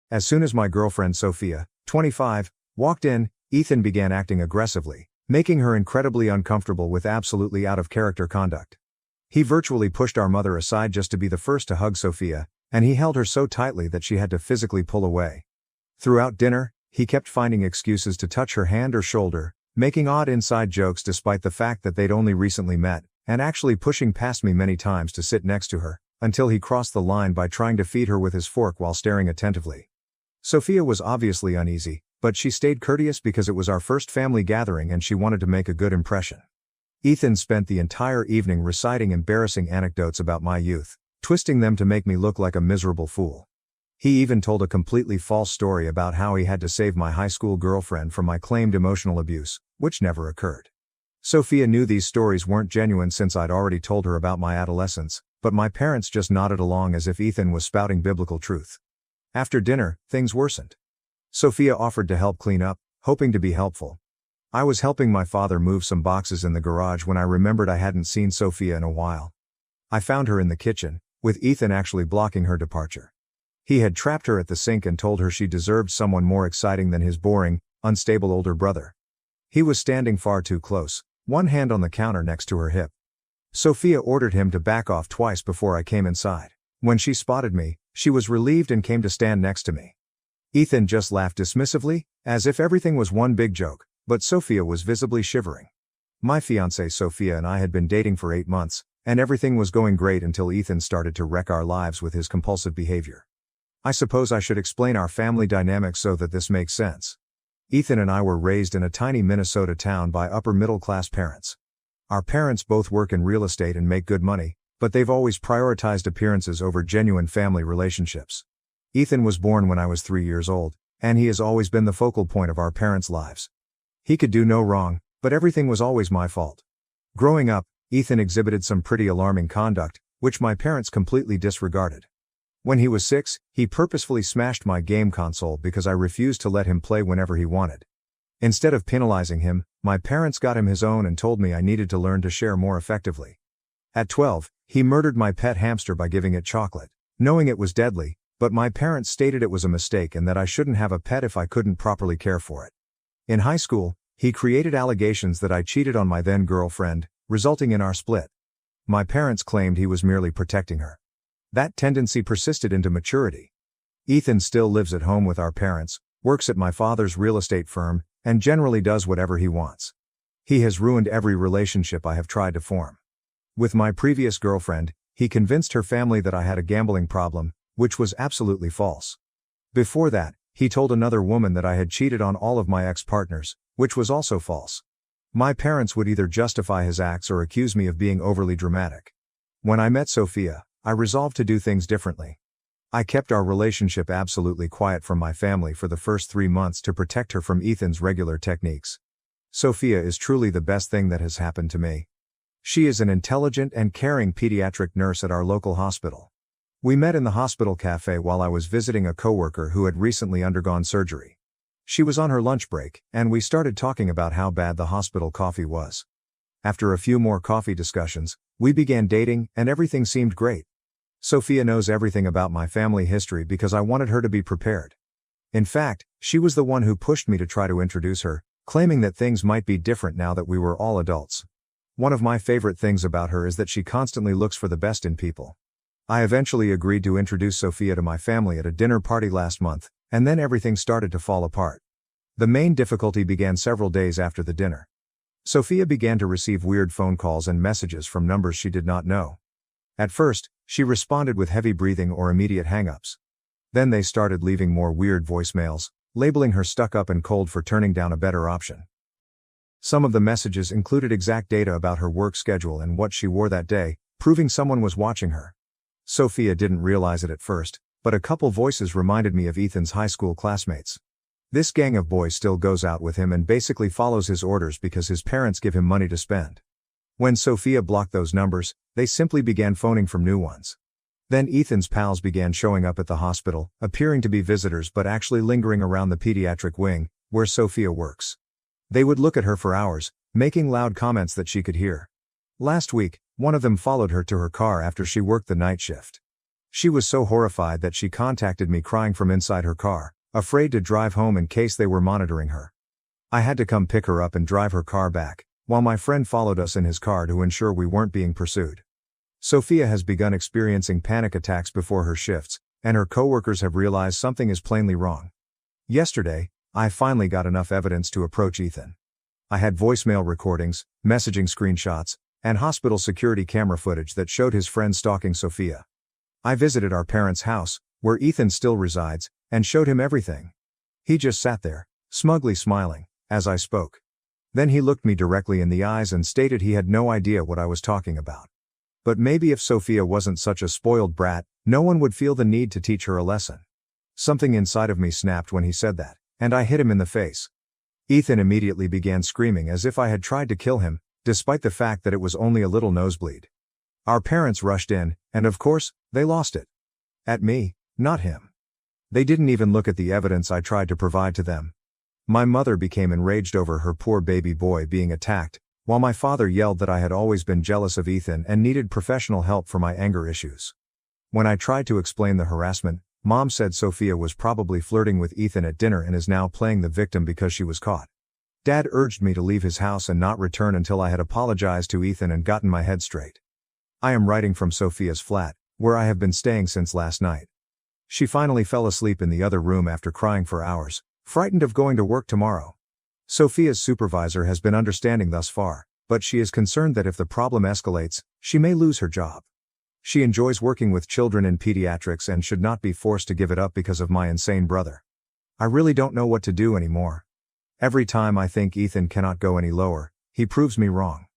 As soon as my girlfriend Sophia, 25, walked in, Ethan began acting aggressively, making her incredibly uncomfortable with absolutely out-of-character conduct. He virtually pushed our mother aside just to be the first to hug Sophia, and he held her so tightly that she had to physically pull away. Throughout dinner, he kept finding excuses to touch her hand or shoulder, making odd inside jokes despite the fact that they'd only recently met, and actually pushing past me many times to sit next to her, until he crossed the line by trying to feed her with his fork while staring attentively. Sophia was obviously uneasy, but she stayed courteous because it was our first family gathering and she wanted to make a good impression. Ethan spent the entire evening reciting embarrassing anecdotes about my youth, twisting them to make me look like a miserable fool. He even told a completely false story about how he had to save my high school girlfriend from my claimed emotional abuse, which never occurred. Sophia knew these stories weren't genuine since I'd already told her about my adolescence, but my parents just nodded along as if Ethan was spouting biblical truth. After dinner, things worsened. Sophia offered to help clean up, hoping to be helpful. I was helping my father move some boxes in the garage when I remembered I hadn't seen Sophia in a while. I found her in the kitchen, with Ethan actually blocking her departure. He had trapped her at the sink and told her she deserved someone more exciting than his boring, unstable older brother. He was standing far too close, one hand on the counter next to her hip. Sophia ordered him to back off twice before I came inside. When she spotted me, she was relieved and came to stand next to me. Ethan just laughed dismissively, as if everything was one big joke, but Sophia was visibly shivering. My fiancée Sophia and I had been dating for 8 months, and everything was going great until Ethan started to wreck our lives with his compulsive behavior. I suppose I should explain our family dynamic so that this makes sense. Ethan and I were raised in a tiny Minnesota town by upper-middle-class parents. Our parents both work in real estate and make good money, but they've always prioritized appearances over genuine family relationships. Ethan was born when I was 3 years old, and he has always been the focal point of our parents' lives. He could do no wrong, but everything was always my fault. Growing up, Ethan exhibited some pretty alarming conduct, which my parents completely disregarded. When he was 6, he purposefully smashed my game console because I refused to let him play whenever he wanted. Instead of penalizing him, my parents got him his own and told me I needed to learn to share more effectively. At 12, he murdered my pet hamster by giving it chocolate, knowing it was deadly, but my parents stated it was a mistake and that I shouldn't have a pet if I couldn't properly care for it. In high school, he created allegations that I cheated on my then girlfriend, resulting in our split. My parents claimed he was merely protecting her. That tendency persisted into maturity. Ethan still lives at home with our parents, works at my father's real estate firm, and generally does whatever he wants. He has ruined every relationship I have tried to form. With my previous girlfriend, he convinced her family that I had a gambling problem, which was absolutely false. Before that, he told another woman that I had cheated on all of my ex-partners, which was also false. My parents would either justify his acts or accuse me of being overly dramatic. When I met Sophia, I resolved to do things differently. I kept our relationship absolutely quiet from my family for the first 3 months to protect her from Ethan's regular techniques. Sophia is truly the best thing that has happened to me. She is an intelligent and caring pediatric nurse at our local hospital. We met in the hospital cafe while I was visiting a coworker who had recently undergone surgery. She was on her lunch break, and we started talking about how bad the hospital coffee was. After a few more coffee discussions, we began dating, and everything seemed great. Sophia knows everything about my family history because I wanted her to be prepared. In fact, she was the one who pushed me to try to introduce her, claiming that things might be different now that we were all adults. One of my favorite things about her is that she constantly looks for the best in people. I eventually agreed to introduce Sophia to my family at a dinner party last month, and then everything started to fall apart. The main difficulty began several days after the dinner. Sophia began to receive weird phone calls and messages from numbers she did not know. At first, she responded with heavy breathing or immediate hang-ups. Then they started leaving more weird voicemails, labeling her stuck up and cold for turning down a better option. Some of the messages included exact data about her work schedule and what she wore that day, proving someone was watching her. Sophia didn't realize it at first, but a couple voices reminded me of Ethan's high school classmates. This gang of boys still goes out with him and basically follows his orders because his parents give him money to spend. When Sophia blocked those numbers, they simply began phoning from new ones. Then Ethan's pals began showing up at the hospital, appearing to be visitors but actually lingering around the pediatric wing, where Sophia works. They would look at her for hours, making loud comments that she could hear. Last week, one of them followed her to her car after she worked the night shift. She was so horrified that she contacted me crying from inside her car, afraid to drive home in case they were monitoring her. I had to come pick her up and drive her car back, while my friend followed us in his car to ensure we weren't being pursued. Sophia has begun experiencing panic attacks before her shifts, and her coworkers have realized something is plainly wrong. Yesterday, I finally got enough evidence to approach Ethan. I had voicemail recordings, messaging screenshots, and hospital security camera footage that showed his friend stalking Sophia. I visited our parents' house, where Ethan still resides, and showed him everything. He just sat there, smugly smiling, as I spoke. Then he looked me directly in the eyes and stated he had no idea what I was talking about. But maybe if Sophia wasn't such a spoiled brat, no one would feel the need to teach her a lesson. Something inside of me snapped when he said that, and I hit him in the face. Ethan immediately began screaming as if I had tried to kill him, despite the fact that it was only a little nosebleed. Our parents rushed in, and of course, they lost it. At me, not him. They didn't even look at the evidence I tried to provide to them. My mother became enraged over her poor baby boy being attacked, while my father yelled that I had always been jealous of Ethan and needed professional help for my anger issues. When I tried to explain the harassment, Mom said Sophia was probably flirting with Ethan at dinner and is now playing the victim because she was caught. Dad urged me to leave his house and not return until I had apologized to Ethan and gotten my head straight. I am writing from Sophia's flat, where I have been staying since last night. She finally fell asleep in the other room after crying for hours, frightened of going to work tomorrow. Sophia's supervisor has been understanding thus far, but she is concerned that if the problem escalates, she may lose her job. She enjoys working with children in pediatrics and should not be forced to give it up because of my insane brother. I really don't know what to do anymore. Every time I think Ethan cannot go any lower, he proves me wrong.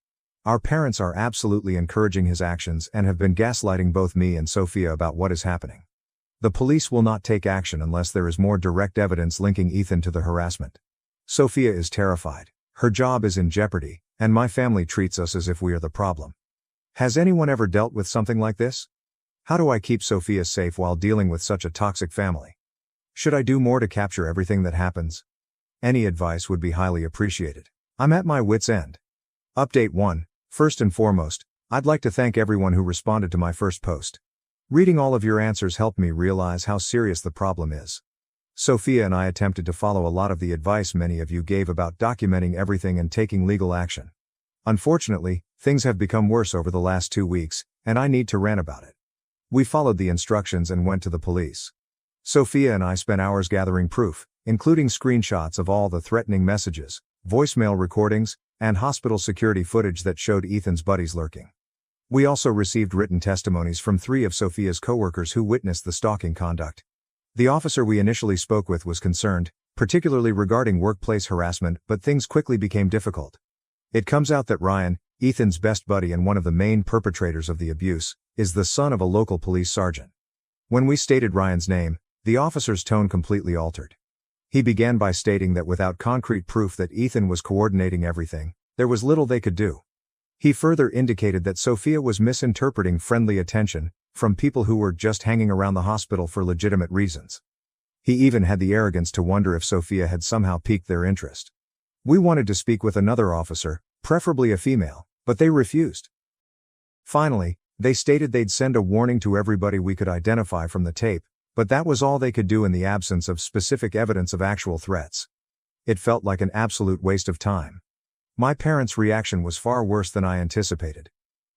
Our parents are absolutely encouraging his actions and have been gaslighting both me and Sophia about what is happening. The police will not take action unless there is more direct evidence linking Ethan to the harassment. Sophia is terrified, her job is in jeopardy, and my family treats us as if we are the problem. Has anyone ever dealt with something like this? How do I keep Sophia safe while dealing with such a toxic family? Should I do more to capture everything that happens? Any advice would be highly appreciated. I'm at my wit's end. Update 1. First and foremost, I'd like to thank everyone who responded to my first post. Reading all of your answers helped me realize how serious the problem is. Sophia and I attempted to follow a lot of the advice many of you gave about documenting everything and taking legal action. Unfortunately, things have become worse over the last 2 weeks, and I need to rant about it. We followed the instructions and went to the police. Sophia and I spent hours gathering proof, including screenshots of all the threatening messages, voicemail recordings, and hospital security footage that showed Ethan's buddies lurking. We also received written testimonies from 3 of Sophia's coworkers who witnessed the stalking conduct. The officer we initially spoke with was concerned, particularly regarding workplace harassment, but things quickly became difficult. It comes out that Ryan, Ethan's best buddy and one of the main perpetrators of the abuse, is the son of a local police sergeant. When we stated Ryan's name, the officer's tone completely altered. He began by stating that without concrete proof that Ethan was coordinating everything, there was little they could do. He further indicated that Sophia was misinterpreting friendly attention from people who were just hanging around the hospital for legitimate reasons. He even had the arrogance to wonder if Sophia had somehow piqued their interest. We wanted to speak with another officer, preferably a female, but they refused. Finally, they stated they'd send a warning to everybody we could identify from the tape, but that was all they could do in the absence of specific evidence of actual threats. It felt like an absolute waste of time. My parents' reaction was far worse than I anticipated.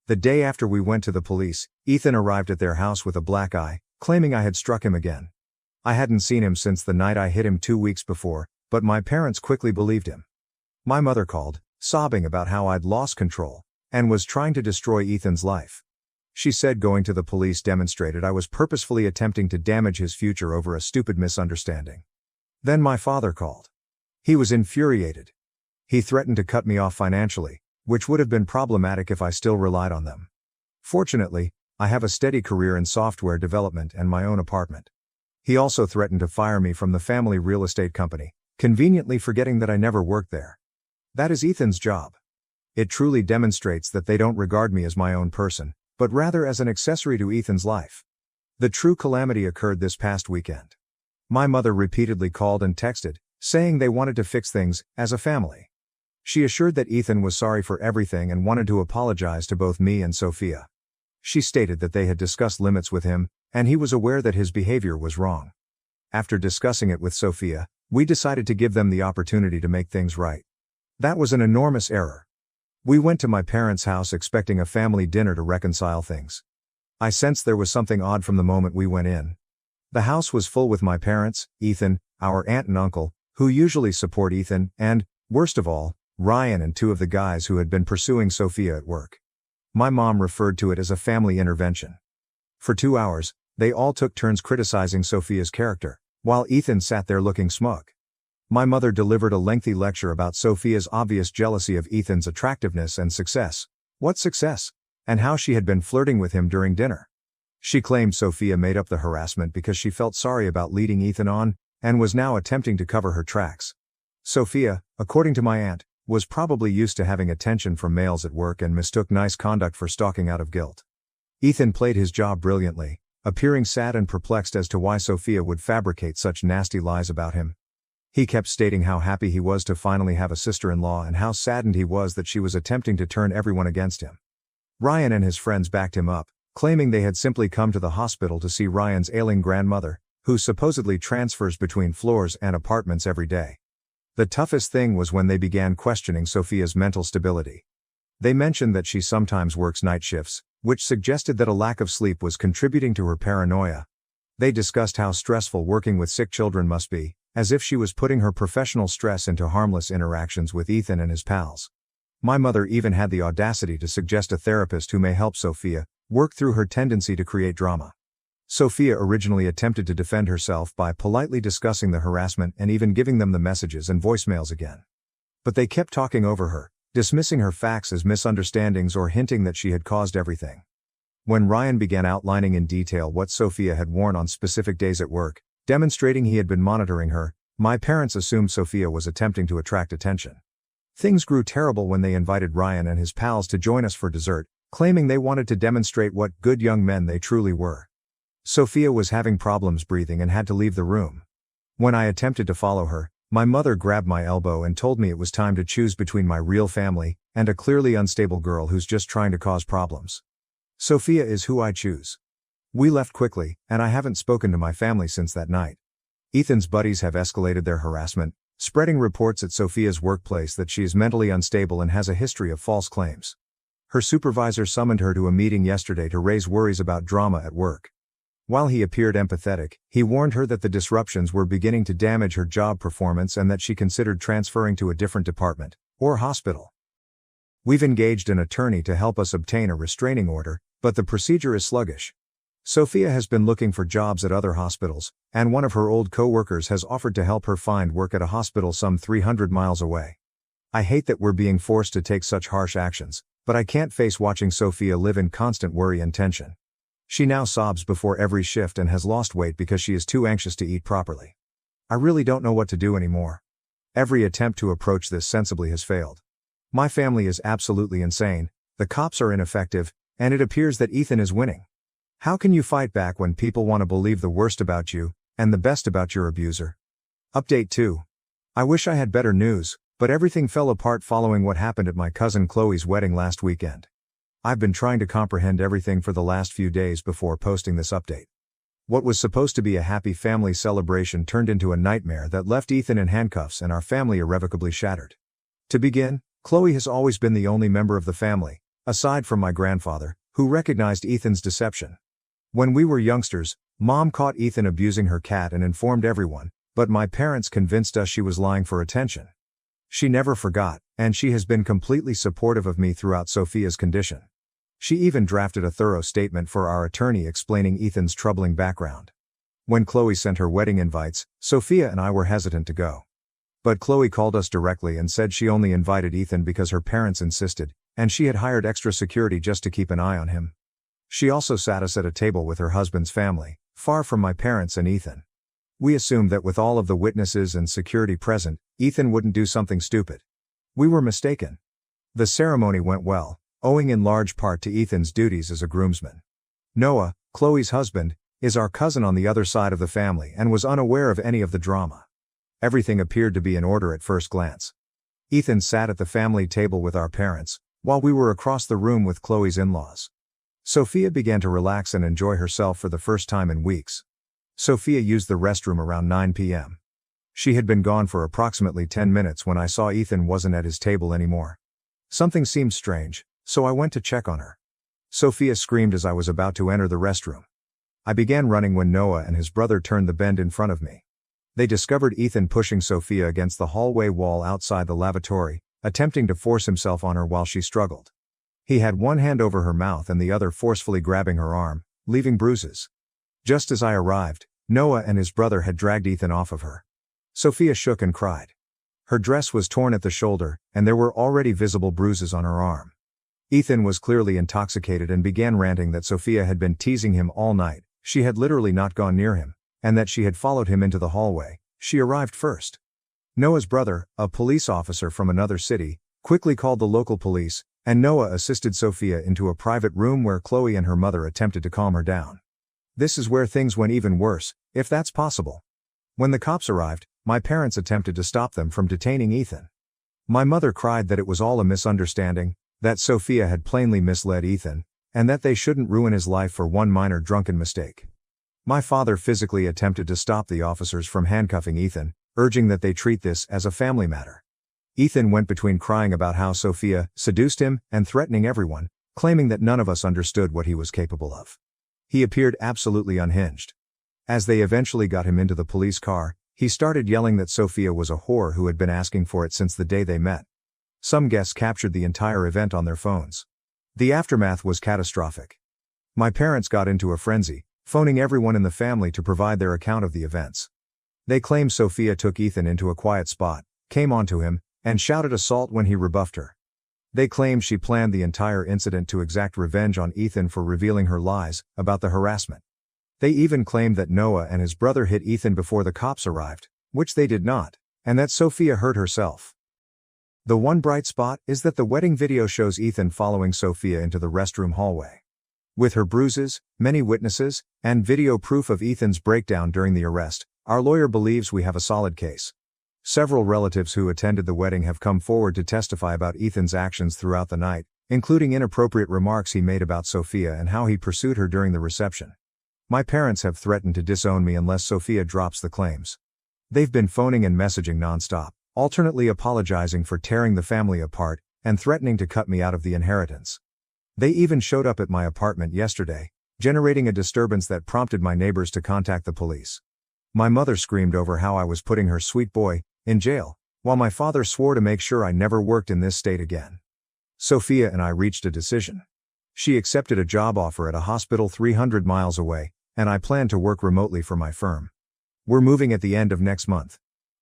The day after we went to the police, Ethan arrived at their house with a black eye, claiming I had struck him again. I hadn't seen him since the night I hit him 2 weeks before, but my parents quickly believed him. My mother called, sobbing about how I'd lost control, and was trying to destroy Ethan's life. She said going to the police demonstrated I was purposefully attempting to damage his future over a stupid misunderstanding. Then my father called. He was infuriated. He threatened to cut me off financially, which would have been problematic if I still relied on them. Fortunately, I have a steady career in software development and my own apartment. He also threatened to fire me from the family real estate company, conveniently forgetting that I never worked there. That is Ethan's job. It truly demonstrates that they don't regard me as my own person, but rather as an accessory to Ethan's life. The true calamity occurred this past weekend. My mother repeatedly called and texted, saying they wanted to fix things, as a family. She assured that Ethan was sorry for everything and wanted to apologize to both me and Sophia. She stated that they had discussed limits with him, and he was aware that his behavior was wrong. After discussing it with Sophia, we decided to give them the opportunity to make things right. That was an enormous error. We went to my parents' house expecting a family dinner to reconcile things. I sensed there was something odd from the moment we went in. The house was full with my parents, Ethan, our aunt and uncle, who usually support Ethan, and, worst of all, Ryan and 2 of the guys who had been pursuing Sophia at work. My mom referred to it as a family intervention. For 2 hours, they all took turns criticizing Sophia's character, while Ethan sat there looking smug. My mother delivered a lengthy lecture about Sophia's obvious jealousy of Ethan's attractiveness and success. What success? And how she had been flirting with him during dinner. She claimed Sophia made up the harassment because she felt sorry about leading Ethan on, and was now attempting to cover her tracks. Sophia, according to my aunt, was probably used to having attention from males at work and mistook nice conduct for stalking out of guilt. Ethan played his job brilliantly, appearing sad and perplexed as to why Sophia would fabricate such nasty lies about him. He kept stating how happy he was to finally have a sister-in-law and how saddened he was that she was attempting to turn everyone against him. Ryan and his friends backed him up, claiming they had simply come to the hospital to see Ryan's ailing grandmother, who supposedly transfers between floors and apartments every day. The toughest thing was when they began questioning Sophia's mental stability. They mentioned that she sometimes works night shifts, which suggested that a lack of sleep was contributing to her paranoia. They discussed how stressful working with sick children must be, as if she was putting her professional stress into harmless interactions with Ethan and his pals. My mother even had the audacity to suggest a therapist who may help Sophia work through her tendency to create drama. Sophia originally attempted to defend herself by politely discussing the harassment and even giving them the messages and voicemails again. But they kept talking over her, dismissing her facts as misunderstandings or hinting that she had caused everything. When Ryan began outlining in detail what Sophia had worn on specific days at work, demonstrating he had been monitoring her, my parents assumed Sophia was attempting to attract attention. Things grew terrible when they invited Ryan and his pals to join us for dessert, claiming they wanted to demonstrate what good young men they truly were. Sophia was having problems breathing and had to leave the room. When I attempted to follow her, my mother grabbed my elbow and told me it was time to choose between my real family and a clearly unstable girl who's just trying to cause problems. Sophia is who I choose. We left quickly, and I haven't spoken to my family since that night. Ethan's buddies have escalated their harassment, spreading reports at Sophia's workplace that she is mentally unstable and has a history of false claims. Her supervisor summoned her to a meeting yesterday to raise worries about drama at work. While he appeared empathetic, he warned her that the disruptions were beginning to damage her job performance and that she considered transferring to a different department or hospital. We've engaged an attorney to help us obtain a restraining order, but the procedure is sluggish. Sophia has been looking for jobs at other hospitals, and one of her old co-workers has offered to help her find work at a hospital some 300 miles away. I hate that we're being forced to take such harsh actions, but I can't face watching Sophia live in constant worry and tension. She now sobs before every shift and has lost weight because she is too anxious to eat properly. I really don't know what to do anymore. Every attempt to approach this sensibly has failed. My family is absolutely insane, the cops are ineffective, and it appears that Ethan is winning. How can you fight back when people want to believe the worst about you, and the best about your abuser? Update 2. I wish I had better news, but everything fell apart following what happened at my cousin Chloe's wedding last weekend. I've been trying to comprehend everything for the last few days before posting this update. What was supposed to be a happy family celebration turned into a nightmare that left Ethan in handcuffs and our family irrevocably shattered. To begin, Chloe has always been the only member of the family, aside from my grandfather, who recognized Ethan's deception. When we were youngsters, Mom caught Ethan abusing her cat and informed everyone, but my parents convinced us she was lying for attention. She never forgot, and she has been completely supportive of me throughout Sophia's condition. She even drafted a thorough statement for our attorney explaining Ethan's troubling background. When Chloe sent her wedding invites, Sophia and I were hesitant to go. But Chloe called us directly and said she only invited Ethan because her parents insisted, and she had hired extra security just to keep an eye on him. She also sat us at a table with her husband's family, far from my parents and Ethan. We assumed that with all of the witnesses and security present, Ethan wouldn't do something stupid. We were mistaken. The ceremony went well, owing in large part to Ethan's duties as a groomsman. Noah, Chloe's husband, is our cousin on the other side of the family and was unaware of any of the drama. Everything appeared to be in order at first glance. Ethan sat at the family table with our parents, while we were across the room with Chloe's in-laws. Sophia began to relax and enjoy herself for the first time in weeks. Sophia used the restroom around 9 p.m. She had been gone for approximately 10 minutes when I saw Ethan wasn't at his table anymore. Something seemed strange, so I went to check on her. Sophia screamed as I was about to enter the restroom. I began running when Noah and his brother turned the bend in front of me. They discovered Ethan pushing Sophia against the hallway wall outside the lavatory, attempting to force himself on her while she struggled. He had one hand over her mouth and the other forcefully grabbing her arm, leaving bruises. Just as I arrived, Noah and his brother had dragged Ethan off of her. Sophia shook and cried. Her dress was torn at the shoulder, and there were already visible bruises on her arm. Ethan was clearly intoxicated and began ranting that Sophia had been teasing him all night, she had literally not gone near him, and that she had followed him into the hallway. She arrived first. Noah's brother, a police officer from another city, quickly called the local police, and Noah assisted Sophia into a private room where Chloe and her mother attempted to calm her down. This is where things went even worse, if that's possible. When the cops arrived, my parents attempted to stop them from detaining Ethan. My mother cried that it was all a misunderstanding, that Sophia had plainly misled Ethan, and that they shouldn't ruin his life for one minor drunken mistake. My father physically attempted to stop the officers from handcuffing Ethan, urging that they treat this as a family matter. Ethan went between crying about how Sophia seduced him and threatening everyone, claiming that none of us understood what he was capable of. He appeared absolutely unhinged. As they eventually got him into the police car, he started yelling that Sophia was a whore who had been asking for it since the day they met. Some guests captured the entire event on their phones. The aftermath was catastrophic. My parents got into a frenzy, phoning everyone in the family to provide their account of the events. They claimed Sophia took Ethan into a quiet spot, came onto him, and shouted assault when he rebuffed her. They claimed she planned the entire incident to exact revenge on Ethan for revealing her lies about the harassment. They even claimed that Noah and his brother hit Ethan before the cops arrived, which they did not, and that Sophia hurt herself. The one bright spot is that the wedding video shows Ethan following Sophia into the restroom hallway. With her bruises, many witnesses, and video proof of Ethan's breakdown during the arrest, our lawyer believes we have a solid case. Several relatives who attended the wedding have come forward to testify about Ethan's actions throughout the night, including inappropriate remarks he made about Sophia and how he pursued her during the reception. My parents have threatened to disown me unless Sophia drops the claims. They've been phoning and messaging nonstop, alternately apologizing for tearing the family apart, and threatening to cut me out of the inheritance. They even showed up at my apartment yesterday, generating a disturbance that prompted my neighbors to contact the police. My mother screamed over how I was putting her sweet boy in jail, while my father swore to make sure I never worked in this state again. Sophia and I reached a decision. She accepted a job offer at a hospital 300 miles away, and I plan to work remotely for my firm. We're moving at the end of next month.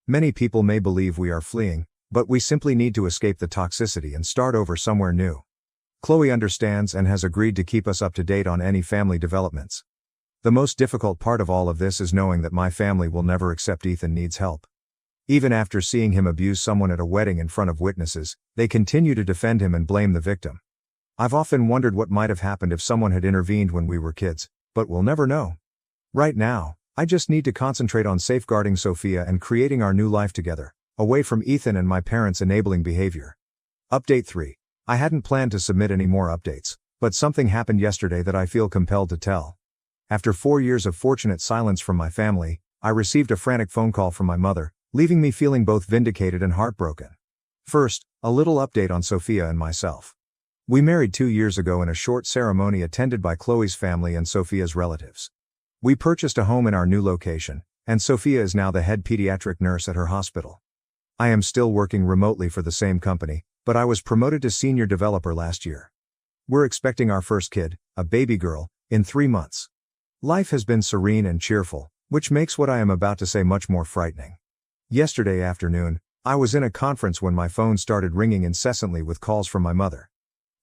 Many people may believe we are fleeing, but we simply need to escape the toxicity and start over somewhere new. Chloe understands and has agreed to keep us up to date on any family developments. The most difficult part of all of this is knowing that my family will never accept Ethan needs help. Even after seeing him abuse someone at a wedding in front of witnesses, they continue to defend him and blame the victim. I've often wondered what might have happened if someone had intervened when we were kids, but we'll never know. Right now, I just need to concentrate on safeguarding Sophia and creating our new life together, away from Ethan and my parents' enabling behavior. Update 3. I hadn't planned to submit any more updates, but something happened yesterday that I feel compelled to tell. After 4 years of fortunate silence from my family, I received a frantic phone call from my mother, leaving me feeling both vindicated and heartbroken. First, a little update on Sophia and myself. We married 2 years ago in a short ceremony attended by Chloe's family and Sophia's relatives. We purchased a home in our new location, and Sophia is now the head pediatric nurse at her hospital. I am still working remotely for the same company, but I was promoted to senior developer last year. We're expecting our first kid, a baby girl, in 3 months. Life has been serene and cheerful, which makes what I am about to say much more frightening. Yesterday afternoon, I was in a conference when my phone started ringing incessantly with calls from my mother.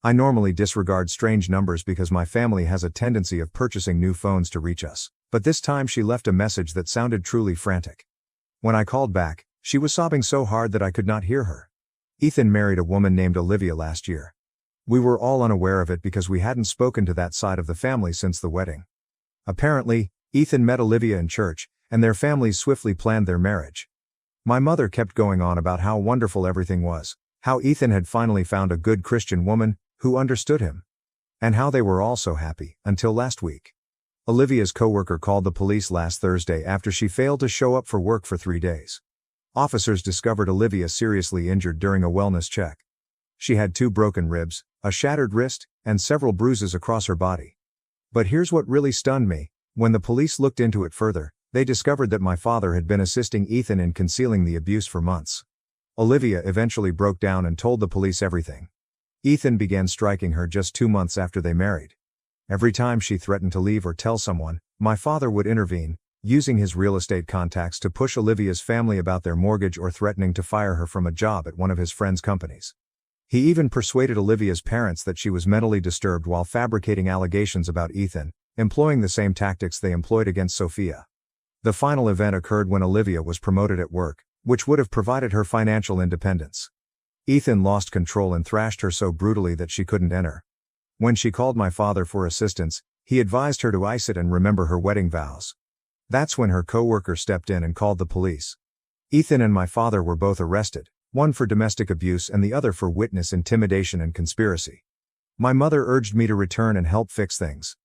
I normally disregard strange numbers because my family has a tendency of purchasing new phones to reach us, but this time she left a message that sounded truly frantic. When I called back, she was sobbing so hard that I could not hear her. Ethan married a woman named Olivia last year. We were all unaware of it because we hadn't spoken to that side of the family since the wedding. Apparently, Ethan met Olivia in church, and their families swiftly planned their marriage. My mother kept going on about how wonderful everything was, how Ethan had finally found a good Christian woman who understood him, and how they were all so happy, until last week. Olivia's coworker called the police last Thursday after she failed to show up for work for 3 days. Officers discovered Olivia seriously injured during a wellness check. She had 2 broken ribs, a shattered wrist, and several bruises across her body. But here's what really stunned me: when the police looked into it further, they discovered that my father had been assisting Ethan in concealing the abuse for months. Olivia eventually broke down and told the police everything. Ethan began striking her just 2 months after they married. Every time she threatened to leave or tell someone, my father would intervene, using his real estate contacts to push Olivia's family about their mortgage or threatening to fire her from a job at one of his friends' companies. He even persuaded Olivia's parents that she was mentally disturbed while fabricating allegations about Ethan, employing the same tactics they employed against Sophia. The final event occurred when Olivia was promoted at work, which would have provided her financial independence. Ethan lost control and thrashed her so brutally that she couldn't enter. When she called my father for assistance, he advised her to ice it and remember her wedding vows. That's when her co-worker stepped in and called the police. Ethan and my father were both arrested, one for domestic abuse and the other for witness intimidation and conspiracy. My mother urged me to return and help fix things.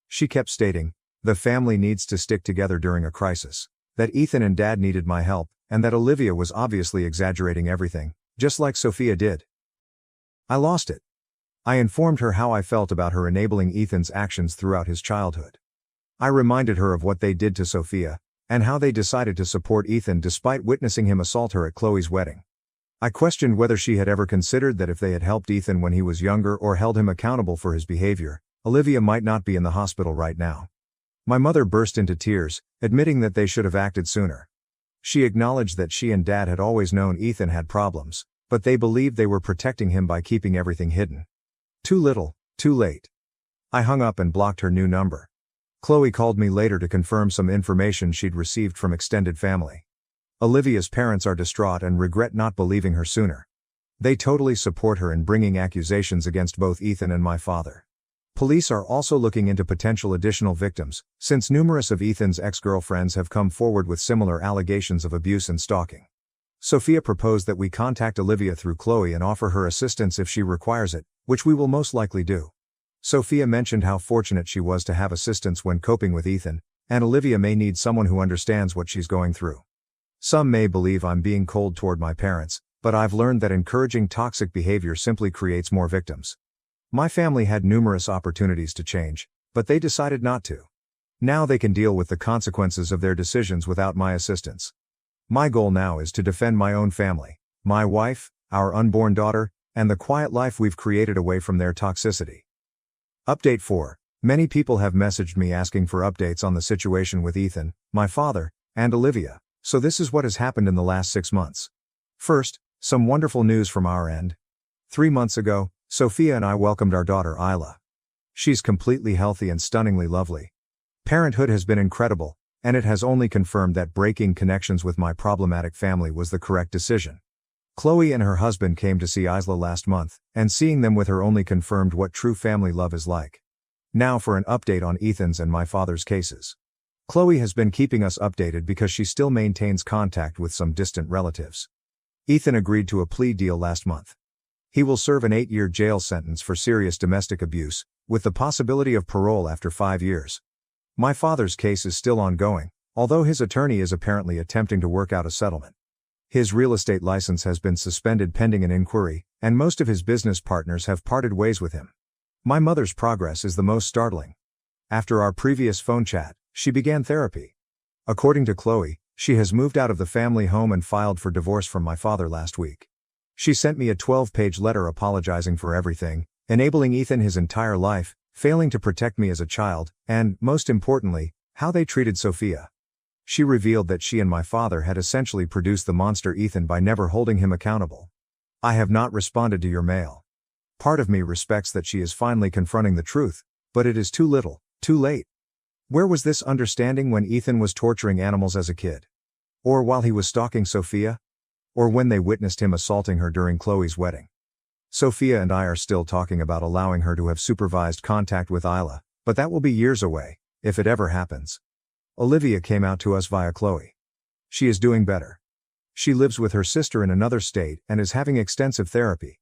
She kept stating, the family needs to stick together during a crisis, that Ethan and Dad needed my help, and that Olivia was obviously exaggerating everything, just like Sophia did. I lost it. I informed her how I felt about her enabling Ethan's actions throughout his childhood. I reminded her of what they did to Sophia, and how they decided to support Ethan despite witnessing him assault her at Chloe's wedding. I questioned whether she had ever considered that if they had helped Ethan when he was younger or held him accountable for his behavior, Olivia might not be in the hospital right now. My mother burst into tears, admitting that they should have acted sooner. She acknowledged that she and Dad had always known Ethan had problems, but they believed they were protecting him by keeping everything hidden. Too little, too late. I hung up and blocked her new number. Chloe called me later to confirm some information she'd received from extended family. Olivia's parents are distraught and regret not believing her sooner. They totally support her in bringing accusations against both Ethan and my father. Police are also looking into potential additional victims, since numerous of Ethan's ex-girlfriends have come forward with similar allegations of abuse and stalking. Sophia proposed that we contact Olivia through Chloe and offer her assistance if she requires it, which we will most likely do. Sophia mentioned how fortunate she was to have assistance when coping with Ethan, and Olivia may need someone who understands what she's going through. Some may believe I'm being cold toward my parents, but I've learned that encouraging toxic behavior simply creates more victims. My family had numerous opportunities to change, but they decided not to. Now they can deal with the consequences of their decisions without my assistance. My goal now is to defend my own family, my wife, our unborn daughter, and the quiet life we've created away from their toxicity. Update 4. Many people have messaged me asking for updates on the situation with Ethan, my father, and Olivia, so this is what has happened in the last 6 months. First, some wonderful news from our end. 3 months ago, Sophia and I welcomed our daughter Isla. She's completely healthy and stunningly lovely. Parenthood has been incredible, and it has only confirmed that breaking connections with my problematic family was the correct decision. Chloe and her husband came to see Isla last month, and seeing them with her only confirmed what true family love is like. Now for an update on Ethan's and my father's cases. Chloe has been keeping us updated because she still maintains contact with some distant relatives. Ethan agreed to a plea deal last month. He will serve an 8-year jail sentence for serious domestic abuse, with the possibility of parole after 5 years. My father's case is still ongoing, although his attorney is apparently attempting to work out a settlement. His real estate license has been suspended pending an inquiry, and most of his business partners have parted ways with him. My mother's progress is the most startling. After our previous phone chat, she began therapy. According to Chloe, she has moved out of the family home and filed for divorce from my father last week. She sent me a 12-page letter apologizing for everything, enabling Ethan his entire life, failing to protect me as a child, and, most importantly, how they treated Sophia. She revealed that she and my father had essentially produced the monster Ethan by never holding him accountable. I have not responded to your mail. Part of me respects that she is finally confronting the truth, but it is too little, too late. Where was this understanding when Ethan was torturing animals as a kid? Or while he was stalking Sophia? Or when they witnessed him assaulting her during Chloe's wedding? Sophia and I are still talking about allowing her to have supervised contact with Isla, but that will be years away, if it ever happens. Olivia came out to us via Chloe. She is doing better. She lives with her sister in another state and is having extensive therapy.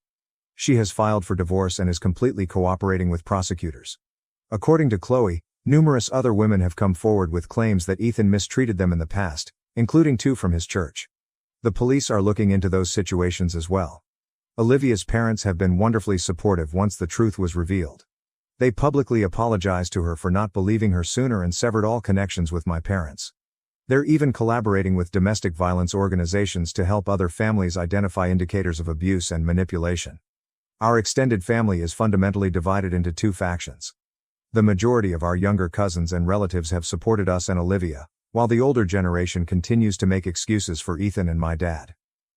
She has filed for divorce and is completely cooperating with prosecutors. According to Chloe, numerous other women have come forward with claims that Ethan mistreated them in the past, including 2 from his church. The police are looking into those situations as well. Olivia's parents have been wonderfully supportive once the truth was revealed. They publicly apologized to her for not believing her sooner and severed all connections with my parents. They're even collaborating with domestic violence organizations to help other families identify indicators of abuse and manipulation. Our extended family is fundamentally divided into two factions. The majority of our younger cousins and relatives have supported us and Olivia, while the older generation continues to make excuses for Ethan and my dad.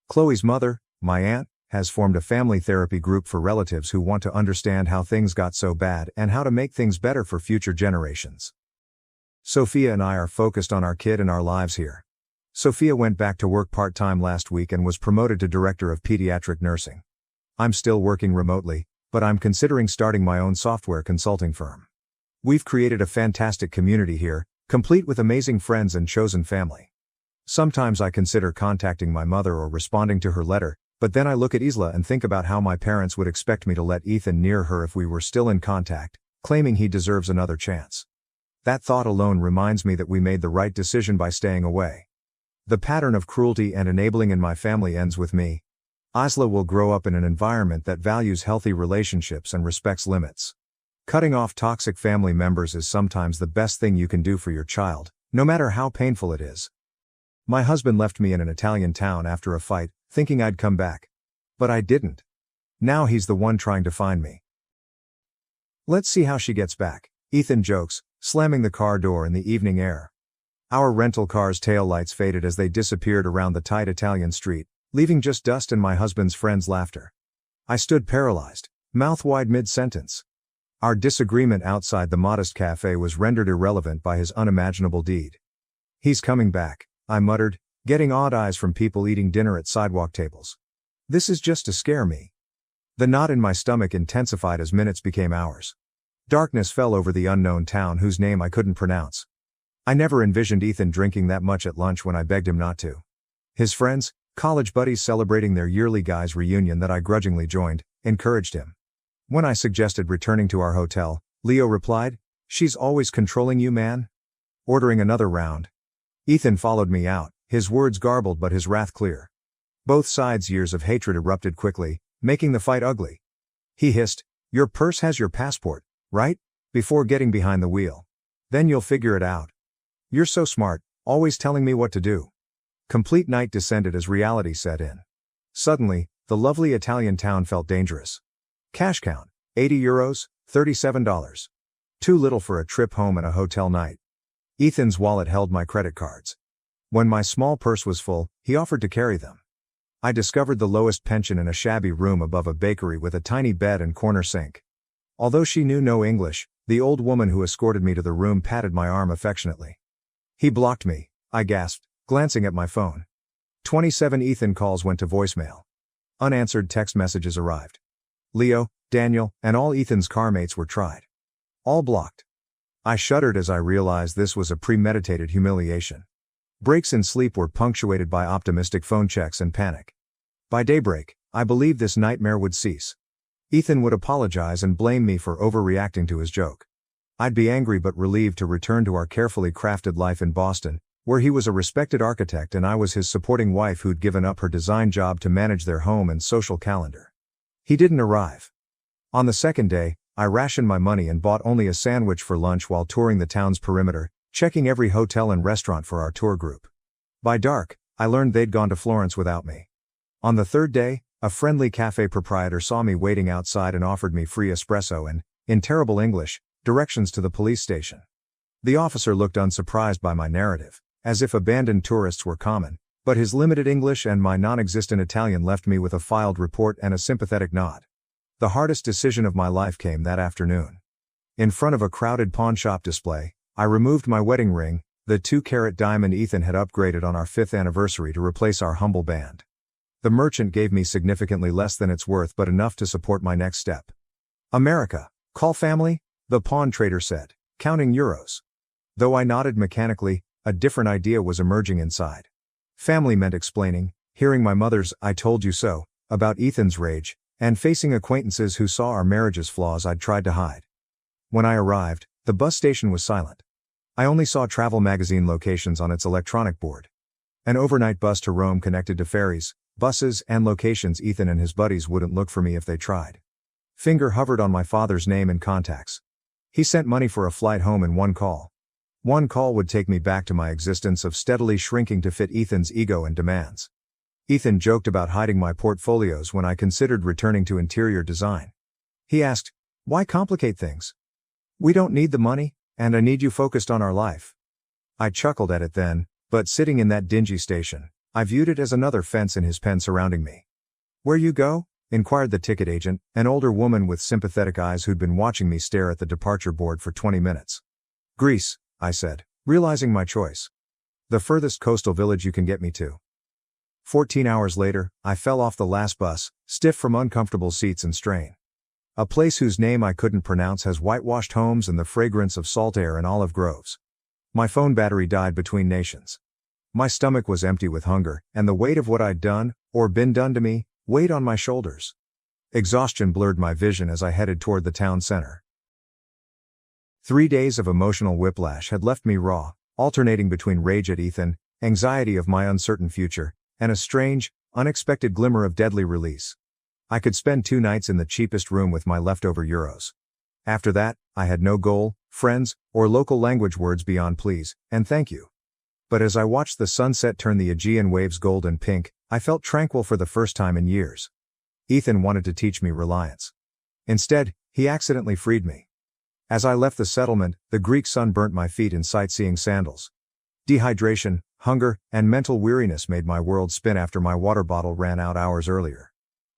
Chloe's mother, my aunt, has formed a family therapy group for relatives who want to understand how things got so bad and how to make things better for future generations. Sophia and I are focused on our kid and our lives here. Sophia went back to work part-time last week and was promoted to director of pediatric nursing. I'm still working remotely, but I'm considering starting my own software consulting firm. We've created a fantastic community here, complete with amazing friends and chosen family. Sometimes I consider contacting my mother or responding to her letter, but then I look at Isla and think about how my parents would expect me to let Ethan near her if we were still in contact, claiming he deserves another chance. That thought alone reminds me that we made the right decision by staying away. The pattern of cruelty and enabling in my family ends with me. Isla will grow up in an environment that values healthy relationships and respects limits. Cutting off toxic family members is sometimes the best thing you can do for your child, no matter how painful it is. My husband left me in an Italian town after a fight, thinking I'd come back. But I didn't. Now he's the one trying to find me. Let's see how she gets back, Ethan jokes, slamming the car door in the evening air. Our rental car's taillights faded as they disappeared around the tight Italian street, leaving just dust and my husband's friends' laughter. I stood paralyzed, mouth wide mid-sentence. Our disagreement outside the modest cafe was rendered irrelevant by his unimaginable deed. He's coming back, I muttered, getting odd eyes from people eating dinner at sidewalk tables. This is just to scare me. The knot in my stomach intensified as minutes became hours. Darkness fell over the unknown town whose name I couldn't pronounce. I never envisioned Ethan drinking that much at lunch when I begged him not to. His friends, college buddies celebrating their yearly guys' reunion that I grudgingly joined, encouraged him. When I suggested returning to our hotel, Leo replied, "She's always controlling you, man." Ordering another round. Ethan followed me out, his words garbled but his wrath clear. Both sides' years of hatred erupted quickly, making the fight ugly. He hissed, "Your purse has your passport, right? Before getting behind the wheel. Then you'll figure it out. You're so smart, always telling me what to do." Complete night descended as reality set in. Suddenly, the lovely Italian town felt dangerous. Cash count, €80, $37. Too little for a trip home and a hotel night. Ethan's wallet held my credit cards. When my small purse was full, he offered to carry them. I discovered the lowest pension in a shabby room above a bakery with a tiny bed and corner sink. Although she knew no English, the old woman who escorted me to the room patted my arm affectionately. "He blocked me," I gasped, glancing at my phone. 27 Ethan calls went to voicemail. Unanswered text messages arrived. Leo, Daniel, and all Ethan's carmates were tried. All blocked. I shuddered as I realized this was a premeditated humiliation. Breaks in sleep were punctuated by optimistic phone checks and panic. By daybreak, I believed this nightmare would cease. Ethan would apologize and blame me for overreacting to his joke. I'd be angry but relieved to return to our carefully crafted life in Boston, where he was a respected architect and I was his supporting wife who'd given up her design job to manage their home and social calendar. He didn't arrive. On the second day, I rationed my money and bought only a sandwich for lunch while touring the town's perimeter, checking every hotel and restaurant for our tour group. By dark, I learned they'd gone to Florence without me. On the third day, a friendly cafe proprietor saw me waiting outside and offered me free espresso and, in terrible English, directions to the police station. The officer looked unsurprised by my narrative, as if abandoned tourists were common, but his limited English and my non-existent Italian left me with a filed report and a sympathetic nod. The hardest decision of my life came that afternoon. In front of a crowded pawnshop display, I removed my wedding ring, the 2-carat diamond Ethan had upgraded on our 5th anniversary to replace our humble band. The merchant gave me significantly less than it's worth but enough to support my next step. "America, call family," the pawn trader said, counting euros. Though I nodded mechanically, a different idea was emerging inside. Family meant explaining, hearing my mother's "I told you so" about Ethan's rage, and facing acquaintances who saw our marriage's flaws I'd tried to hide. When I arrived, the bus station was silent. I only saw travel magazine locations on its electronic board. An overnight bus to Rome connected to ferries, buses, and locations Ethan and his buddies wouldn't look for me if they tried. Finger hovered on my father's name and contacts. He sent money for a flight home in one call. One call would take me back to my existence of steadily shrinking to fit Ethan's ego and demands. Ethan joked about hiding my portfolios when I considered returning to interior design. He asked, "Why complicate things? We don't need the money, and I need you focused on our life." I chuckled at it then, but sitting in that dingy station, I viewed it as another fence in his pen surrounding me. "Where you go?" inquired the ticket agent, an older woman with sympathetic eyes who'd been watching me stare at the departure board for 20 minutes. "Greece," I said, realizing my choice. "The furthest coastal village you can get me to." 14 hours later, I fell off the last bus, stiff from uncomfortable seats and strain. A place whose name I couldn't pronounce has whitewashed homes and the fragrance of salt air and olive groves. My phone battery died between nations. My stomach was empty with hunger, and the weight of what I'd done, or been done to me, weighed on my shoulders. Exhaustion blurred my vision as I headed toward the town center. 3 days of emotional whiplash had left me raw, alternating between rage at Ethan, anxiety of my uncertain future, and a strange, unexpected glimmer of deadly release. I could spend 2 nights in the cheapest room with my leftover euros. After that, I had no goal, friends, or local language words beyond please and thank you. But as I watched the sunset turn the Aegean waves gold and pink, I felt tranquil for the first time in years. Ethan wanted to teach me reliance. Instead, he accidentally freed me. As I left the settlement, the Greek sun burnt my feet in sightseeing sandals. Dehydration, hunger, and mental weariness made my world spin after my water bottle ran out hours earlier.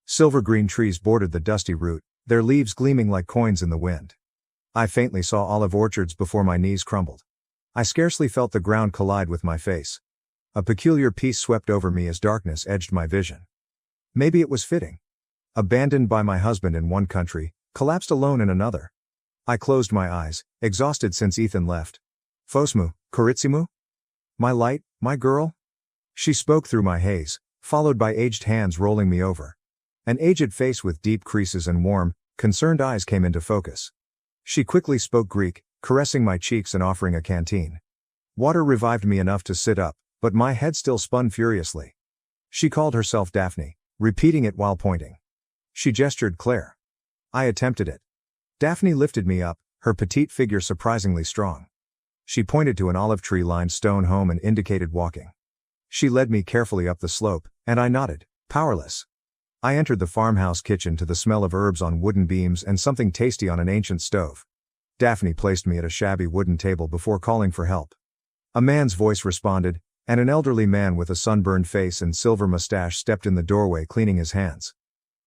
Silver-green trees bordered the dusty route, their leaves gleaming like coins in the wind. I faintly saw olive orchards before my knees crumbled. I scarcely felt the ground collide with my face. A peculiar peace swept over me as darkness edged my vision. Maybe it was fitting. Abandoned by my husband in one country, collapsed alone in another. I closed my eyes, exhausted since Ethan left. "Fosmu, Koritsimu? My light, my girl?" She spoke through my haze, followed by aged hands rolling me over. An aged face with deep creases and warm, concerned eyes came into focus. She quickly spoke Greek, caressing my cheeks and offering a canteen. Water revived me enough to sit up, but my head still spun furiously. She called herself Daphne, repeating it while pointing. She gestured Claire. I attempted it. Daphne lifted me up, her petite figure surprisingly strong. She pointed to an olive tree-lined stone home and indicated walking. She led me carefully up the slope, and I nodded, powerless. I entered the farmhouse kitchen to the smell of herbs on wooden beams and something tasty on an ancient stove. Daphne placed me at a shabby wooden table before calling for help. A man's voice responded, and an elderly man with a sunburned face and silver mustache stepped in the doorway cleaning his hands.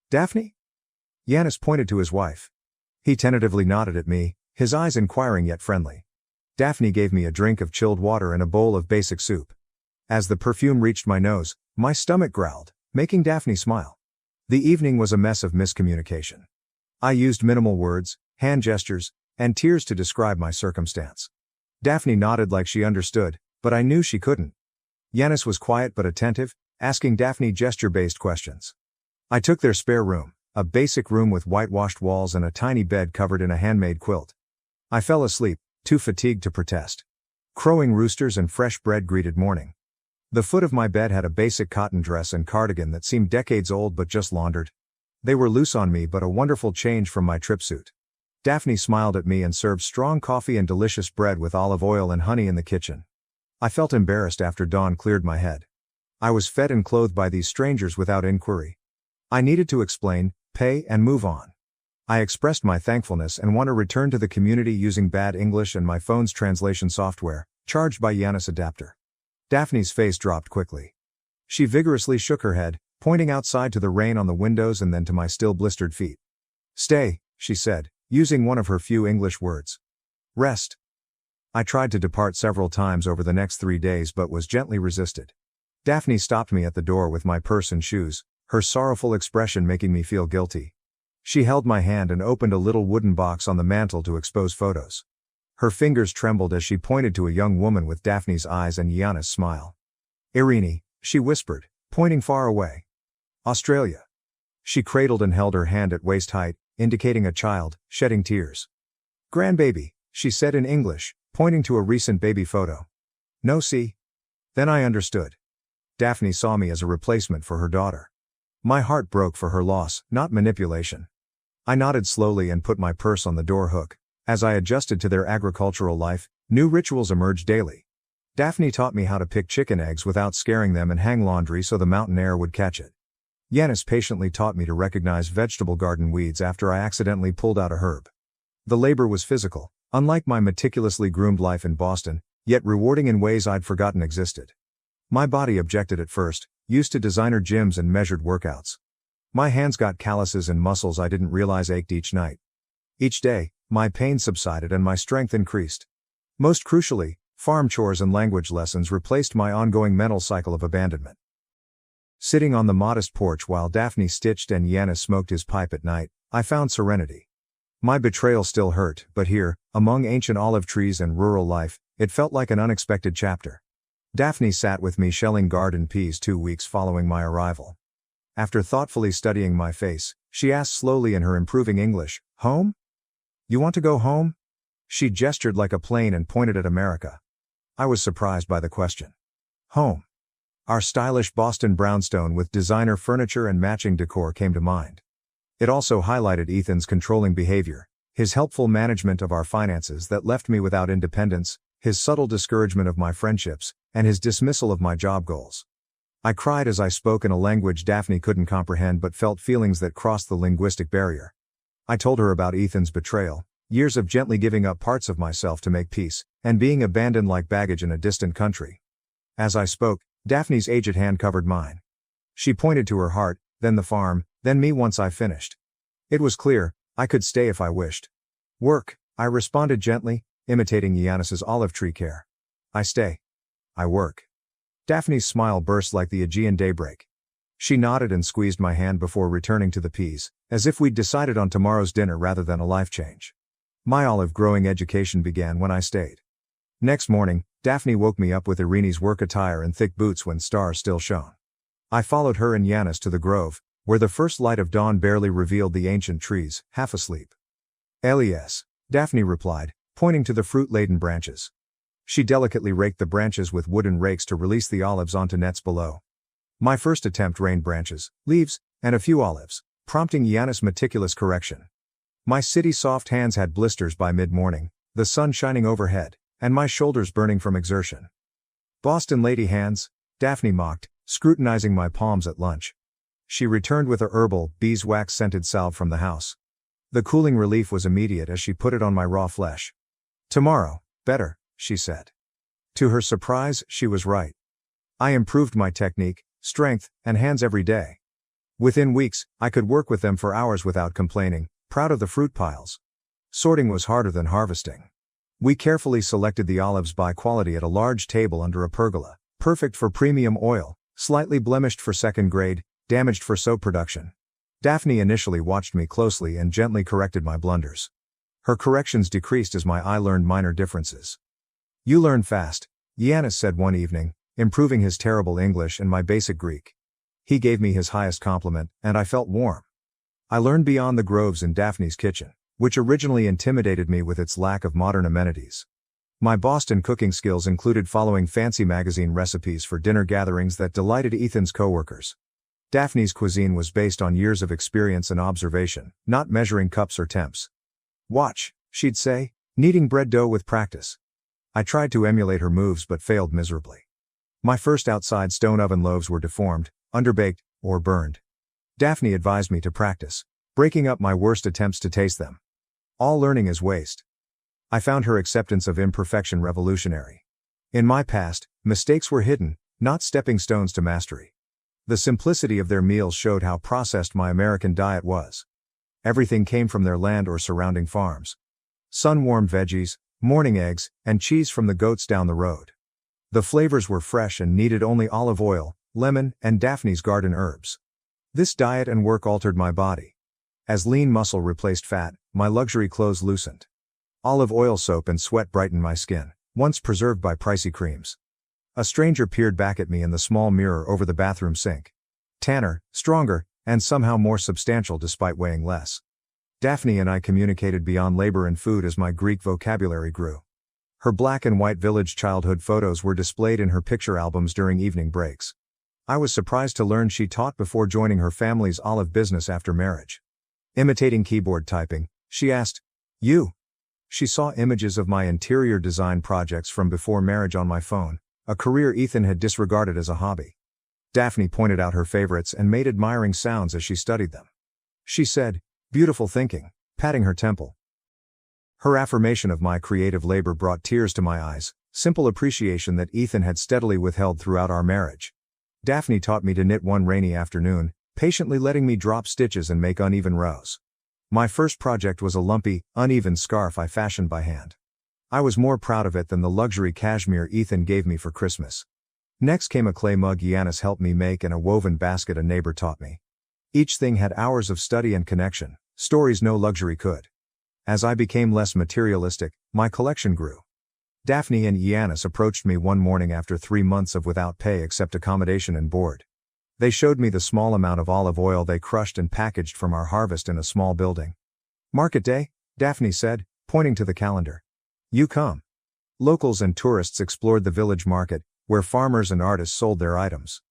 "Daphne?" Yanis pointed to his wife. He tentatively nodded at me, his eyes inquiring yet friendly. Daphne gave me a drink of chilled water and a bowl of basic soup. As the perfume reached my nose, my stomach growled, making Daphne smile. The evening was a mess of miscommunication. I used minimal words, hand gestures, and tears to describe my circumstance. Daphne nodded like she understood, but I knew she couldn't. Yanis was quiet but attentive, asking Daphne gesture-based questions. I took their spare room, a basic room with whitewashed walls and a tiny bed covered in a handmade quilt. I fell asleep, too fatigued to protest. Crowing roosters and fresh bread greeted morning. The foot of my bed had a basic cotton dress and cardigan that seemed decades old but just laundered. They were loose on me but a wonderful change from my trip suit. Daphne smiled at me and served strong coffee and delicious bread with olive oil and honey in the kitchen. I felt embarrassed after dawn cleared my head. I was fed and clothed by these strangers without inquiry. I needed to explain, pay, and move on. I expressed my thankfulness and want to return to the community using bad English and my phone's translation software, charged by Yanis adapter. Daphne's face dropped quickly. She vigorously shook her head, pointing outside to the rain on the windows and then to my still blistered feet. "Stay," she said, using one of her few English words. "Rest." I tried to depart several times over the next 3 days but was gently resisted. Daphne stopped me at the door with my purse and shoes, her sorrowful expression making me feel guilty. She held my hand and opened a little wooden box on the mantel to expose photos. Her fingers trembled as she pointed to a young woman with Daphne's eyes and Yanis' smile. "Irini," she whispered, pointing far away. "Australia." She cradled and held her hand at waist height, indicating a child, shedding tears. "Grandbaby," she said in English, pointing to a recent baby photo. "No, see?" Then I understood. Daphne saw me as a replacement for her daughter. My heart broke for her loss, not manipulation. I nodded slowly and put my purse on the door hook. As I adjusted to their agricultural life, new rituals emerged daily. Daphne taught me how to pick chicken eggs without scaring them and hang laundry so the mountain air would catch it. Yanis patiently taught me to recognize vegetable garden weeds after I accidentally pulled out a herb. The labor was physical, unlike my meticulously groomed life in Boston, yet rewarding in ways I'd forgotten existed. My body objected at first, used to designer gyms and measured workouts. My hands got calluses and muscles I didn't realize ached each night. Each day, my pain subsided and my strength increased. Most crucially, farm chores and language lessons replaced my ongoing mental cycle of abandonment. Sitting on the modest porch while Daphne stitched and Yanis smoked his pipe at night, I found serenity. My betrayal still hurt, but here, among ancient olive trees and rural life, it felt like an unexpected chapter. Daphne sat with me shelling garden peas 2 weeks following my arrival. After thoughtfully studying my face, she asked slowly in her improving English, "Home? You want to go home?" She gestured like a plane and pointed at America. I was surprised by the question. Home. Our stylish Boston brownstone with designer furniture and matching decor came to mind. It also highlighted Ethan's controlling behavior, his helpful management of our finances that left me without independence, his subtle discouragement of my friendships, and his dismissal of my job goals. I cried as I spoke in a language Daphne couldn't comprehend but felt feelings that crossed the linguistic barrier. I told her about Ethan's betrayal, years of gently giving up parts of myself to make peace, and being abandoned like baggage in a distant country. As I spoke, Daphne's aged hand covered mine. She pointed to her heart, then the farm, then me once I finished. It was clear, I could stay if I wished. Work, I responded gently, imitating Yanis's olive tree care. I stay. I work. Daphne's smile burst like the Aegean daybreak. She nodded and squeezed my hand before returning to the peas, as if we'd decided on tomorrow's dinner rather than a life change. My olive-growing education began when I stayed. Next morning, Daphne woke me up with Irene's work attire and thick boots when stars still shone. I followed her and Yanis to the grove, where the first light of dawn barely revealed the ancient trees, half asleep. "Elias," Daphne replied, pointing to the fruit-laden branches. She delicately raked the branches with wooden rakes to release the olives onto nets below. My first attempt rained branches, leaves, and a few olives, prompting Yanis' meticulous correction. My city-soft hands had blisters by mid-morning, the sun shining overhead, and my shoulders burning from exertion. "Boston lady hands," Daphne mocked, scrutinizing my palms at lunch. She returned with a herbal, beeswax-scented salve from the house. The cooling relief was immediate as she put it on my raw flesh. "Tomorrow, better," she said. To her surprise, she was right. I improved my technique, strength, and hands every day. Within weeks, I could work with them for hours without complaining, proud of the fruit piles. Sorting was harder than harvesting. We carefully selected the olives by quality at a large table under a pergola, perfect for premium oil, slightly blemished for second grade, damaged for soap production. Daphne initially watched me closely and gently corrected my blunders. Her corrections decreased as my eye learned minor differences. "You learn fast," Yanis said one evening, improving his terrible English and my basic Greek. He gave me his highest compliment, and I felt warm. I learned beyond the groves in Daphne's kitchen, which originally intimidated me with its lack of modern amenities. My Boston cooking skills included following fancy magazine recipes for dinner gatherings that delighted Ethan's coworkers. Daphne's cuisine was based on years of experience and observation, not measuring cups or temps. "Watch," she'd say, kneading bread dough with practice. I tried to emulate her moves but failed miserably. My first outside stone oven loaves were deformed, underbaked, or burned. Daphne advised me to practice, breaking up my worst attempts to taste them. All learning is waste. I found her acceptance of imperfection revolutionary. In my past, mistakes were hidden, not stepping stones to mastery. The simplicity of their meals showed how processed my American diet was. Everything came from their land or surrounding farms. Sun-warmed veggies, morning eggs, and cheese from the goats down the road. The flavors were fresh and needed only olive oil, lemon, and Daphne's garden herbs. This diet and work altered my body. As lean muscle replaced fat, my luxury clothes loosened. Olive oil soap and sweat brightened my skin, once preserved by pricey creams. A stranger peered back at me in the small mirror over the bathroom sink. Tanner, stronger, and somehow more substantial despite weighing less. Daphne and I communicated beyond labor and food as my Greek vocabulary grew. Her black and white village childhood photos were displayed in her picture albums during evening breaks. I was surprised to learn she taught before joining her family's olive business after marriage. Imitating keyboard typing, she asked, "You?" She saw images of my interior design projects from before marriage on my phone, a career Ethan had disregarded as a hobby. Daphne pointed out her favorites and made admiring sounds as she studied them. She said, "Beautiful thinking," patting her temple. Her affirmation of my creative labor brought tears to my eyes, simple appreciation that Ethan had steadily withheld throughout our marriage. Daphne taught me to knit one rainy afternoon, patiently letting me drop stitches and make uneven rows. My first project was a lumpy, uneven scarf I fashioned by hand. I was more proud of it than the luxury cashmere Ethan gave me for Christmas. Next came a clay mug Yanis helped me make and a woven basket a neighbor taught me. Each thing had hours of study and connection, stories no luxury could. As I became less materialistic, my collection grew. Daphne and Yanis approached me one morning after 3 months of without pay except accommodation and board. They showed me the small amount of olive oil they crushed and packaged from our harvest in a small building. "Market day," Daphne said, pointing to the calendar. "You come." Locals and tourists explored the village market, where farmers and artists sold their items.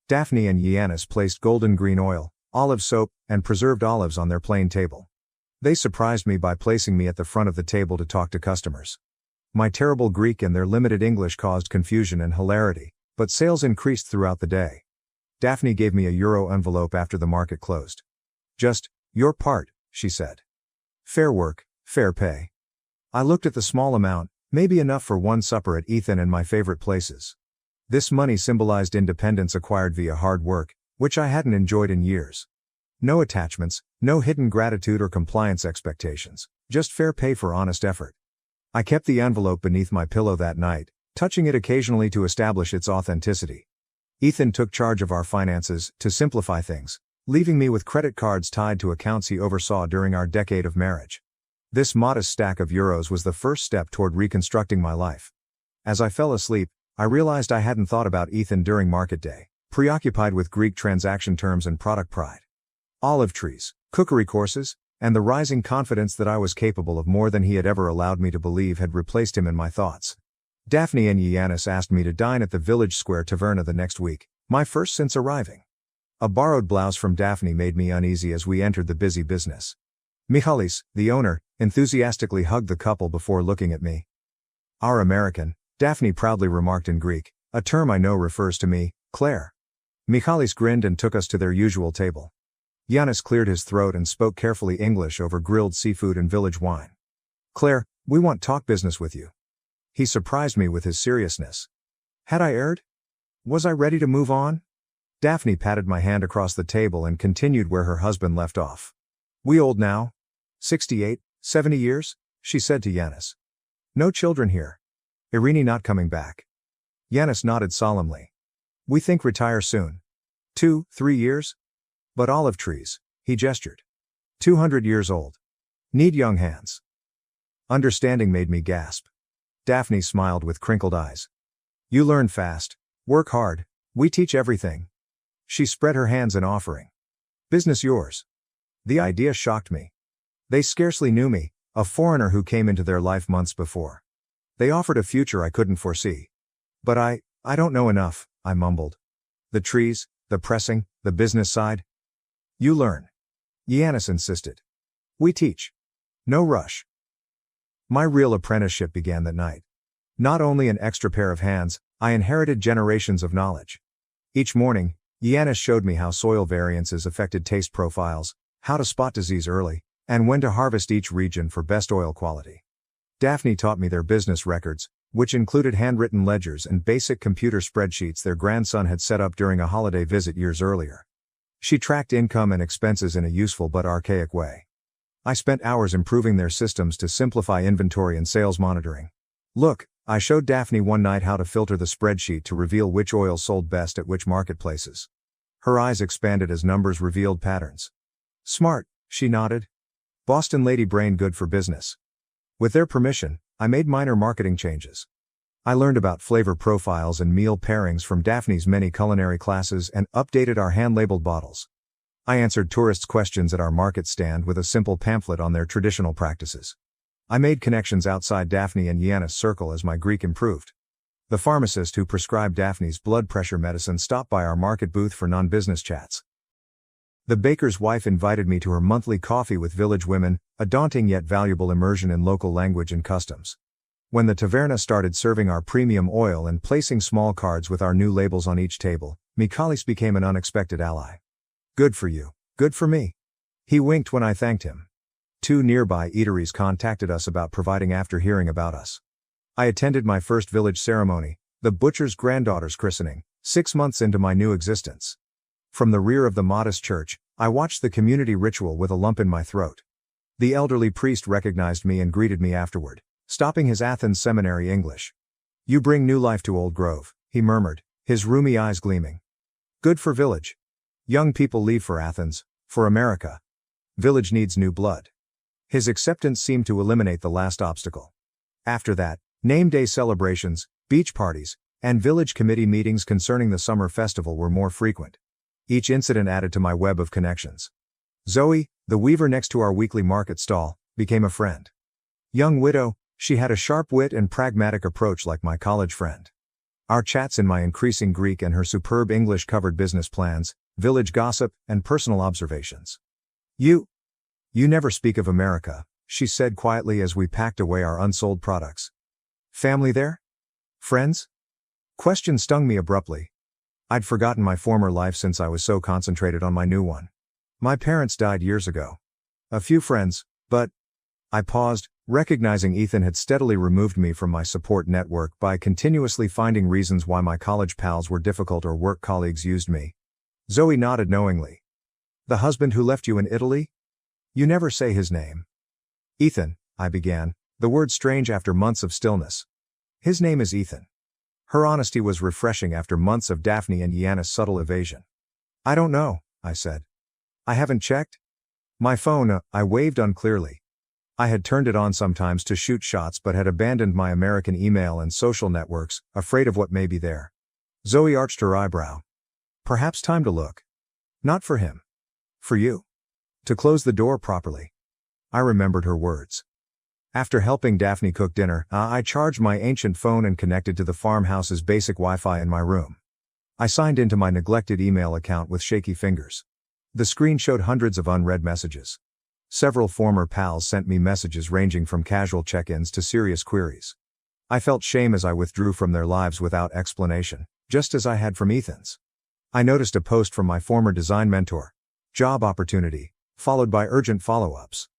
Daphne and Yanis placed golden green oil, olive soap, and preserved olives on their plain table. They surprised me by placing me at the front of the table to talk to customers. My terrible Greek and their limited English caused confusion and hilarity, but sales increased throughout the day. Daphne gave me a euro envelope after the market closed. "Just, your part," she said. "Fair work, fair pay." I looked at the small amount, maybe enough for one supper at Ethan and my favorite places. This money symbolized independence acquired via hard work, which I hadn't enjoyed in years. No attachments, no hidden gratitude or compliance expectations, just fair pay for honest effort. I kept the envelope beneath my pillow that night, touching it occasionally to establish its authenticity. Ethan took charge of our finances, to simplify things, leaving me with credit cards tied to accounts he oversaw during our decade of marriage. This modest stack of euros was the first step toward reconstructing my life. As I fell asleep, I realized I hadn't thought about Ethan during market day, preoccupied with Greek transaction terms and product pride. Olive trees, cookery courses, and the rising confidence that I was capable of more than he had ever allowed me to believe had replaced him in my thoughts. Daphne and Yanis asked me to dine at the village square taverna the next week, my first since arriving. A borrowed blouse from Daphne made me uneasy as we entered the busy business. Michalis, the owner, enthusiastically hugged the couple before looking at me. "Our American," Daphne proudly remarked in Greek, a term I know refers to me, Claire. Michalis grinned and took us to their usual table. Yanis cleared his throat and spoke carefully English over grilled seafood and village wine. "Claire, we want talk business with you." He surprised me with his seriousness. Had I erred? Was I ready to move on? Daphne patted my hand across the table and continued where her husband left off. "We old now? 68, 70 years?" she said to Yanis. "No children here. Irini not coming back." Yanis nodded solemnly. "We think retire soon. 2, 3 years? But olive trees," he gestured. 200 years old. Need young hands." Understanding made me gasp. Daphne smiled with crinkled eyes. "You learn fast, work hard, we teach everything." She spread her hands in offering. "Business yours." The idea shocked me. They scarcely knew me, a foreigner who came into their life months before. They offered a future I couldn't foresee. "But I don't know enough," I mumbled. "The trees, the pressing, the business side." "You learn." Yanis insisted. "We teach. No rush." My real apprenticeship began that night. Not only an extra pair of hands, I inherited generations of knowledge. Each morning, Yanis showed me how soil variances affected taste profiles, how to spot disease early, and when to harvest each region for best oil quality. Daphne taught me their business records, which included handwritten ledgers and basic computer spreadsheets their grandson had set up during a holiday visit years earlier. She tracked income and expenses in a useful but archaic way. I spent hours improving their systems to simplify inventory and sales monitoring. "Look," I showed Daphne one night how to filter the spreadsheet to reveal which oil sold best at which marketplaces. Her eyes expanded as numbers revealed patterns. "Smart," she nodded. "Boston lady brain good for business." With their permission, I made minor marketing changes. I learned about flavor profiles and meal pairings from Daphne's many culinary classes and updated our hand-labeled bottles. I answered tourists' questions at our market stand with a simple pamphlet on their traditional practices. I made connections outside Daphne and Yanis' circle as my Greek improved. The pharmacist who prescribed Daphne's blood pressure medicine stopped by our market booth for non-business chats. The baker's wife invited me to her monthly coffee with village women, a daunting yet valuable immersion in local language and customs. When the taverna started serving our premium oil and placing small cards with our new labels on each table, Michalis became an unexpected ally. Good for you. Good for me. He winked when I thanked him. 2 nearby eateries contacted us about providing after hearing about us. I attended my first village ceremony, the butcher's granddaughter's christening, 6 months into my new existence. From the rear of the modest church, I watched the community ritual with a lump in my throat. The elderly priest recognized me and greeted me afterward, stopping his Athens seminary English. "You bring new life to Old Grove," he murmured, his rheumy eyes gleaming. "Good for village. Young people leave for Athens, for America. Village needs new blood." His acceptance seemed to eliminate the last obstacle. After that, name day celebrations, beach parties, and village committee meetings concerning the summer festival were more frequent. Each incident added to my web of connections. Zoe, the weaver next to our weekly market stall, became a friend. Young widow, she had a sharp wit and pragmatic approach like my college friend. Our chats in my increasing Greek and her superb English covered business plans, village gossip, and personal observations. You never speak of America," she said quietly as we packed away our unsold products. "Family there? Friends?" Question stung me abruptly. I'd forgotten my former life since I was so concentrated on my new one. My parents died years ago. A few friends, but... I paused, recognizing Ethan had steadily removed me from my support network by continuously finding reasons why my college pals were difficult or work colleagues used me. Zoe nodded knowingly. "The husband who left you in Italy? You never say his name." "Ethan," I began, the word strange after months of stillness. "His name is Ethan." Her honesty was refreshing after months of Daphne and Yannis' subtle evasion. "I don't know," I said. "I haven't checked." My phone, I waved unclearly. I had turned it on sometimes to shoot shots but had abandoned my American email and social networks, afraid of what may be there. Zoe arched her eyebrow. "Perhaps time to look. Not for him. For you. To close the door properly." I remembered her words. After helping Daphne cook dinner, I charged my ancient phone and connected to the farmhouse's basic Wi-Fi in my room. I signed into my neglected email account with shaky fingers. The screen showed hundreds of unread messages. Several former pals sent me messages ranging from casual check-ins to serious queries. I felt shame as I withdrew from their lives without explanation, just as I had from Ethan's. I noticed a post from my former design mentor. Job opportunity, followed by urgent follow-ups.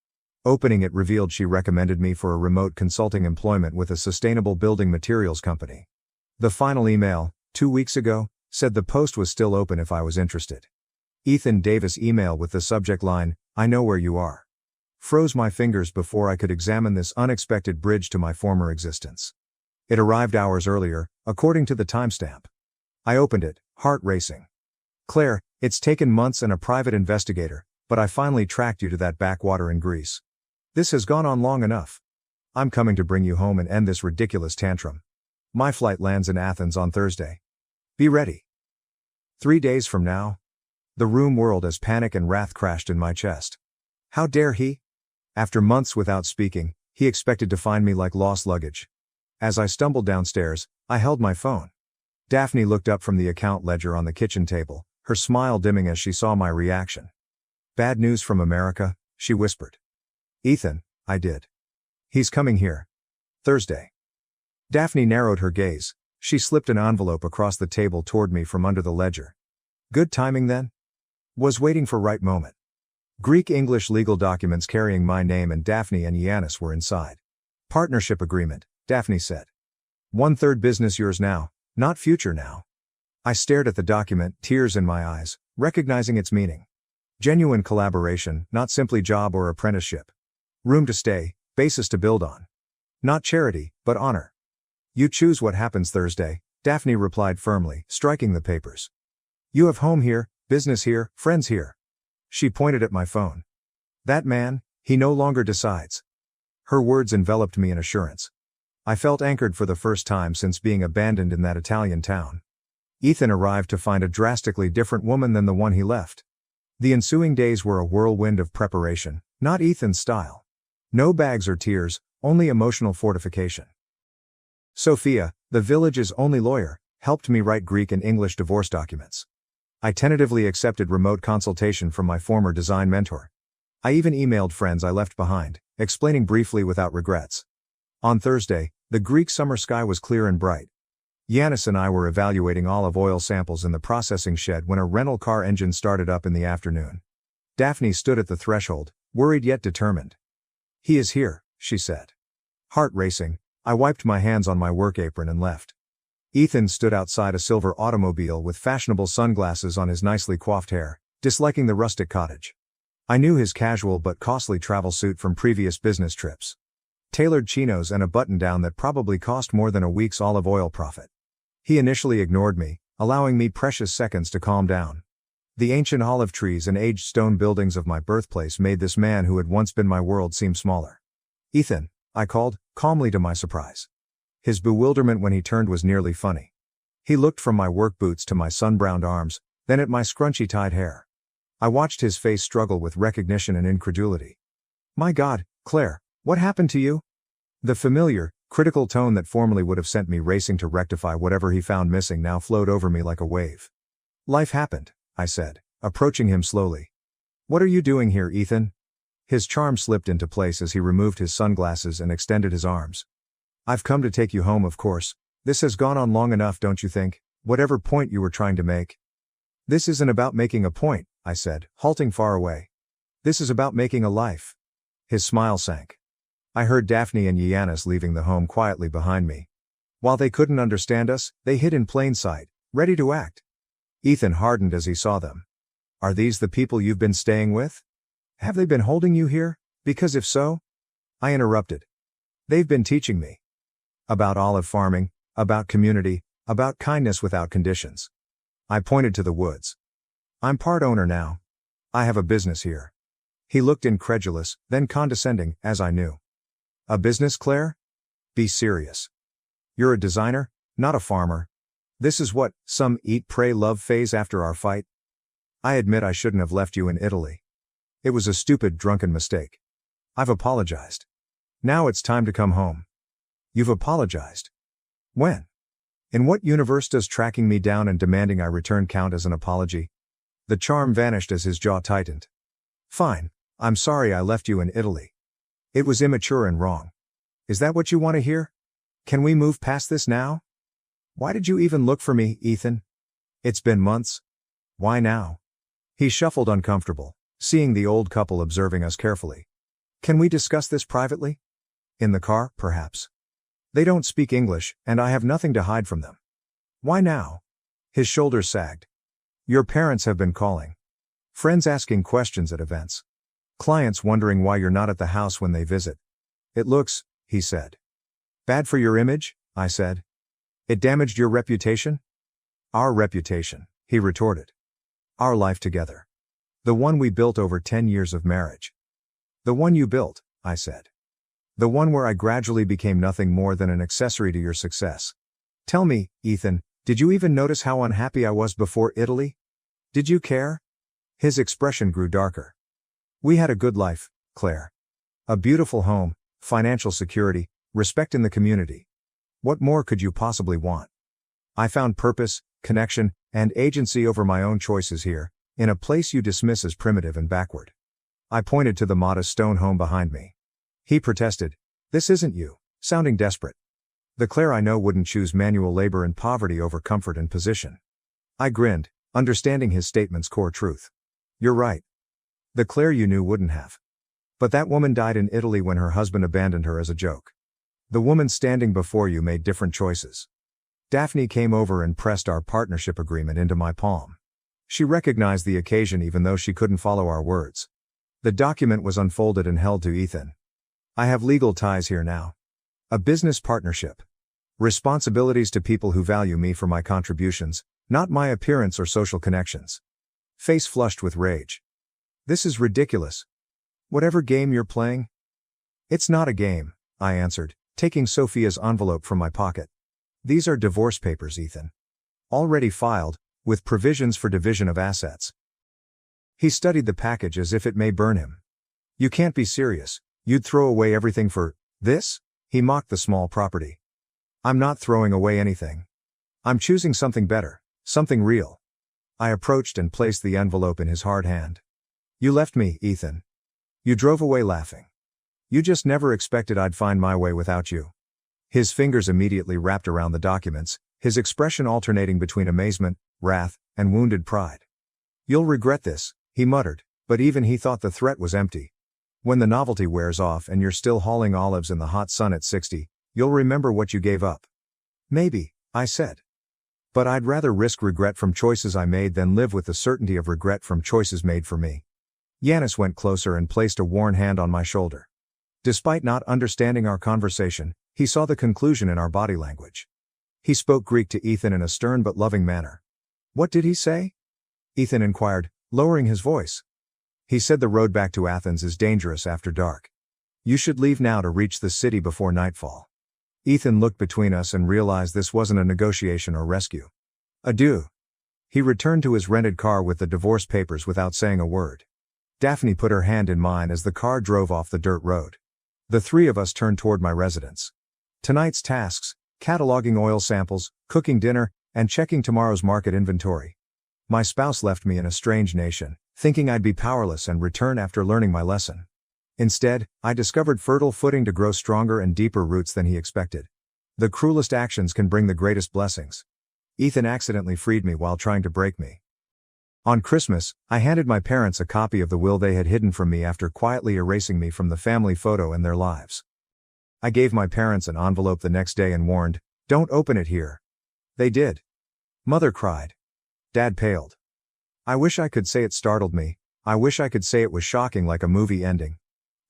Opening it revealed she recommended me for a remote consulting employment with a sustainable building materials company. The final email, 2 weeks ago, said the post was still open if I was interested. Ethan Davis email with the subject line, "I know where you are." Froze my fingers before I could examine this unexpected bridge to my former existence. It arrived hours earlier, according to the timestamp. I opened it, heart racing. "Claire, it's taken months and a private investigator, but I finally tracked you to that backwater in Greece. This has gone on long enough. I'm coming to bring you home and end this ridiculous tantrum. My flight lands in Athens on Thursday. Be ready." 3 days from now? The room whirled as panic and wrath crashed in my chest. How dare he? After months without speaking, he expected to find me like lost luggage. As I stumbled downstairs, I held my phone. Daphne looked up from the account ledger on the kitchen table, her smile dimming as she saw my reaction. "Bad news from America," she whispered. "Ethan," I did. "He's coming here. Thursday." Daphne narrowed her gaze. She slipped an envelope across the table toward me from under the ledger. Good timing then? Was waiting for right moment. Greek-English legal documents carrying my name and Daphne and Yannis were inside. "Partnership agreement," Daphne said. "1/3 business yours now, not future now." I stared at the document, tears in my eyes, recognizing its meaning. Genuine collaboration, not simply job or apprenticeship. Room to stay, basis to build on. Not charity, but honor. "You choose what happens Thursday," Daphne replied firmly, striking the papers. "You have home here, business here, friends here." She pointed at my phone. "That man, he no longer decides." Her words enveloped me in assurance. I felt anchored for the first time since being abandoned in that Italian town. Ethan arrived to find a drastically different woman than the one he left. The ensuing days were a whirlwind of preparation, not Ethan's style. No bags or tears, only emotional fortification. Sophia, the village's only lawyer, helped me write Greek and English divorce documents. I tentatively accepted remote consultation from my former design mentor. I even emailed friends I left behind, explaining briefly without regrets. On Thursday, The Greek summer sky was clear and bright. Yanis and I were evaluating olive oil samples in the processing shed when a rental car engine started up in the afternoon. Daphne stood at the threshold, worried yet determined. "He is here," she said. Heart racing, I wiped my hands on my work apron and left. Ethan stood outside a silver automobile with fashionable sunglasses on his nicely coiffed hair, disliking the rustic cottage. I knew his casual but costly travel suit from previous business trips. Tailored chinos and a button-down that probably cost more than a week's olive oil profit. He initially ignored me, allowing me precious seconds to calm down. The ancient olive trees and aged stone buildings of my birthplace made this man who had once been my world seem smaller. "Ethan," I called, calmly to my surprise. His bewilderment when he turned was nearly funny. He looked from my work boots to my sun-browned arms, then at my scrunchy-tied hair. I watched his face struggle with recognition and incredulity. "My God, Claire, what happened to you?" The familiar, critical tone that formerly would have sent me racing to rectify whatever he found missing now flowed over me like a wave. "Life happened," I said, approaching him slowly. "What are you doing here, Ethan?" His charm slipped into place as he removed his sunglasses and extended his arms. "I've come to take you home, of course. This has gone on long enough, don't you think, whatever point you were trying to make?" "This isn't about making a point," I said, halting far away. "This is about making a life." His smile sank. I heard Daphne and Yanis leaving the home quietly behind me. While they couldn't understand us, they hid in plain sight, ready to act. Ethan hardened as he saw them. "Are these the people you've been staying with? Have they been holding you here? Because if so..." I interrupted. "They've been teaching me. About olive farming, about community, about kindness without conditions." I pointed to the woods. "I'm part owner now. I have a business here." He looked incredulous, then condescending, as I knew. "A business, Claire? Be serious. You're a designer, not a farmer. This is what, some eat, pray, love phase after our fight?" "I admit I shouldn't have left you in Italy. It was a stupid, drunken mistake. I've apologized. Now it's time to come home." "You've apologized? When? In what universe does tracking me down and demanding I return count as an apology?" The charm vanished as his jaw tightened. "Fine, I'm sorry I left you in Italy. It was immature and wrong. Is that what you want to hear? Can we move past this now? Why did you even look for me, Ethan? It's been months. Why now?" He shuffled uncomfortable, seeing the old couple observing us carefully. "Can we discuss this privately? In the car, perhaps? They don't speak English, and I have nothing to hide from them." "Why now?" His shoulders sagged. "Your parents have been calling. Friends asking questions at events. Clients wondering why you're not at the house when they visit. It looks," he said. "Bad for your image?" I said. "It damaged your reputation?" "Our reputation," he retorted. "Our life together. The one we built over 10 years of marriage." "The one you built," I said. "The one where I gradually became nothing more than an accessory to your success. Tell me, Ethan, did you even notice how unhappy I was before Italy? Did you care?" His expression grew darker. "We had a good life, Claire. A beautiful home, financial security, respect in the community. What more could you possibly want? I found purpose, connection, and agency over my own choices here, in a place you dismiss as primitive and backward." I pointed to the modest stone home behind me. He protested, "This isn't you," sounding desperate. "The Claire I know wouldn't choose manual labor and poverty over comfort and position." I grinned, understanding his statement's core truth. "You're right. The Claire you knew wouldn't have. But that woman died in Italy when her husband abandoned her as a joke. The woman standing before you made different choices." Daphne came over and pressed our partnership agreement into my palm. She recognized the occasion even though she couldn't follow our words. The document was unfolded and held to Ethan. "I have legal ties here now. A business partnership. Responsibilities to people who value me for my contributions, not my appearance or social connections." Face flushed with rage. "This is ridiculous. Whatever game you're playing?" "It's not a game," I answered, taking Sophia's envelope from my pocket. "These are divorce papers, Ethan. Already filed, with provisions for division of assets." He studied the package as if it may burn him. "You can't be serious. You'd throw away everything for this?" He mocked the small property. "I'm not throwing away anything. I'm choosing something better, something real." I approached and placed the envelope in his hard hand. "You left me, Ethan. You drove away laughing. You just never expected I'd find my way without you. His fingers immediately wrapped around the documents, his expression alternating between amazement, wrath, and wounded pride. "You'll regret this," he muttered, but even he thought the threat was empty. "When the novelty wears off and you're still hauling olives in the hot sun at 60, you'll remember what you gave up." "Maybe," I said. "But I'd rather risk regret from choices I made than live with the certainty of regret from choices made for me." Yanis went closer and placed a worn hand on my shoulder. Despite not understanding our conversation, he saw the conclusion in our body language. He spoke Greek to Ethan in a stern but loving manner. "What did he say?" Ethan inquired, lowering his voice. "He said the road back to Athens is dangerous after dark. You should leave now to reach the city before nightfall." Ethan looked between us and realized this wasn't a negotiation or rescue. "Adieu." He returned to his rented car with the divorce papers without saying a word. Daphne put her hand in mine as the car drove off the dirt road. The three of us turned toward my residence. Tonight's tasks: cataloging oil samples, cooking dinner, and checking tomorrow's market inventory. My spouse left me in a strange nation, thinking I'd be powerless and return after learning my lesson. Instead, I discovered fertile footing to grow stronger and deeper roots than he expected. The cruelest actions can bring the greatest blessings. Ethan accidentally freed me while trying to break me. On Christmas, I handed my parents a copy of the will they had hidden from me after quietly erasing me from the family photo and their lives. I gave my parents an envelope the next day and warned, "Don't open it here." They did. Mother cried. Dad paled. I wish I could say it startled me. I wish I could say it was shocking like a movie ending.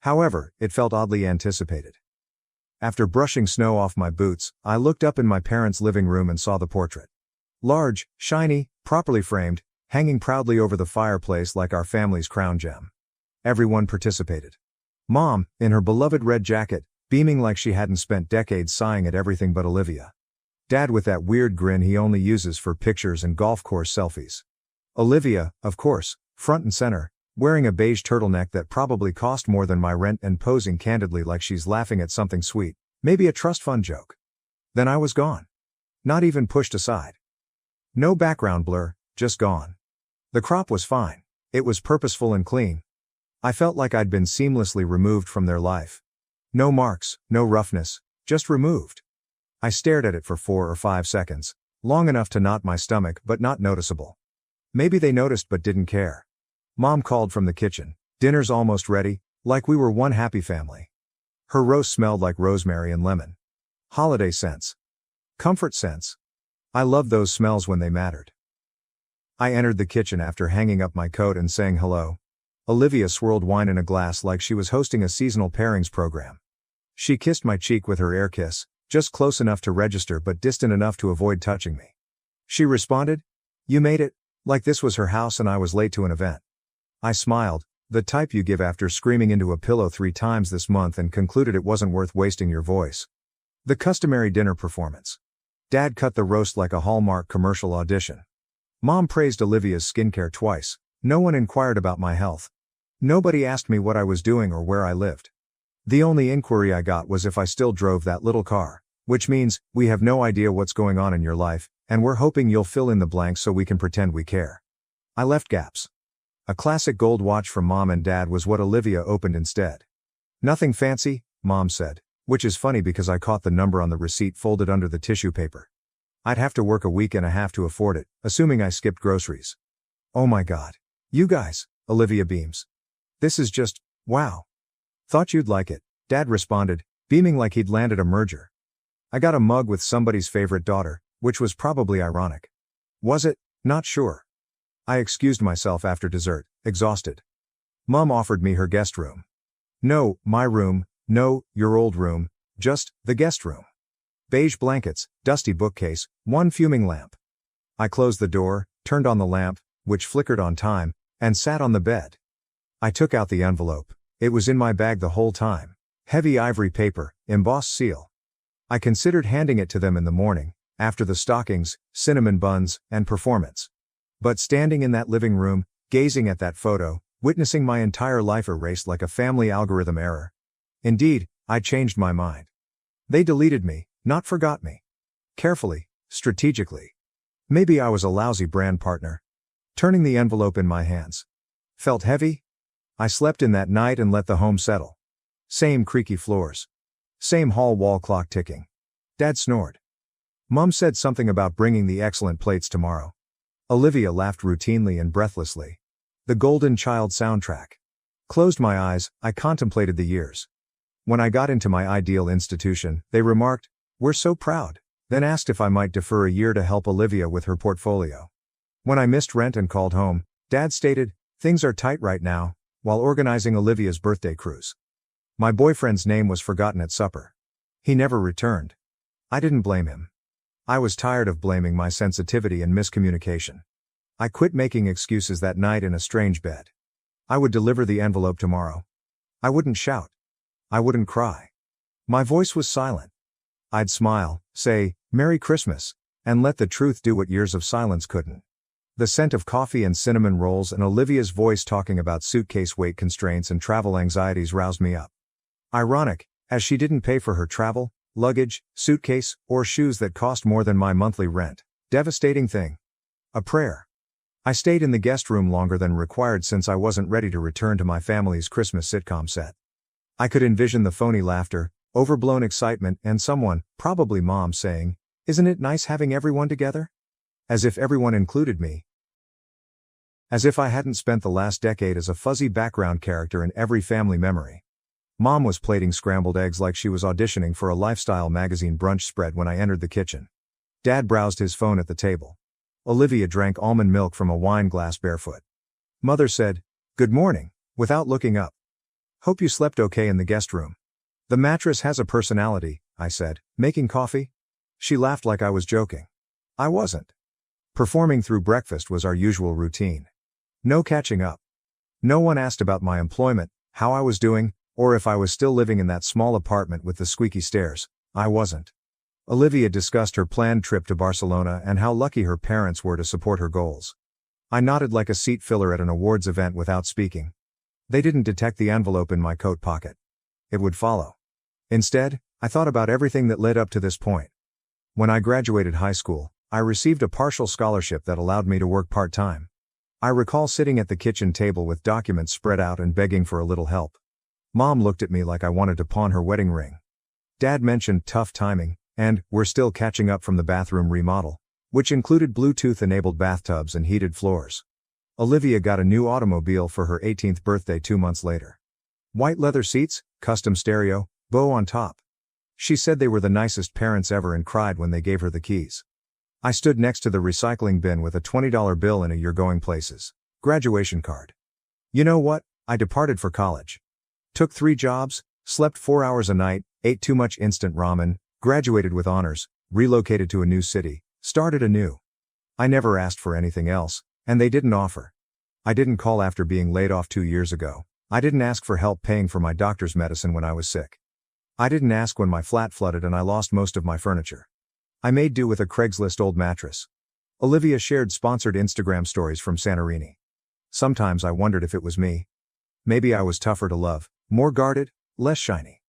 However, it felt oddly anticipated. After brushing snow off my boots, I looked up in my parents' living room and saw the portrait. Large, shiny, properly framed, hanging proudly over the fireplace like our family's crown gem. Everyone participated. Mom, in her beloved red jacket, beaming like she hadn't spent decades sighing at everything but Olivia. Dad with that weird grin he only uses for pictures and golf course selfies. Olivia, of course, front and center, wearing a beige turtleneck that probably cost more than my rent and posing candidly like she's laughing at something sweet, maybe a trust fund joke. Then I was gone. Not even pushed aside. No background blur, just gone. The crop was fine. It was purposeful and clean. I felt like I'd been seamlessly removed from their life. No marks, no roughness, just removed. I stared at it for 4 or 5 seconds, long enough to knot my stomach but not noticeable. Maybe they noticed but didn't care. Mom called from the kitchen. Dinner's almost ready, like we were one happy family. Her roast smelled like rosemary and lemon. Holiday scents. Comfort scents. I loved those smells when they mattered. I entered the kitchen after hanging up my coat and saying hello. Olivia swirled wine in a glass like she was hosting a seasonal pairings program. She kissed my cheek with her air kiss, just close enough to register but distant enough to avoid touching me. She responded, "You made it," like this was her house and I was late to an event. I smiled, the type you give after screaming into a pillow 3 times this month, and concluded it wasn't worth wasting your voice. The customary dinner performance. Dad cut the roast like a Hallmark commercial audition. Mom praised Olivia's skincare twice. No one inquired about my health. Nobody asked me what I was doing or where I lived. The only inquiry I got was if I still drove that little car, which means, "We have no idea what's going on in your life, and we're hoping you'll fill in the blanks so we can pretend we care." I left gaps. A classic gold watch from Mom and Dad was what Olivia opened instead. "Nothing fancy," Mom said, which is funny because I caught the number on the receipt folded under the tissue paper. I'd have to work a week and a half to afford it, assuming I skipped groceries. "Oh my God. You guys," Olivia beams. "This is just, wow. Thought you'd like it," Dad responded, beaming like he'd landed a merger. I got a mug with somebody's favorite daughter, which was probably ironic. Was it? Not sure. I excused myself after dessert, exhausted. Mom offered me her guest room. No, my room, no, your old room, just the guest room. Beige blankets, dusty bookcase, one fuming lamp. I closed the door, turned on the lamp, which flickered on time, and sat on the bed. I took out the envelope. It was in my bag the whole time. Heavy ivory paper, embossed seal. I considered handing it to them in the morning, after the stockings, cinnamon buns, and performance. But standing in that living room, gazing at that photo, witnessing my entire life erased like a family algorithm error. Indeed, I changed my mind. They deleted me, not forgot me. Carefully, strategically. Maybe I was a lousy brand partner. Turning the envelope in my hands. Felt heavy? I slept in that night and let the home settle. Same creaky floors. Same hall wall clock ticking. Dad snored. Mom said something about bringing the excellent plates tomorrow. Olivia laughed routinely and breathlessly. The Golden Child soundtrack. Closed my eyes, I contemplated the years. When I got into my ideal institution, they remarked, "We're so proud," then asked if I might defer a year to help Olivia with her portfolio. When I missed rent and called home, Dad stated, "Things are tight right now," while organizing Olivia's birthday cruise. My boyfriend's name was forgotten at supper. He never returned. I didn't blame him. I was tired of blaming my sensitivity and miscommunication. I quit making excuses that night in a strange bed. I would deliver the envelope tomorrow. I wouldn't shout. I wouldn't cry. My voice was silent. I'd smile, say, "Merry Christmas," and let the truth do what years of silence couldn't. The scent of coffee and cinnamon rolls and Olivia's voice talking about suitcase weight constraints and travel anxieties roused me up. Ironic, as she didn't pay for her travel, luggage, suitcase, or shoes that cost more than my monthly rent. Devastating thing. A prayer. I stayed in the guest room longer than required since I wasn't ready to return to my family's Christmas sitcom set. I could envision the phony laughter, overblown excitement, and someone, probably Mom, saying, "Isn't it nice having everyone together?" As if everyone included me. As if I hadn't spent the last decade as a fuzzy background character in every family memory. Mom was plating scrambled eggs like she was auditioning for a lifestyle magazine brunch spread when I entered the kitchen. Dad browsed his phone at the table. Olivia drank almond milk from a wine glass barefoot. Mother said, "Good morning," without looking up. "Hope you slept okay in the guest room." "The mattress has a personality," I said, "Making coffee?" She laughed like I was joking. I wasn't. Performing through breakfast was our usual routine. No catching up. No one asked about my employment, how I was doing, or if I was still living in that small apartment with the squeaky stairs. I wasn't. Olivia discussed her planned trip to Barcelona and how lucky her parents were to support her goals. I nodded like a seat filler at an awards event without speaking. They didn't detect the envelope in my coat pocket. It would follow. Instead, I thought about everything that led up to this point. When I graduated high school, I received a partial scholarship that allowed me to work part-time. I recall sitting at the kitchen table with documents spread out and begging for a little help. Mom looked at me like I wanted to pawn her wedding ring. Dad mentioned tough timing, and we're still catching up from the bathroom remodel, which included Bluetooth-enabled bathtubs and heated floors. Olivia got a new automobile for her 18th birthday 2 months later. White leather seats, custom stereo, bow on top. She said they were the nicest parents ever and cried when they gave her the keys. I stood next to the recycling bin with a $20 bill and a "You're going places" graduation card. You know what? I departed for college. Took 3 jobs, slept 4 hours a night, ate too much instant ramen, graduated with honors, relocated to a new city, started anew. I never asked for anything else, and they didn't offer. I didn't call after being laid off 2 years ago. I didn't ask for help paying for my doctor's medicine when I was sick. I didn't ask when my flat flooded and I lost most of my furniture. I made do with a Craigslist old mattress. Olivia shared sponsored Instagram stories from Santorini. Sometimes I wondered if it was me. Maybe I was tougher to love, more guarded, less shiny.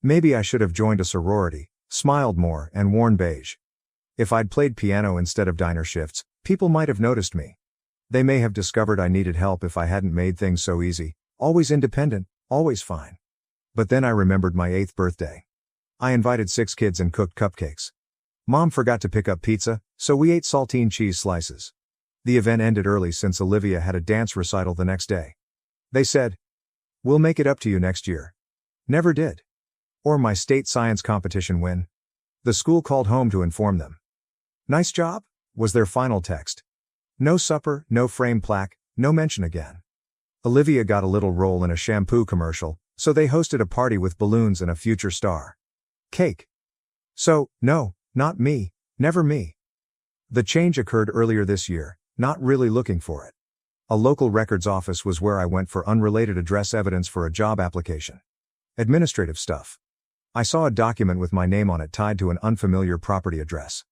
Maybe I should have joined a sorority, smiled more, and worn beige. If I'd played piano instead of diner shifts, people might have noticed me. They may have discovered I needed help if I hadn't made things so easy, always independent, always fine. But then I remembered my 8th birthday. I invited 6 kids and cooked cupcakes. Mom forgot to pick up pizza, so we ate saltine cheese slices. The event ended early since Olivia had a dance recital the next day. They said, "We'll make it up to you next year." Never did. Or my state science competition win. The school called home to inform them. "Nice job," was their final text. No supper, no frame plaque, no mention again. Olivia got a little role in a shampoo commercial, so they hosted a party with balloons and a future star. Cake. So, no, not me, never me. The change occurred earlier this year, not really looking for it. A local records office was where I went for unrelated address evidence for a job application. Administrative stuff. I saw a document with my name on it tied to an unfamiliar property address.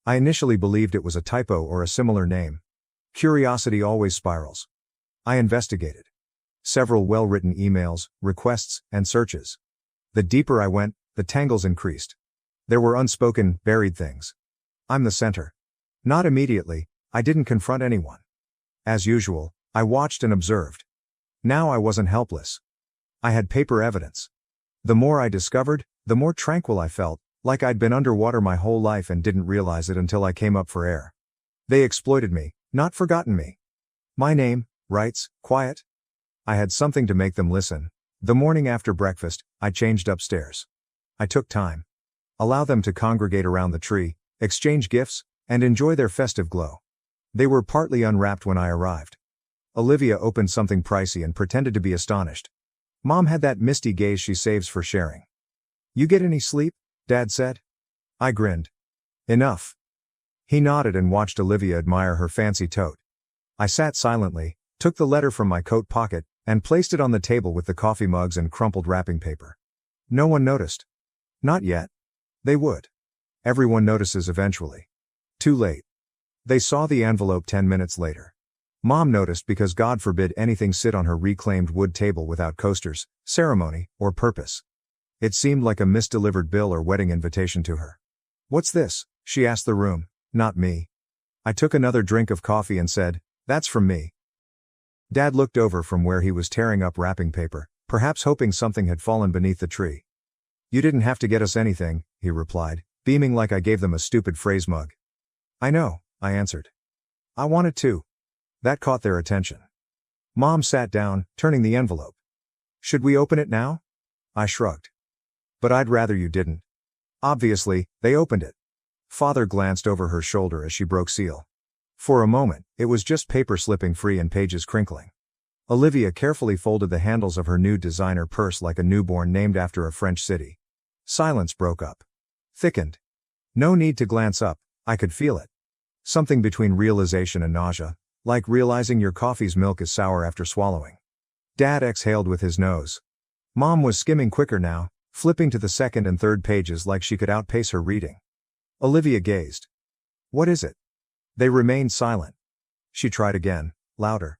I initially believed it was a typo or a similar name. Curiosity always spirals. I investigated. Several well-written emails, requests, and searches. The deeper I went, the tangles increased. There were unspoken, buried things. I'm the center. Not immediately, I didn't confront anyone. As usual, I watched and observed. Now I wasn't helpless. I had paper evidence. The more I discovered, the more tranquil I felt, Like I'd been underwater my whole life and didn't realize it until I came up for air. They exploited me, not forgotten me. My name, writes, quiet. I had something to make them listen. The morning after breakfast, I changed upstairs. I took time. Allow them to congregate around the tree, exchange gifts, and enjoy their festive glow. They were partly unwrapped when I arrived. Olivia opened something pricey and pretended to be astonished. Mom had that misty gaze she saves for sharing. You get any sleep? Dad said. I grinned. Enough. He nodded and watched Olivia admire her fancy tote. I sat silently, took the letter from my coat pocket, and placed it on the table with the coffee mugs and crumpled wrapping paper. No one noticed. Not yet. They would. Everyone notices eventually. Too late. They saw the envelope 10 minutes later. Mom noticed because God forbid anything sit on her reclaimed wood table without coasters, ceremony, or purpose. It seemed like a misdelivered bill or wedding invitation to her. What's this? She asked the room, not me. I took another drink of coffee and said, that's from me. Dad looked over from where he was tearing up wrapping paper, perhaps hoping something had fallen beneath the tree. You didn't have to get us anything, he replied, beaming like I gave them a stupid phrase mug. I know, I answered. I wanted to. That caught their attention. Mom sat down, turning the envelope. Should we open it now? I shrugged. But I'd rather you didn't. Obviously, they opened it. Father glanced over her shoulder as she broke seal. For a moment, it was just paper slipping free and pages crinkling. Olivia carefully folded the handles of her new designer purse like a newborn named after a French city. Silence broke up. Thickened. No need to glance up, I could feel it. Something between realization and nausea, like realizing your coffee's milk is sour after swallowing. Dad exhaled with his nose. Mom was skimming quicker now, flipping to the second and third pages like she could outpace her reading. Olivia gazed. What is it? They remained silent. She tried again, louder.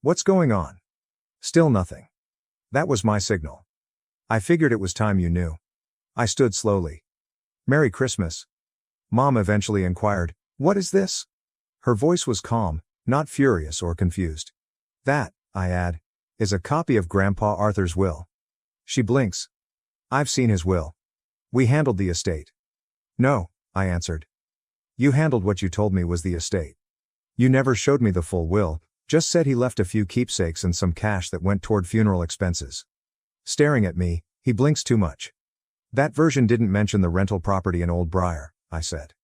What's going on? Still nothing. That was my signal. I figured it was time you knew. I stood slowly. Merry Christmas. Mom eventually inquired, what is this? Her voice was calm, not furious or confused. That, I add, is a copy of Grandpa Arthur's will. She blinks. I've seen his will. We handled the estate. No, I answered. You handled what you told me was the estate. You never showed me the full will, just said he left a few keepsakes and some cash that went toward funeral expenses. Staring at me, he blinks too much. That version didn't mention the rental property in Old Briar, I said.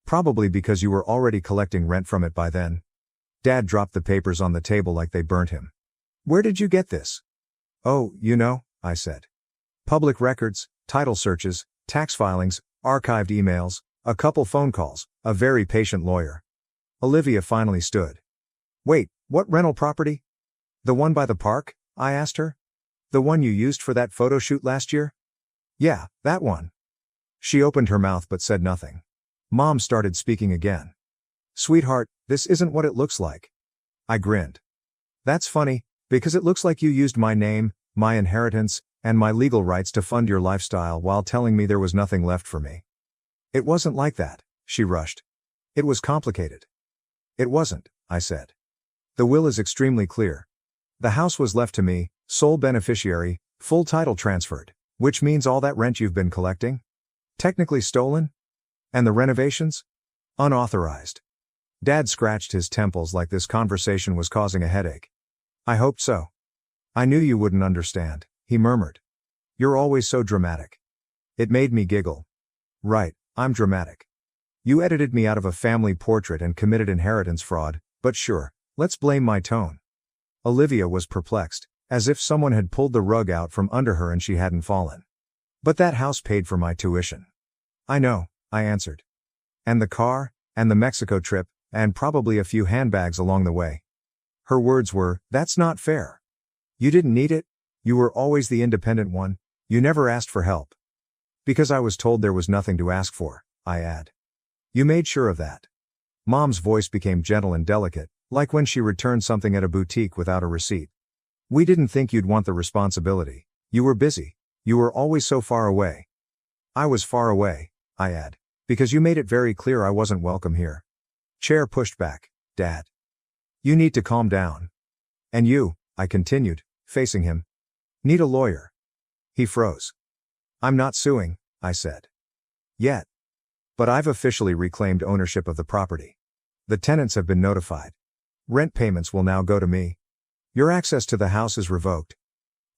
Probably because you were already collecting rent from it by then. Dad dropped the papers on the table like they burnt him. Where did you get this? Oh, you know, I said. Public records, title searches, tax filings, archived emails, a couple phone calls, a very patient lawyer. Olivia finally stood. Wait, what rental property? The one by the park? I asked her. The one you used for that photo shoot last year? Yeah, that one. She opened her mouth but said nothing. Mom started speaking again. Sweetheart, this isn't what it looks like. I grinned. That's funny, because it looks like you used my name, my inheritance, and my legal rights to fund your lifestyle while telling me there was nothing left for me. It wasn't like that, she rushed. It was complicated. It wasn't, I said. The will is extremely clear. The house was left to me, sole beneficiary, full title transferred, which means all that rent you've been collecting? Technically stolen? And the renovations? Unauthorized. Dad scratched his temples like this conversation was causing a headache. I hoped so. I knew you wouldn't understand, he murmured. You're always so dramatic. It made me giggle. Right, I'm dramatic. You edited me out of a family portrait and committed inheritance fraud, but sure, let's blame my tone. Olivia was perplexed, as if someone had pulled the rug out from under her and she hadn't fallen. But that house paid for my tuition. I know, I answered. And the car, and the Mexico trip, and probably a few handbags along the way. Her words were, that's not fair. You didn't need it, you were always the independent one, you never asked for help. Because I was told there was nothing to ask for, I add. You made sure of that. Mom's voice became gentle and delicate, like when she returned something at a boutique without a receipt. We didn't think you'd want the responsibility. You were busy. You were always so far away. I was far away, I add, because you made it very clear I wasn't welcome here. Chair pushed back. Dad. You need to calm down. And you, I continued, facing him, need a lawyer. He froze. I'm not suing, I said. Yet. But I've officially reclaimed ownership of the property. The tenants have been notified. Rent payments will now go to me. Your access to the house is revoked.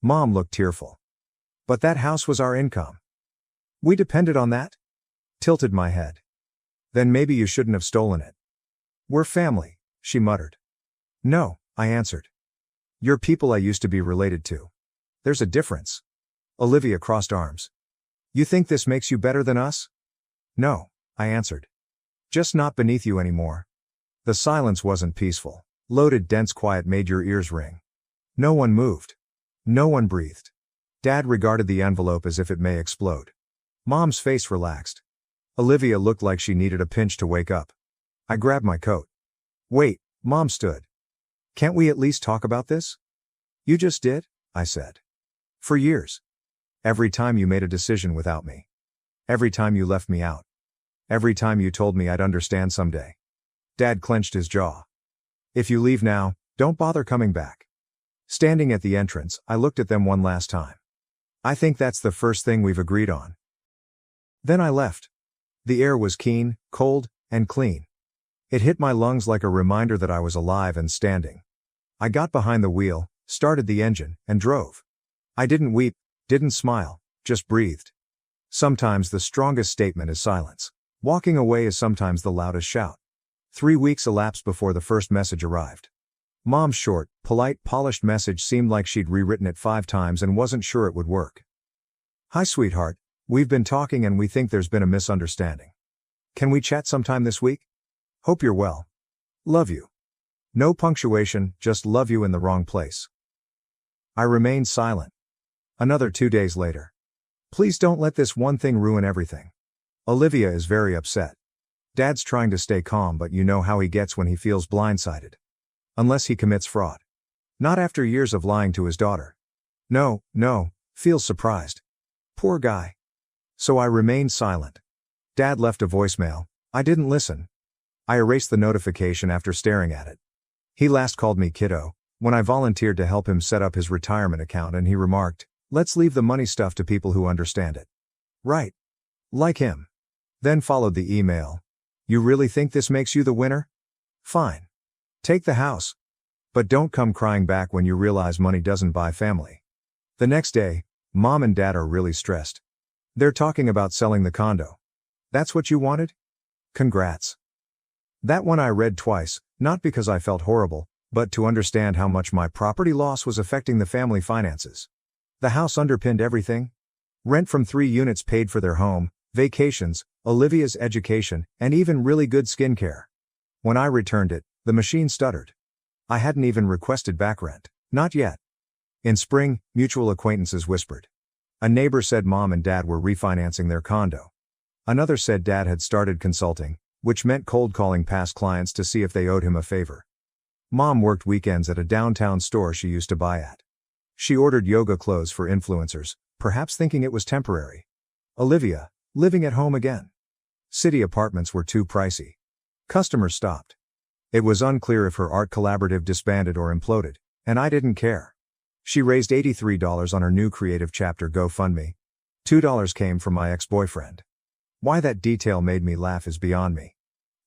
Mom looked tearful. But that house was our income. We depended on that? Tilted my head. Then maybe you shouldn't have stolen it. We're family, she muttered. No, I answered. You're people I used to be related to. There's a difference. Olivia crossed arms. You think this makes you better than us? No, I answered. Just not beneath you anymore. The silence wasn't peaceful. Loaded, dense quiet made your ears ring. No one moved. No one breathed. Dad regarded the envelope as if it may explode. Mom's face relaxed. Olivia looked like she needed a pinch to wake up. I grabbed my coat. Wait, Mom stood. Can't we at least talk about this? You just did, I said. For years. Every time you made a decision without me. Every time you left me out. Every time you told me I'd understand someday. Dad clenched his jaw. If you leave now, don't bother coming back. Standing at the entrance, I looked at them one last time. I think that's the first thing we've agreed on. Then I left. The air was keen, cold, and clean. It hit my lungs like a reminder that I was alive and standing. I got behind the wheel, started the engine, and drove. I didn't weep, didn't smile, just breathed. Sometimes the strongest statement is silence. Walking away is sometimes the loudest shout. 3 weeks elapsed before the first message arrived. Mom's short, polite, polished message seemed like she'd rewritten it 5 times and wasn't sure it would work. Hi sweetheart, we've been talking and we think there's been a misunderstanding. Can we chat sometime this week? Hope you're well. Love you. No punctuation, just love you in the wrong place. I remained silent. Another 2 days later. Please don't let this one thing ruin everything. Olivia is very upset. Dad's trying to stay calm, but you know how he gets when he feels blindsided. Unless he commits fraud. Not after years of lying to his daughter. No, feels surprised. Poor guy. So I remained silent. Dad left a voicemail. I didn't listen. I erased the notification after staring at it. He last called me kiddo, when I volunteered to help him set up his retirement account, and he remarked, let's leave the money stuff to people who understand it. Right. Like him. Then followed the email. You really think this makes you the winner? Fine. Take the house. But don't come crying back when you realize money doesn't buy family. The next day, Mom and Dad are really stressed. They're talking about selling the condo. That's what you wanted? Congrats. That one I read twice, not because I felt horrible, but to understand how much my property loss was affecting the family finances. The house underpinned everything. Rent from 3 units paid for their home, vacations, Olivia's education, and even really good skincare. When I returned it, the machine stuttered. I hadn't even requested back rent. Not yet. In spring, mutual acquaintances whispered. A neighbor said Mom and Dad were refinancing their condo. Another said Dad had started consulting, which meant cold calling past clients to see if they owed him a favor. Mom worked weekends at a downtown store she used to buy at. She ordered yoga clothes for influencers, perhaps thinking it was temporary. Olivia, living at home again. City apartments were too pricey. Customers stopped. It was unclear if her art collaborative disbanded or imploded, and I didn't care. She raised $83 on her new creative chapter GoFundMe. $2 came from my ex-boyfriend. Why that detail made me laugh is beyond me.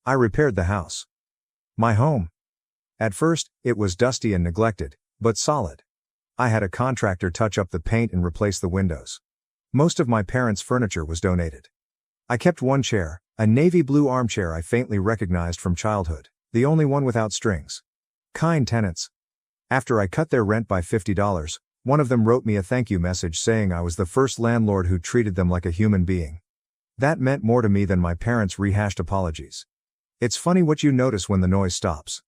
I repaired the house. My home. At first, it was dusty and neglected, but solid. I had a contractor touch up the paint and replace the windows. Most of my parents' furniture was donated. I kept one chair, a navy blue armchair I faintly recognized from childhood, the only one without strings. Kind tenants. After I cut their rent by $50, one of them wrote me a thank you message saying I was the first landlord who treated them like a human being. That meant more to me than my parents' rehashed apologies. It's funny what you notice when the noise stops.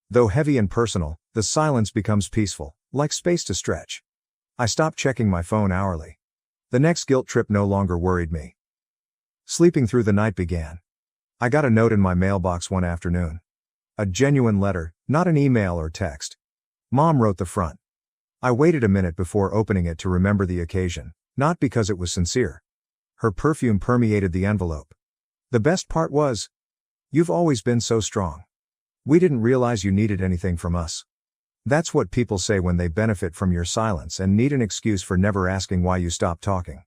Though heavy and personal, the silence becomes peaceful, like space to stretch. I stopped checking my phone hourly. The next guilt trip no longer worried me. Sleeping through the night began. I got a note in my mailbox one afternoon. A genuine letter, not an email or text. Mom wrote the front. I waited a minute before opening it to remember the occasion, not because it was sincere. Her perfume permeated the envelope. The best part was, you've always been so strong. We didn't realize you needed anything from us. That's what people say when they benefit from your silence and need an excuse for never asking why you stopped talking.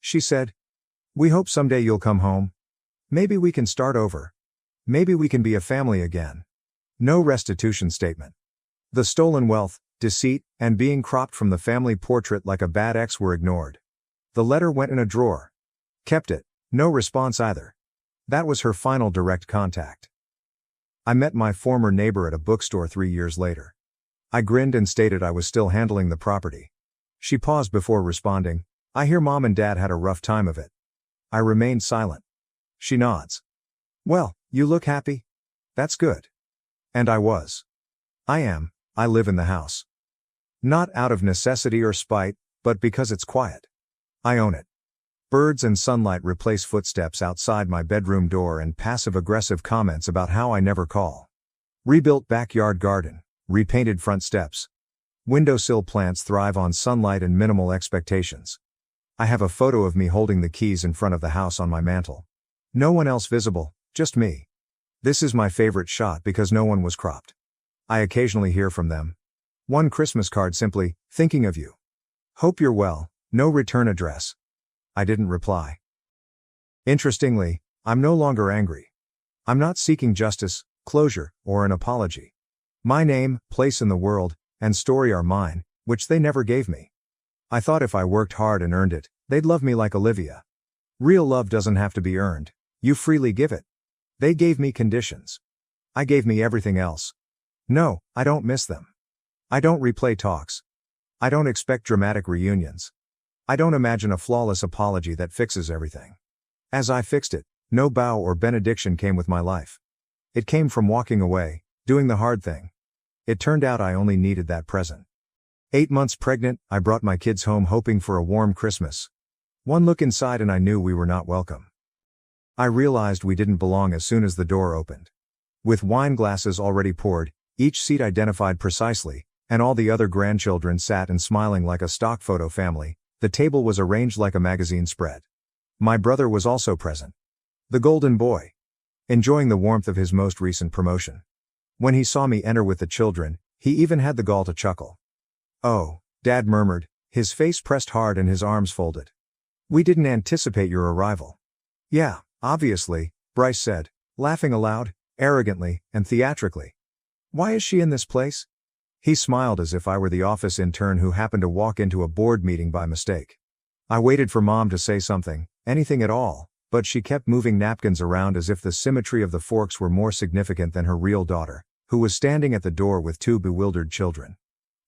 She said, We hope someday you'll come home. Maybe we can start over. Maybe we can be a family again. No restitution statement. The stolen wealth, deceit, and being cropped from the family portrait like a bad ex were ignored. The letter went in a drawer. Kept it. No response either. That was her final direct contact. I met my former neighbor at a bookstore 3 years later. I grinned and stated I was still handling the property. She paused before responding, "I hear Mom and Dad had a rough time of it." I remained silent. She nods. "Well, you look happy. That's good." And I was. I am. I live in the house. Not out of necessity or spite, but because it's quiet. I own it. Birds and sunlight replace footsteps outside my bedroom door and passive-aggressive comments about how I never call. Rebuilt backyard garden, repainted front steps. Windowsill plants thrive on sunlight and minimal expectations. I have a photo of me holding the keys in front of the house on my mantle. No one else visible, just me. This is my favorite shot because no one was cropped. I occasionally hear from them. One Christmas card simply, "Thinking of you. Hope you're well," no return address. I didn't reply. Interestingly, I'm no longer angry. I'm not seeking justice, closure, or an apology. My name, place in the world, and story are mine, which they never gave me. I thought if I worked hard and earned it, they'd love me like Olivia. Real love doesn't have to be earned, you freely give it. They gave me conditions. I gave me everything else. No, I don't miss them. I don't replay talks. I don't expect dramatic reunions. I don't imagine a flawless apology that fixes everything. As I fixed it, no bow or benediction came with my life. It came from walking away, doing the hard thing. It turned out I only needed that present. 8 months pregnant, I brought my kids home hoping for a warm Christmas. One look inside and I knew we were not welcome. I realized we didn't belong as soon as the door opened. With wine glasses already poured, each seat identified precisely, and all the other grandchildren sat and smiling like a stock photo family, the table was arranged like a magazine spread. My brother was also present. The golden boy. Enjoying the warmth of his most recent promotion. When he saw me enter with the children, he even had the gall to chuckle. "Oh," Dad murmured, his face pressed hard and his arms folded. "We didn't anticipate your arrival." "Yeah, obviously," Bryce said, laughing aloud, arrogantly, and theatrically. "Why is she in this place?" He smiled as if I were the office intern who happened to walk into a board meeting by mistake. I waited for Mom to say something, anything at all, but she kept moving napkins around as if the symmetry of the forks were more significant than her real daughter, who was standing at the door with 2 bewildered children.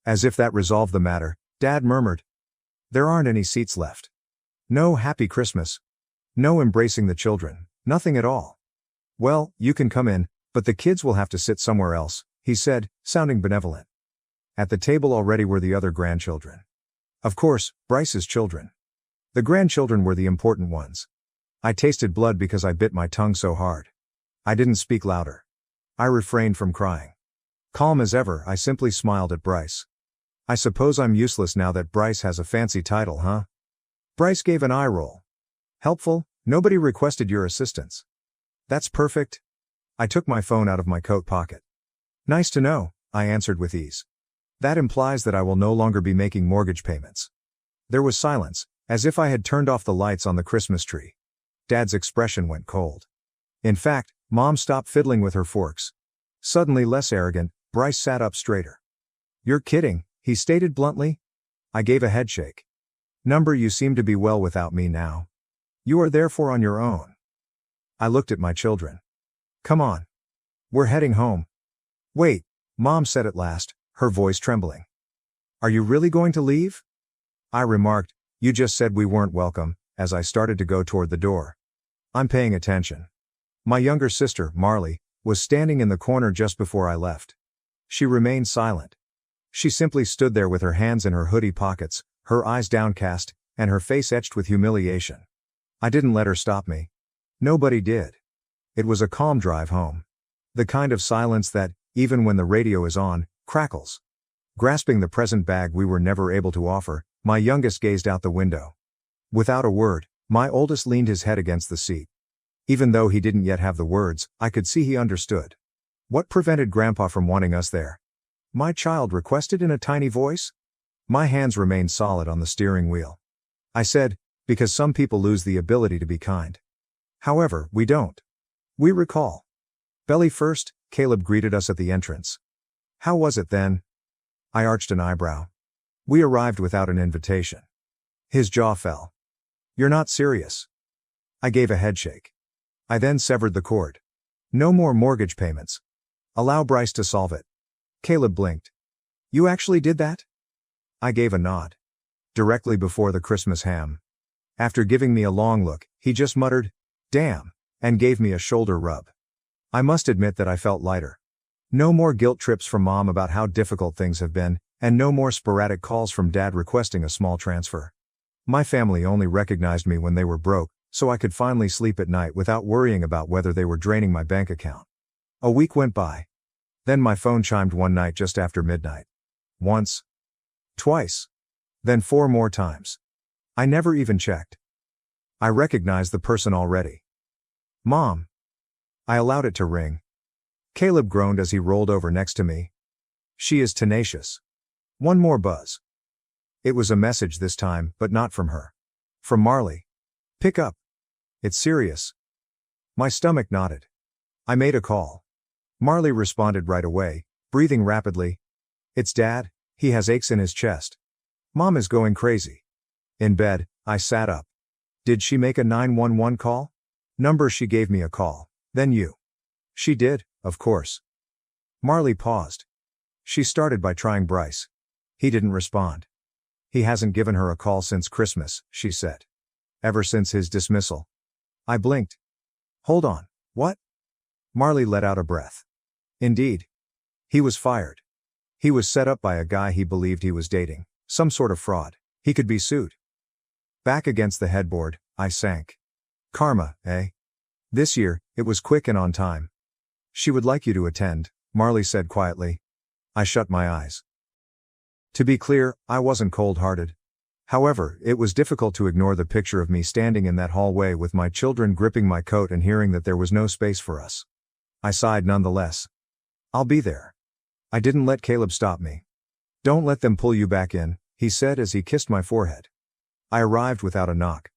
As if that resolved the matter, Dad murmured, "There aren't any seats left. No happy Christmas. No embracing the children, nothing at all." "Well, you can come in, but the kids will have to sit somewhere else," he said, sounding benevolent. At the table already were the other grandchildren. Of course, Bryce's children. The grandchildren were the important ones. I tasted blood because I bit my tongue so hard. I didn't speak louder. I refrained from crying. Calm as ever, I simply smiled at Bryce. "I suppose I'm useless now that Bryce has a fancy title, huh?" Bryce gave an eye roll. "Helpful? Nobody requested your assistance." "That's perfect." I took my phone out of my coat pocket. "Nice to know," I answered with ease. "That implies that I will no longer be making mortgage payments." There was silence, as if I had turned off the lights on the Christmas tree. Dad's expression went cold. In fact, Mom stopped fiddling with her forks. Suddenly less arrogant, Bryce sat up straighter. "You're kidding," he stated bluntly. I gave a headshake. "Number, you seem to be well without me now. You are therefore on your own." I looked at my children. "Come on. We're heading home." "Wait," Mom said at last, her voice trembling. "Are you really going to leave?" I remarked, "You just said we weren't welcome," as I started to go toward the door. "I'm paying attention." My younger sister, Marley, was standing in the corner just before I left. She remained silent. She simply stood there with her hands in her hoodie pockets, her eyes downcast, and her face etched with humiliation. I didn't let her stop me. Nobody did. It was a calm drive home. The kind of silence that, even when the radio is on, crackles. Grasping the present bag we were never able to offer, my youngest gazed out the window. Without a word, my oldest leaned his head against the seat. Even though he didn't yet have the words, I could see he understood. "What prevented Grandpa from wanting us there?" my child requested in a tiny voice. My hands remained solid on the steering wheel. I said, Because some people lose the ability to be kind. However, we don't. We recall. Belly first, Caleb greeted us at the entrance. How was it then? I arched an eyebrow. We arrived without an invitation. His jaw fell. You're not serious. I gave a headshake. I then severed the cord. No more mortgage payments. Allow Bryce to solve it. Caleb blinked. You actually did that? I gave a nod. Directly before the Christmas ham. After giving me a long look, he just muttered, "Damn," and gave me a shoulder rub. I must admit that I felt lighter. No more guilt trips from Mom about how difficult things have been, and no more sporadic calls from Dad requesting a small transfer. My family only recognized me when they were broke, so I could finally sleep at night without worrying about whether they were draining my bank account. A week went by. Then my phone chimed one night just after midnight. Once. Twice. Then 4 more times. I never even checked. I recognized the person already. Mom. I allowed it to ring. Caleb groaned as he rolled over next to me. She is tenacious. One more buzz. It was a message this time, but not from her. From Marley. Pick up. It's serious. My stomach nodded. I made a call. Marley responded right away, breathing rapidly. It's Dad, he has aches in his chest. Mom is going crazy. In bed, I sat up. Did she make a 911 call? Number she gave me a call. Then you. She did, of course. Marley paused. She started by trying Bryce. He didn't respond. He hasn't given her a call since Christmas, she said. Ever since his dismissal. I blinked. Hold on, what? Marley let out a breath. Indeed. He was fired. He was set up by a guy he believed he was dating, some sort of fraud. He could be sued. Back against the headboard, I sank. Karma, eh? This year, it was quick and on time. She would like you to attend, Marley said quietly. I shut my eyes. To be clear, I wasn't cold-hearted. However, it was difficult to ignore the picture of me standing in that hallway with my children gripping my coat and hearing that there was no space for us. I sighed nonetheless. I'll be there. I didn't let Caleb stop me. Don't let them pull you back in, he said as he kissed my forehead. I arrived without a knock.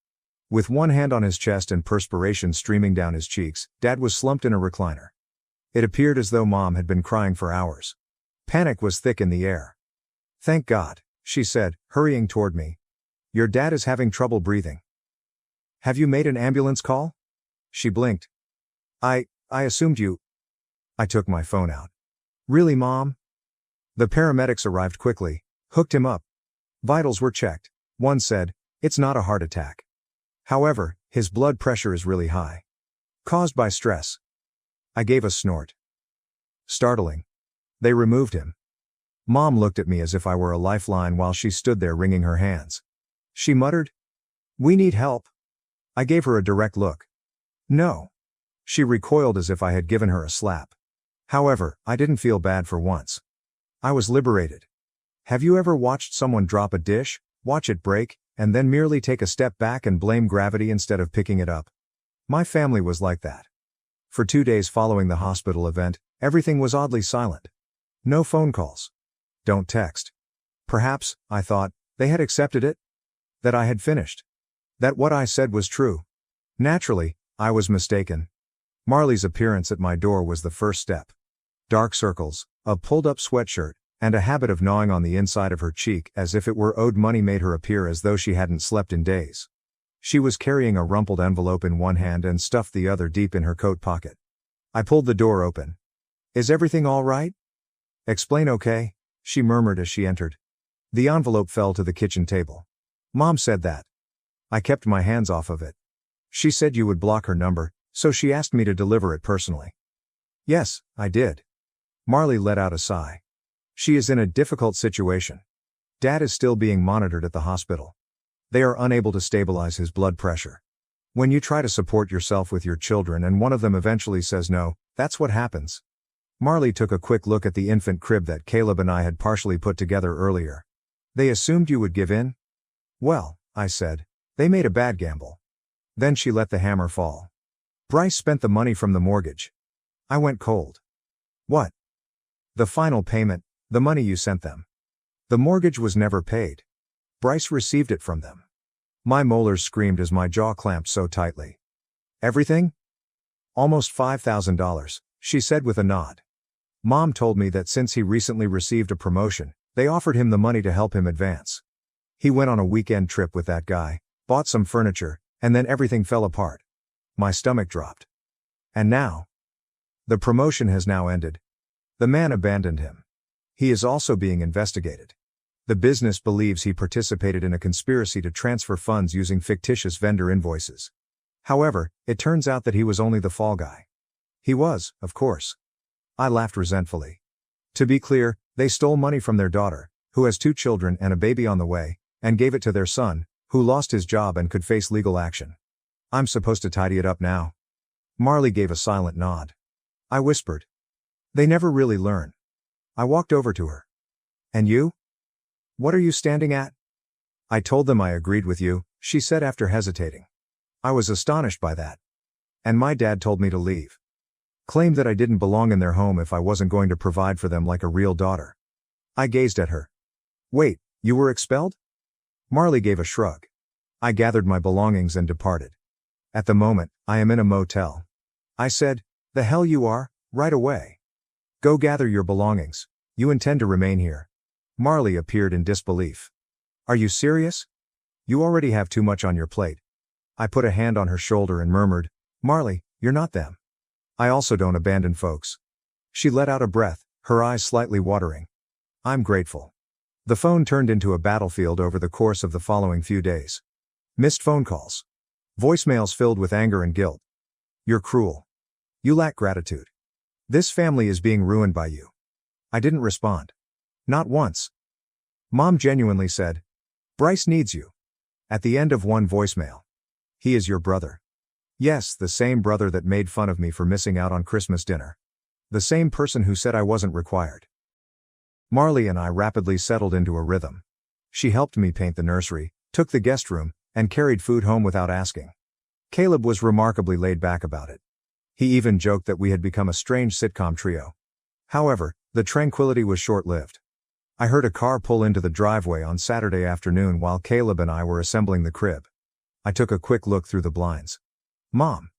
With one hand on his chest and perspiration streaming down his cheeks, Dad was slumped in a recliner. It appeared as though Mom had been crying for hours. Panic was thick in the air. Thank God, she said, hurrying toward me. Your dad is having trouble breathing. Have you made an ambulance call? She blinked. I assumed you. I took my phone out. Really, Mom? The paramedics arrived quickly, hooked him up. Vitals were checked. One said, it's not a heart attack. However, his blood pressure is really high. Caused by stress. I gave a snort. Startling. They removed him. Mom looked at me as if I were a lifeline while she stood there wringing her hands. She muttered, "We need help." I gave her a direct look. No. She recoiled as if I had given her a slap. However, I didn't feel bad for once. I was liberated. Have you ever watched someone drop a dish, watch it break, and then merely take a step back and blame gravity instead of picking it up? My family was like that. For 2 days following the hospital event, everything was oddly silent. No phone calls. Don't text. Perhaps, I thought, they had accepted it? That I had finished. That what I said was true. Naturally, I was mistaken. Marley's appearance at my door was the first step. Dark circles, a pulled-up sweatshirt, and a habit of gnawing on the inside of her cheek as if it were owed money made her appear as though she hadn't slept in days. She was carrying a rumpled envelope in one hand and stuffed the other deep in her coat pocket. I pulled the door open. Is everything all right? Explain okay, she murmured as she entered. The envelope fell to the kitchen table. Mom said that. I kept my hands off of it. She said you would block her number, so she asked me to deliver it personally. Yes, I did. Marley let out a sigh. She is in a difficult situation. Dad is still being monitored at the hospital. They are unable to stabilize his blood pressure. When you try to support yourself with your children and one of them eventually says no, that's what happens. Marley took a quick look at the infant crib that Caleb and I had partially put together earlier. They assumed you would give in? Well, I said, they made a bad gamble. Then she let the hammer fall. Bryce spent the money from the mortgage. I went cold. What? The final payment, the money you sent them. The mortgage was never paid. Bryce received it from them. My molars screamed as my jaw clamped so tightly. Everything? Almost $5,000, she said with a nod. Mom told me that since he recently received a promotion, they offered him the money to help him advance. He went on a weekend trip with that guy, bought some furniture, and then everything fell apart. My stomach dropped. And now? The promotion has now ended. The man abandoned him. He is also being investigated. The business believes he participated in a conspiracy to transfer funds using fictitious vendor invoices. However, it turns out that he was only the fall guy. He was, of course. I laughed resentfully. To be clear, they stole money from their daughter, who has 2 children and a baby on the way, and gave it to their son, who lost his job and could face legal action. I'm supposed to tidy it up now. Marley gave a silent nod. I whispered. They never really learn. I walked over to her. And you? What are you standing at? I told them I agreed with you, she said after hesitating. I was astonished by that. And my dad told me to leave. Claimed that I didn't belong in their home if I wasn't going to provide for them like a real daughter. I gazed at her. Wait, you were expelled? Marley gave a shrug. I gathered my belongings and departed. At the moment, I am in a motel. I said, the hell you are, right away. Go gather your belongings. You intend to remain here. Marley appeared in disbelief. Are you serious? You already have too much on your plate. I put a hand on her shoulder and murmured, Marley, you're not them. I also don't abandon folks. She let out a breath, her eyes slightly watering. I'm grateful. The phone turned into a battlefield over the course of the following few days. Missed phone calls. Voicemails filled with anger and guilt. You're cruel. You lack gratitude. This family is being ruined by you. I didn't respond. Not once. Mom genuinely said, Bryce needs you. At the end of one voicemail. He is your brother. Yes, the same brother that made fun of me for missing out on Christmas dinner. The same person who said I wasn't required. Marley and I rapidly settled into a rhythm. She helped me paint the nursery, took the guest room, and carried food home without asking. Caleb was remarkably laid back about it. He even joked that we had become a strange sitcom trio. However, the tranquility was short-lived. I heard a car pull into the driveway on Saturday afternoon while Caleb and I were assembling the crib. I took a quick look through the blinds. Mom.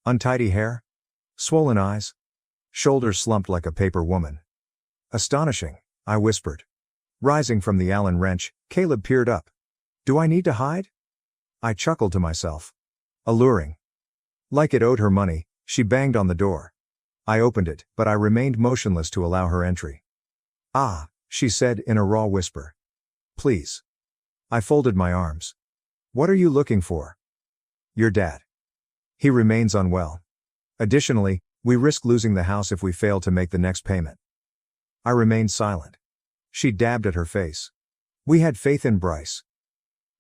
Untidy hair? Swollen eyes? Shoulders slumped like a paper woman. Astonishing, I whispered. Rising from the Allen wrench, Caleb peered up. Do I need to hide? I chuckled to myself. Alluring. Like it owed her money, she banged on the door. I opened it, but I remained motionless to allow her entry. Ah, she said in a raw whisper. Please. I folded my arms. What are you looking for? Your dad. He remains unwell. Additionally, we risk losing the house if we fail to make the next payment. I remained silent. She dabbed at her face. We had faith in Bryce.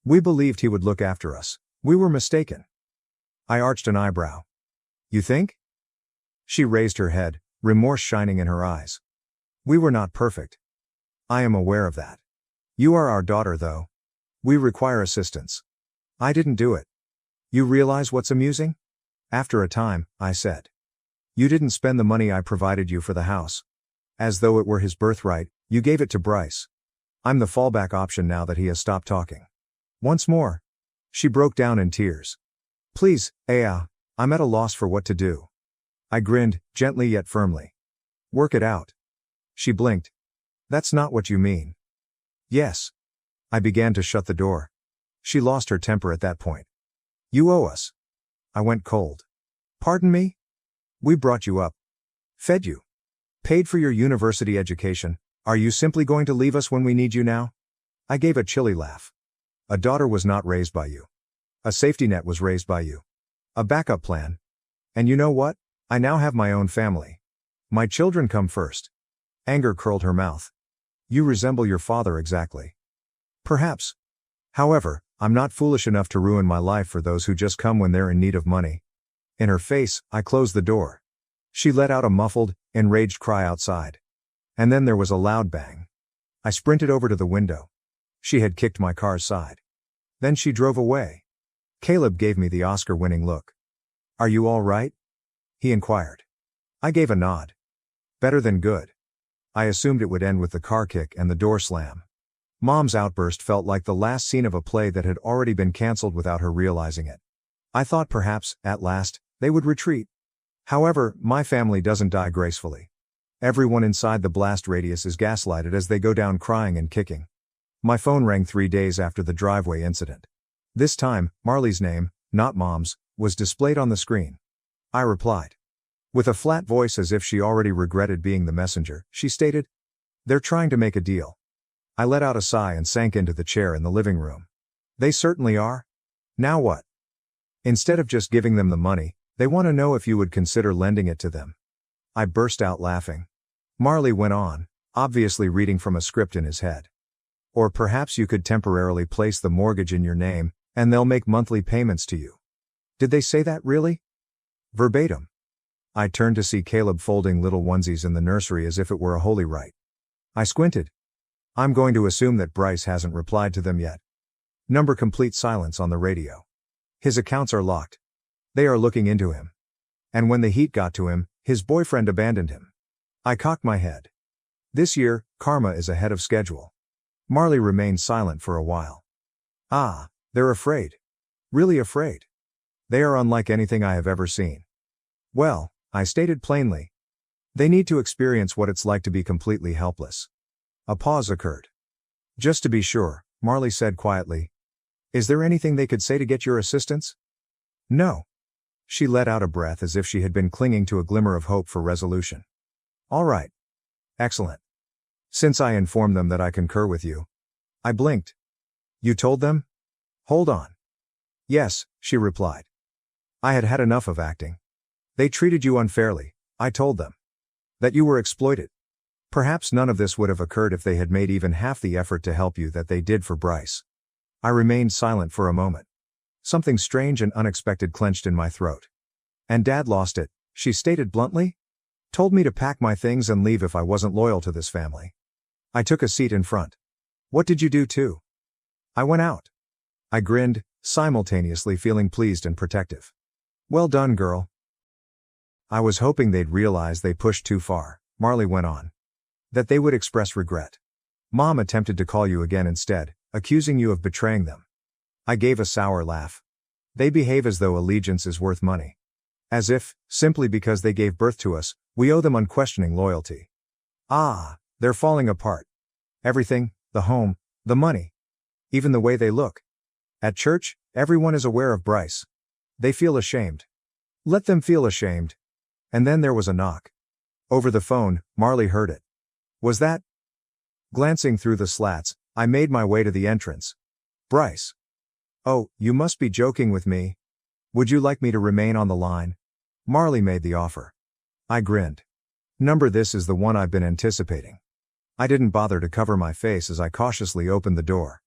We believed he would look after us. We were mistaken. I arched an eyebrow. You think? She raised her head, remorse shining in her eyes. We were not perfect. I am aware of that. You are our daughter, though. We require assistance. I didn't do it. You realize what's amusing? After a time, I said. You didn't spend the money I provided you for the house. As though it were his birthright, you gave it to Bryce. I'm the fallback option now that he has stopped talking. Once more. She broke down in tears. Please, Aya, I'm at a loss for what to do. I grinned, gently yet firmly. Work it out. She blinked. That's not what you mean. Yes. I began to shut the door. She lost her temper at that point. You owe us. I went cold. Pardon me? We brought you up. Fed you. Paid for your university education. Are you simply going to leave us when we need you now? I gave a chilly laugh. A daughter was not raised by you. A safety net was raised by you. A backup plan. And you know what? I now have my own family. My children come first. Anger curled her mouth. You resemble your father exactly. Perhaps. However, I'm not foolish enough to ruin my life for those who just come when they're in need of money. In her face, I closed the door. She let out a muffled, enraged cry outside. And then there was a loud bang. I sprinted over to the window. She had kicked my car's side. Then she drove away. Caleb gave me the Oscar-winning look. Are you all right? He inquired. I gave a nod. Better than good. I assumed it would end with the car kick and the door slam. Mom's outburst felt like the last scene of a play that had already been cancelled without her realizing it. I thought perhaps, at last, they would retreat. However, my family doesn't die gracefully. Everyone inside the blast radius is gaslighted as they go down crying and kicking. My phone rang 3 days after the driveway incident. This time, Marley's name, not Mom's, was displayed on the screen. I replied. With a flat voice as if she already regretted being the messenger, she stated, "They're trying to make a deal." I let out a sigh and sank into the chair in the living room. They certainly are. Now what? Instead of just giving them the money, they want to know if you would consider lending it to them. I burst out laughing. Marley went on, obviously reading from a script in his head. Or perhaps you could temporarily place the mortgage in your name, and they'll make monthly payments to you. Did they say that really? Verbatim. I turned to see Caleb folding little onesies in the nursery as if it were a holy rite. I squinted. I'm going to assume that Bryce hasn't replied to them yet. Number complete silence on the radio. His accounts are locked. They are looking into him. And when the heat got to him, his boyfriend abandoned him. I cocked my head. This year, karma is ahead of schedule. Marley remained silent for a while. Ah, they're afraid. Really afraid. They are unlike anything I have ever seen. Well, I stated plainly. They need to experience what it's like to be completely helpless. A pause occurred. Just to be sure, Marley said quietly. Is there anything they could say to get your assistance? No. She let out a breath as if she had been clinging to a glimmer of hope for resolution. All right. Excellent. Since I informed them that I concur with you. I blinked. You told them? Hold on. Yes, she replied. I had had enough of acting. They treated you unfairly, I told them. That you were exploited. Perhaps none of this would have occurred if they had made even half the effort to help you that they did for Bryce. I remained silent for a moment. Something strange and unexpected clenched in my throat. And Dad lost it, she stated bluntly. Told me to pack my things and leave if I wasn't loyal to this family. I took a seat in front. What did you do too? I went out. I grinned, simultaneously feeling pleased and protective. Well done, girl. I was hoping they'd realize they pushed too far, Marley went on. That they would express regret. Mom attempted to call you again instead, accusing you of betraying them. I gave a sour laugh. They behave as though allegiance is worth money. As if, simply because they gave birth to us, we owe them unquestioning loyalty. Ah, they're falling apart. Everything, the home, the money. Even the way they look. At church, everyone is aware of Bryce. They feel ashamed. Let them feel ashamed. And then there was a knock. Over the phone, Marley heard it. Was that? Glancing through the slats, I made my way to the entrance. Bryce. Oh, you must be joking with me. Would you like me to remain on the line? Marley made the offer. I grinned. Number this is the one I've been anticipating. I didn't bother to cover my face as I cautiously opened the door.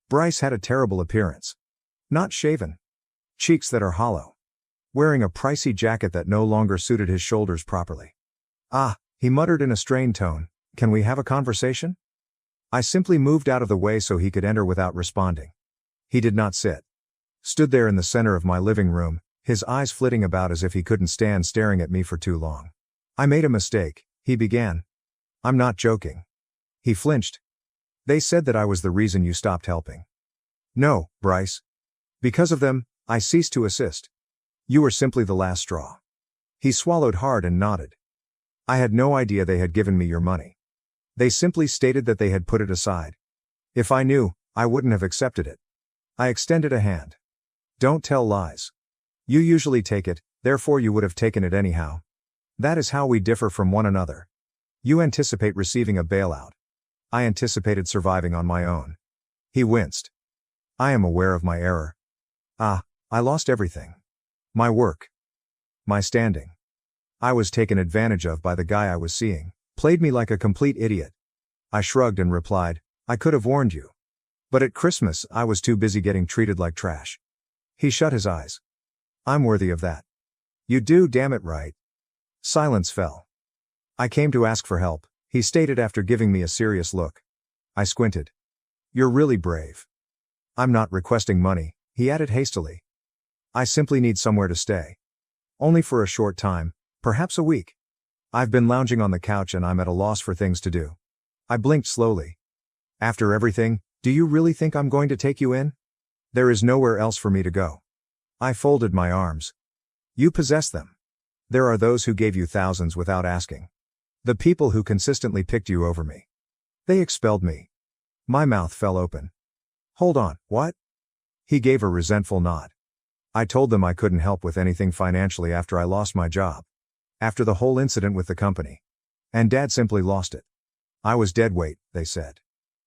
Bryce had a terrible appearance. Not shaven. Cheeks that are hollow. Wearing a pricey jacket that no longer suited his shoulders properly. Ah, he muttered in a strained tone, can we have a conversation? I simply moved out of the way so he could enter without responding. He did not sit. Stood there in the center of my living room, his eyes flitting about as if he couldn't stand staring at me for too long. I made a mistake, he began. I'm not joking. He flinched. They said that I was the reason you stopped helping. No, Bryce. Because of them, I ceased to assist. You were simply the last straw. He swallowed hard and nodded. I had no idea they had given me your money. They simply stated that they had put it aside. If I knew, I wouldn't have accepted it. I extended a hand. Don't tell lies. You usually take it, therefore you would have taken it anyhow. That is how we differ from one another. You anticipate receiving a bailout. I anticipated surviving on my own. He winced. I am aware of my error. Ah, I lost everything. My work. My standing. I was taken advantage of by the guy I was seeing, played me like a complete idiot. I shrugged and replied, I could have warned you. But at Christmas I was too busy getting treated like trash. He shut his eyes. I'm worthy of that. You do, damn it right. Silence fell. I came to ask for help, he stated after giving me a serious look. I squinted. You're really brave. I'm not requesting money, he added hastily. I simply need somewhere to stay. Only for a short time, perhaps a week. I've been lounging on the couch and I'm at a loss for things to do. I blinked slowly. After everything, do you really think I'm going to take you in? There is nowhere else for me to go. I folded my arms. You possess them. There are those who gave you thousands without asking. The people who consistently picked you over me. They expelled me. My mouth fell open. Hold on, what? He gave a resentful nod. I told them I couldn't help with anything financially after I lost my job. After the whole incident with the company. And Dad simply lost it. I was dead weight, they said.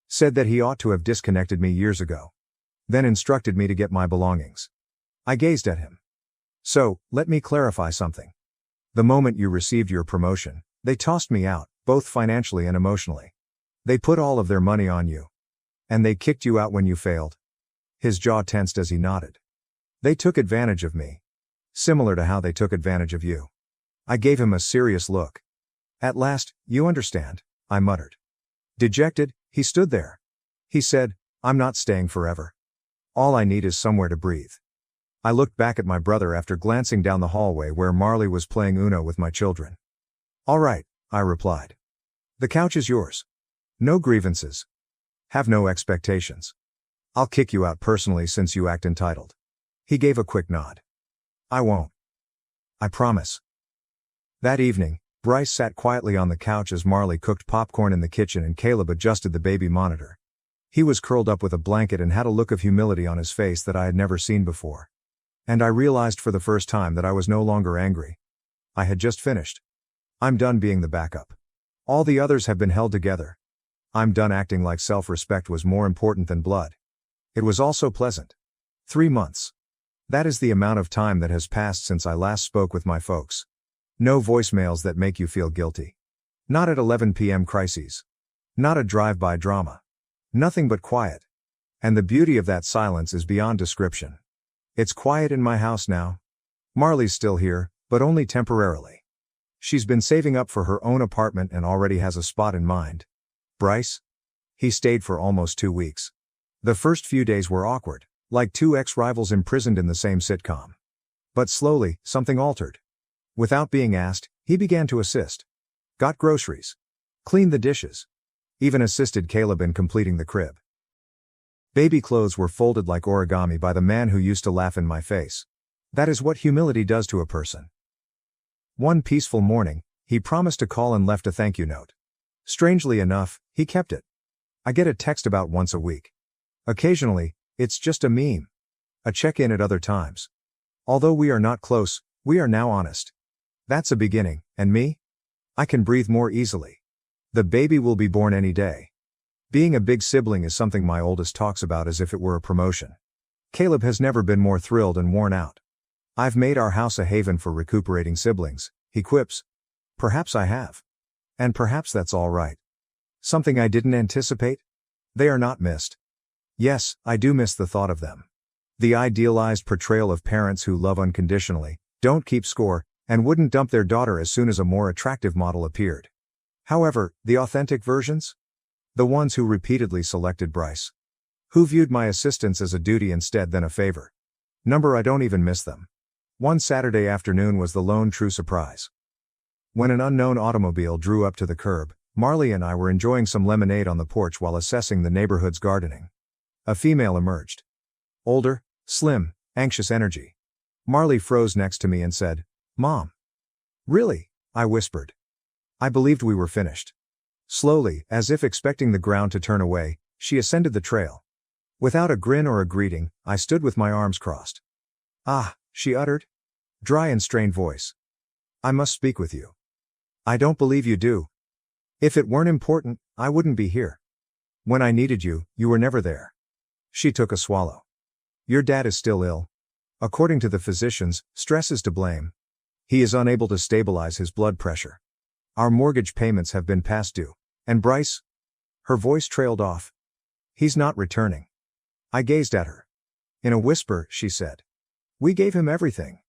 Said that he ought to have disconnected me years ago. Then instructed me to get my belongings. I gazed at him. So, let me clarify something. The moment you received your promotion, they tossed me out, both financially and emotionally. They put all of their money on you. And they kicked you out when you failed. His jaw tensed as he nodded. They took advantage of me. Similar to how they took advantage of you. I gave him a serious look. At last, you understand, I muttered. Dejected, he stood there. He said, I'm not staying forever. All I need is somewhere to breathe. I looked back at my brother after glancing down the hallway where Marley was playing Uno with my children. All right, I replied. The couch is yours. No grievances. Have no expectations. I'll kick you out personally since you act entitled. He gave a quick nod. I won't. I promise. That evening, Bryce sat quietly on the couch as Marley cooked popcorn in the kitchen and Caleb adjusted the baby monitor. He was curled up with a blanket and had a look of humility on his face that I had never seen before. And I realized for the first time that I was no longer angry. I had just finished. I'm done being the backup. All the others have been held together. I'm done acting like self-respect was more important than blood. It was also pleasant. 3 months. That is the amount of time that has passed since I last spoke with my folks. No voicemails that make you feel guilty. Not at 11 p.m. crises. Not a drive-by drama. Nothing but quiet. And the beauty of that silence is beyond description. It's quiet in my house now. Marley's still here, but only temporarily. She's been saving up for her own apartment and already has a spot in mind. Bryce? He stayed for almost 2 weeks. The first few days were awkward, like two ex-rivals imprisoned in the same sitcom. But slowly, something altered. Without being asked, he began to assist. Got groceries. Cleaned the dishes. Even assisted Caleb in completing the crib. Baby clothes were folded like origami by the man who used to laugh in my face. That is what humility does to a person. One peaceful morning, he promised to call and left a thank you note. Strangely enough, he kept it. I get a text about once a week. Occasionally, it's just a meme. A check-in at other times. Although we are not close, we are now honest. That's a beginning, and me? I can breathe more easily. The baby will be born any day. Being a big sibling is something my oldest talks about as if it were a promotion. Caleb has never been more thrilled and worn out. I've made our house a haven for recuperating siblings, he quips. Perhaps I have. And perhaps that's all right. Something I didn't anticipate? They are not missed. Yes, I do miss the thought of them. The idealized portrayal of parents who love unconditionally, don't keep score, and wouldn't dump their daughter as soon as a more attractive model appeared. However, the authentic versions? The ones who repeatedly selected Bryce. Who viewed my assistance as a duty instead than a favor. I don't even miss them. One Saturday afternoon was the lone true surprise. When an unknown automobile drew up to the curb, Marley and I were enjoying some lemonade on the porch while assessing the neighborhood's gardening. A female emerged. Older, slim, anxious energy. Marley froze next to me and said, "Mom." "Really?" I whispered. I believed we were finished. Slowly, as if expecting the ground to turn away, she ascended the trail. Without a grin or a greeting, I stood with my arms crossed. "Ah," she uttered. Dry and strained voice. "I must speak with you." "I don't believe you do. If it weren't important, I wouldn't be here. When I needed you, you were never there." She took a swallow. "Your dad is still ill. According to the physicians, stress is to blame. He is unable to stabilize his blood pressure. Our mortgage payments have been past due. And Bryce?" Her voice trailed off. "He's not returning." I gazed at her. In a whisper, she said. "We gave him everything.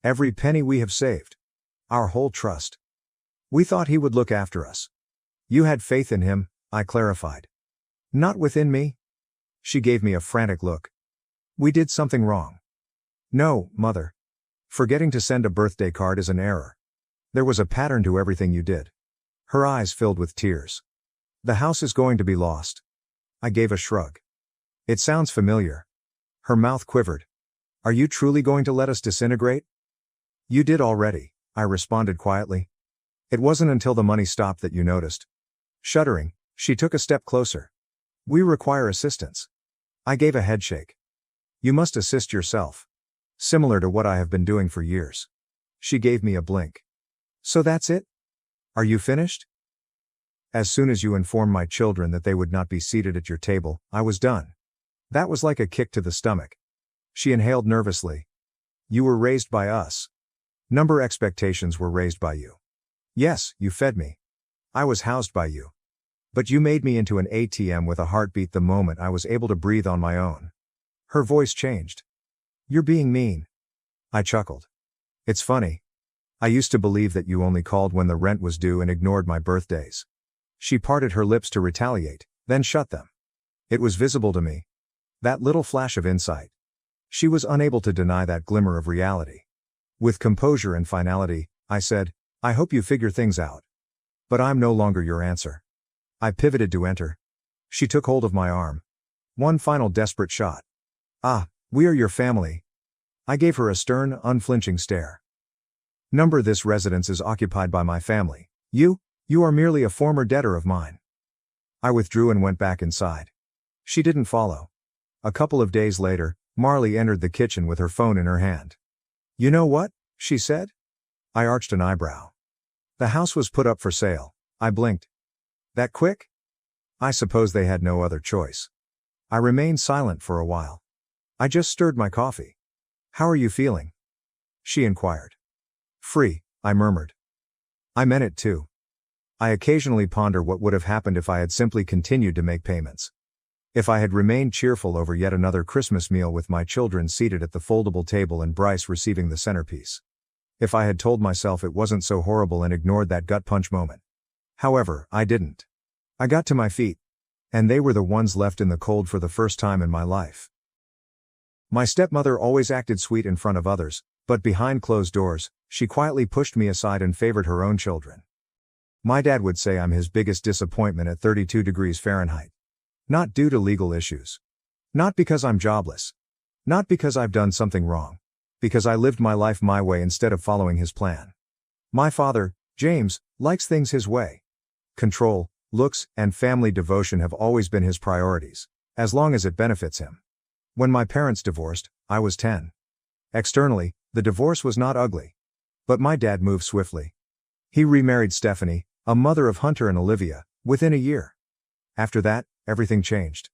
Every penny we have saved. Our whole trust. We thought he would look after us." "You had faith in him," I clarified. "Not within me?" She gave me a frantic look. "We did something wrong." "No, Mother. Forgetting to send a birthday card is an error. There was a pattern to everything you did." Her eyes filled with tears. "The house is going to be lost. I gave a shrug. It sounds familiar. Her mouth quivered. Are you truly going to let us disintegrate? You did already, I responded quietly. It wasn't until the money stopped that you noticed. Shuddering, she took a step closer. We require assistance. I gave a headshake. You must assist yourself. Similar to what I have been doing for years. She gave me a blink. So that's it? Are you finished? As soon as you informed my children that they would not be seated at your table, I was done. That was like a kick to the stomach. She inhaled nervously. You were raised by us. Number expectations were raised by you. Yes, you fed me. I was housed by you. But you made me into an ATM with a heartbeat the moment I was able to breathe on my own. Her voice changed. You're being mean. I chuckled. It's funny. I used to believe that you only called when the rent was due and ignored my birthdays. She parted her lips to retaliate, then shut them. It was visible to me. That little flash of insight. She was unable to deny that glimmer of reality. With composure and finality, I said, I hope you figure things out. But I'm no longer your answer. I pivoted to enter. She took hold of my arm. One final desperate shot. Ah, we are your family. I gave her a stern, unflinching stare. Number this residence is occupied by my family. You are merely a former debtor of mine. I withdrew and went back inside. She didn't follow. A couple of days later, Marley entered the kitchen with her phone in her hand. You know what? She said. I arched an eyebrow. The house was put up for sale. I blinked. That quick? I suppose they had no other choice. I remained silent for a while. I just stirred my coffee. How are you feeling? She inquired. Free, I murmured. I meant it too. I occasionally ponder what would have happened if I had simply continued to make payments. If I had remained cheerful over yet another Christmas meal with my children seated at the foldable table and Bryce receiving the centerpiece. If I had told myself it wasn't so horrible and ignored that gut punch moment. However, I didn't. I got to my feet. And they were the ones left in the cold for the first time in my life. My stepmother always acted sweet in front of others, but behind closed doors, she quietly pushed me aside and favored her own children. My dad would say I'm his biggest disappointment at 32 degrees Fahrenheit. Not due to legal issues. Not because I'm jobless. Not because I've done something wrong. Because I lived my life my way instead of following his plan. My father, James, likes things his way. Control, looks, and family devotion have always been his priorities, as long as it benefits him. When my parents divorced, I was 10. Externally, the divorce was not ugly. But my dad moved swiftly. He remarried Stephanie, a mother of Hunter and Olivia, within a year. After that, everything changed.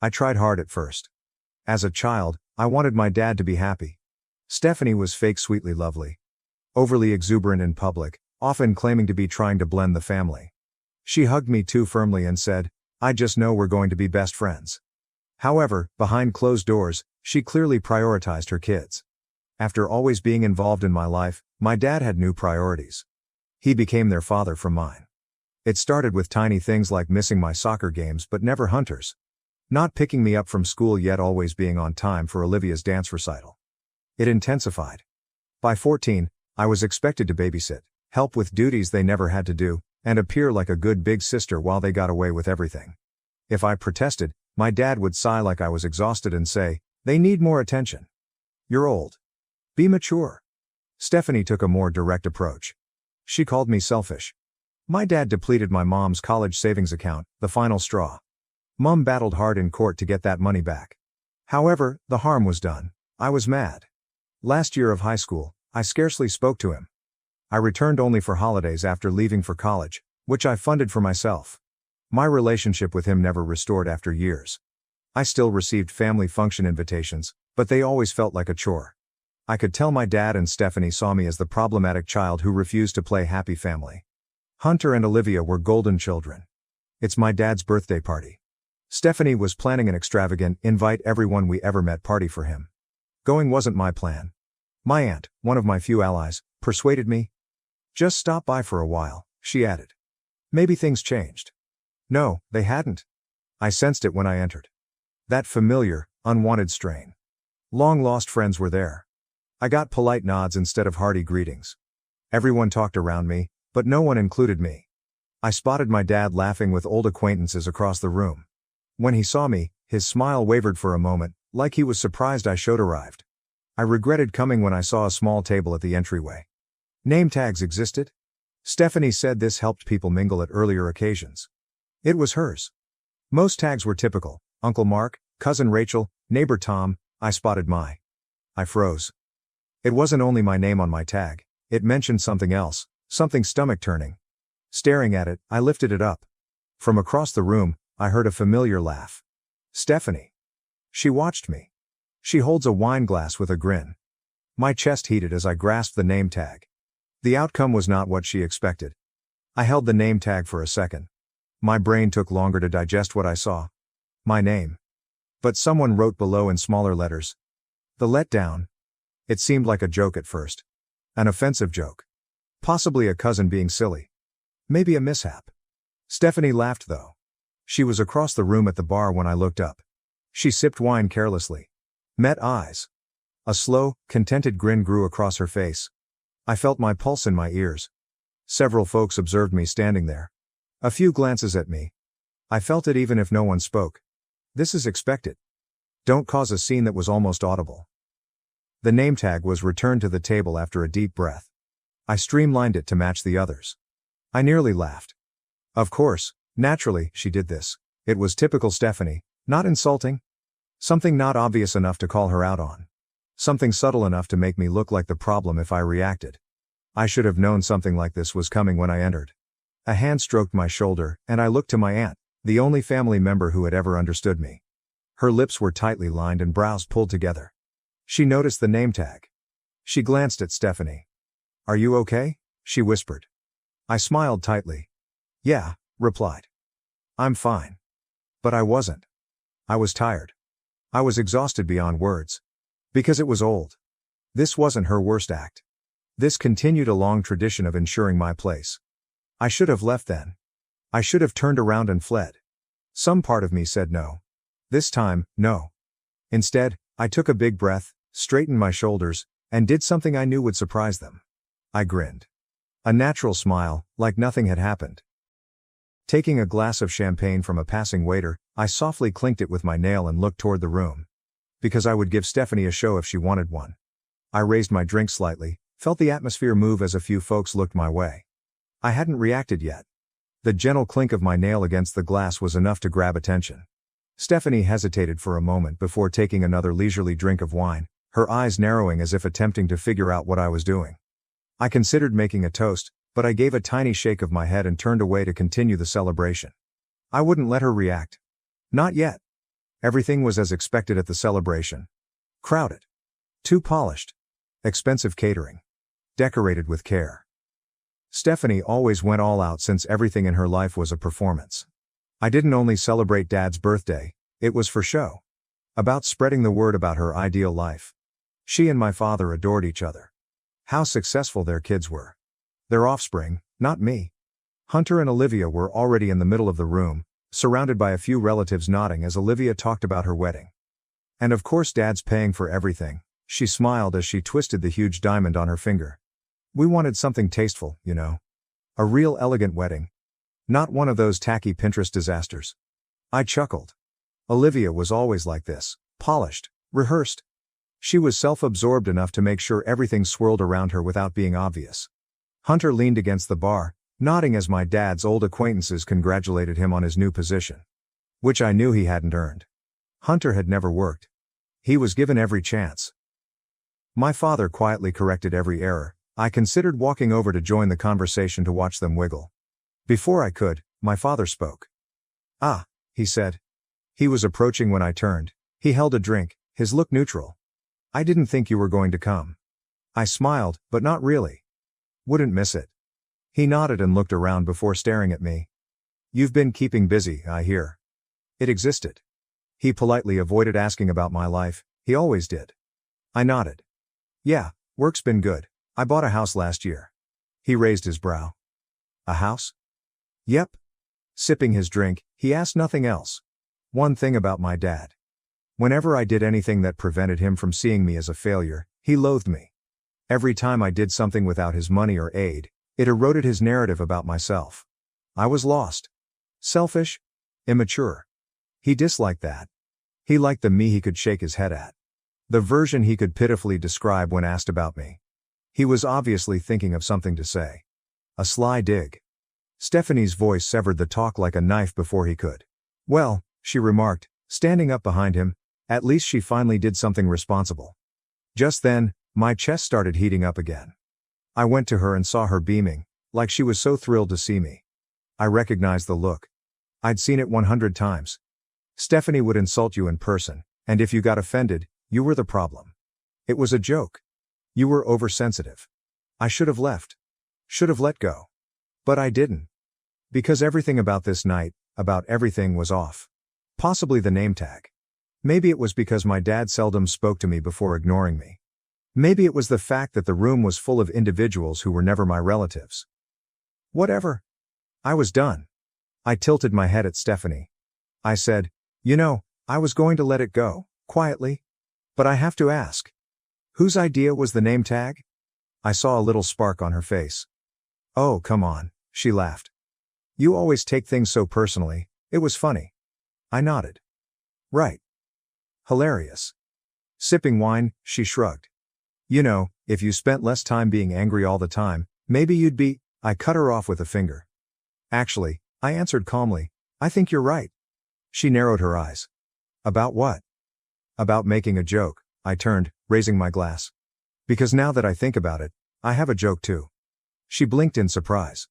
I tried hard at first. As a child, I wanted my dad to be happy. Stephanie was fake sweetly lovely. Overly exuberant in public, often claiming to be trying to blend the family. She hugged me too firmly and said, I just know we're going to be best friends. However, behind closed doors, she clearly prioritized her kids. After always being involved in my life, my dad had new priorities. He became their father from mine. It started with tiny things like missing my soccer games but never Hunter's. Not picking me up from school yet always being on time for Olivia's dance recital. It intensified. By 14, I was expected to babysit, help with duties they never had to do, and appear like a good big sister while they got away with everything. If I protested, my dad would sigh like I was exhausted and say, they need more attention. You're old. Be mature. Stephanie took a more direct approach. She called me selfish. My dad depleted my mom's college savings account, the final straw. Mom battled hard in court to get that money back. However, the harm was done. I was mad. Last year of high school, I scarcely spoke to him. I returned only for holidays after leaving for college, which I funded for myself. My relationship with him never restored after years. I still received family function invitations, but they always felt like a chore. I could tell my dad and Stephanie saw me as the problematic child who refused to play happy family. Hunter and Olivia were golden children. It's my dad's birthday party. Stephanie was planning an extravagant, invite everyone we ever met party for him. Going wasn't my plan. My aunt, one of my few allies, persuaded me. Just stop by for a while, she added. Maybe things changed. No, they hadn't. I sensed it when I entered. That familiar, unwanted strain. Long-lost friends were there. I got polite nods instead of hearty greetings. Everyone talked around me, but no one included me. I spotted my dad laughing with old acquaintances across the room. When he saw me, his smile wavered for a moment, like he was surprised I showed arrived. I regretted coming when I saw a small table at the entryway. Name tags existed? Stephanie said this helped people mingle at earlier occasions. It was hers. Most tags were typical: Uncle Mark, Cousin Rachel, Neighbor Tom. I spotted I froze. It wasn't only my name on my tag, it mentioned something else, something stomach-turning. Staring at it, I lifted it up. From across the room, I heard a familiar laugh. Stephanie. She watched me. She holds a wine glass with a grin. My chest heated as I grasped the name tag. The outcome was not what she expected. I held the name tag for a second. My brain took longer to digest what I saw. My name. But someone wrote below in smaller letters. The letdown. It seemed like a joke at first. An offensive joke. Possibly a cousin being silly. Maybe a mishap. Stephanie laughed though. She was across the room at the bar when I looked up. She sipped wine carelessly. Met eyes. A slow, contented grin grew across her face. I felt my pulse in my ears. Several folks observed me standing there. A few glances at me. I felt it even if no one spoke. This is expected. Don't cause a scene that was almost audible. The name tag was returned to the table after a deep breath. I streamlined it to match the others. I nearly laughed. Of course, naturally, she did this. It was typical Stephanie, not insulting. Something not obvious enough to call her out on. Something subtle enough to make me look like the problem if I reacted. I should have known something like this was coming when I entered. A hand stroked my shoulder, and I looked to my aunt, the only family member who had ever understood me. Her lips were tightly lined and brows pulled together. She noticed the name tag. She glanced at Stephanie. Are you okay? She whispered. I smiled tightly. Yeah, replied. I'm fine. But I wasn't. I was tired. I was exhausted beyond words. Because it was old. This wasn't her worst act. This continued a long tradition of ensuring my place. I should have left then. I should have turned around and fled. Some part of me said no. This time, no. Instead, I took a big breath, straightened my shoulders, and did something I knew would surprise them. I grinned. A natural smile, like nothing had happened. Taking a glass of champagne from a passing waiter, I softly clinked it with my nail and looked toward the room. Because I would give Stephanie a show if she wanted one. I raised my drink slightly, felt the atmosphere move as a few folks looked my way. I hadn't reacted yet. The gentle clink of my nail against the glass was enough to grab attention. Stephanie hesitated for a moment before taking another leisurely drink of wine, her eyes narrowing as if attempting to figure out what I was doing. I considered making a toast, but I gave a tiny shake of my head and turned away to continue the celebration. I wouldn't let her react. Not yet. Everything was as expected at the celebration. Crowded. Too polished. Expensive catering. Decorated with care. Stephanie always went all out since everything in her life was a performance. I didn't only celebrate Dad's birthday, it was for show. About spreading the word about her ideal life. She and my father adored each other. How successful their kids were. Their offspring, not me. Hunter and Olivia were already in the middle of the room, surrounded by a few relatives nodding as Olivia talked about her wedding. And of course Dad's paying for everything, she smiled as she twisted the huge diamond on her finger. We wanted something tasteful, you know. A real elegant wedding. Not one of those tacky Pinterest disasters. I chuckled. Olivia was always like this, polished, rehearsed. She was self-absorbed enough to make sure everything swirled around her without being obvious. Hunter leaned against the bar, nodding as my dad's old acquaintances congratulated him on his new position. Which I knew he hadn't earned. Hunter had never worked. He was given every chance. My father quietly corrected every error. I considered walking over to join the conversation to watch them wiggle. Before I could, my father spoke. Ah, he said. He was approaching when I turned. He held a drink, his look neutral. I didn't think you were going to come. I smiled, but not really. Wouldn't miss it. He nodded and looked around before staring at me. You've been keeping busy, I hear. It existed. He politely avoided asking about my life, he always did. I nodded. Yeah, work's been good. I bought a house last year. He raised his brow. A house? Yep. Sipping his drink, he asked nothing else. One thing about my dad. Whenever I did anything that prevented him from seeing me as a failure, he loathed me. Every time I did something without his money or aid, it eroded his narrative about myself. I was lost. Selfish. Immature. He disliked that. He liked the me he could shake his head at. The version he could pitifully describe when asked about me. He was obviously thinking of something to say. A sly dig. Stephanie's voice severed the talk like a knife before he could. Well, she remarked, standing up behind him, at least she finally did something responsible. Just then, my chest started heating up again. I went to her and saw her beaming, like she was so thrilled to see me. I recognized the look. I'd seen it 100 times. Stephanie would insult you in person, and if you got offended, you were the problem. It was a joke. You were oversensitive. I should have left. Should have let go. But I didn't. Because everything about this night, about everything was off. Possibly the name tag. Maybe it was because my dad seldom spoke to me before ignoring me. Maybe it was the fact that the room was full of individuals who were never my relatives. Whatever. I was done. I tilted my head at Stephanie. I said, you know, I was going to let it go, quietly. But I have to ask. Whose idea was the name tag? I saw a little spark on her face. Oh, come on, she laughed. You always take things so personally, it was funny. I nodded. Right. Hilarious. Sipping wine, she shrugged. You know, if you spent less time being angry all the time, maybe you'd be. I cut her off with a finger. Actually, I answered calmly, I think you're right. She narrowed her eyes. About what? About making a joke, I turned, raising my glass. Because now that I think about it, I have a joke too. She blinked in surprise.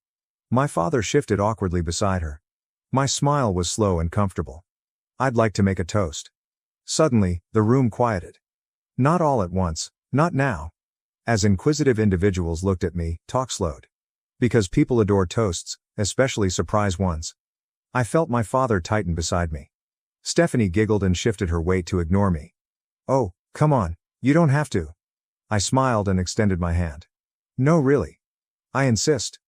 My father shifted awkwardly beside her. My smile was slow and comfortable. I'd like to make a toast. Suddenly, the room quieted. Not all at once, not now. As inquisitive individuals looked at me, talk slowed. Because people adore toasts, especially surprise ones. I felt my father tighten beside me. Stephanie giggled and shifted her weight to ignore me. Oh, come on, you don't have to. I smiled and extended my hand. No, really. I insist.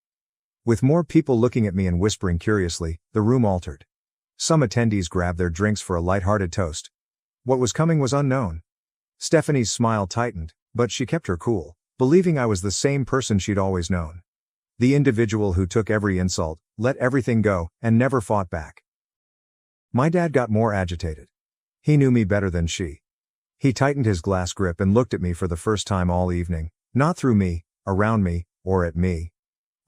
With more people looking at me and whispering curiously, the room altered. Some attendees grabbed their drinks for a light-hearted toast. What was coming was unknown. Stephanie's smile tightened, but she kept her cool, believing I was the same person she'd always known. The individual who took every insult, let everything go, and never fought back. My dad got more agitated. He knew me better than she. He tightened his glass grip and looked at me for the first time all evening, not through me, around me, or at me.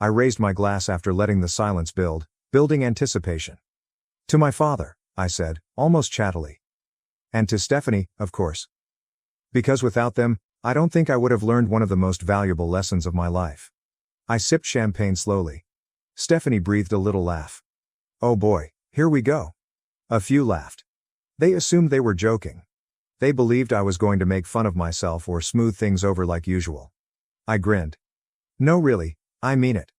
I raised my glass after letting the silence build, building anticipation. To my father, I said, almost chattily. And to Stephanie, of course. Because without them, I don't think I would have learned one of the most valuable lessons of my life. I sipped champagne slowly. Stephanie breathed a little laugh. Oh boy, here we go. A few laughed. They assumed they were joking. They believed I was going to make fun of myself or smooth things over like usual. I grinned. No, really, I mean it.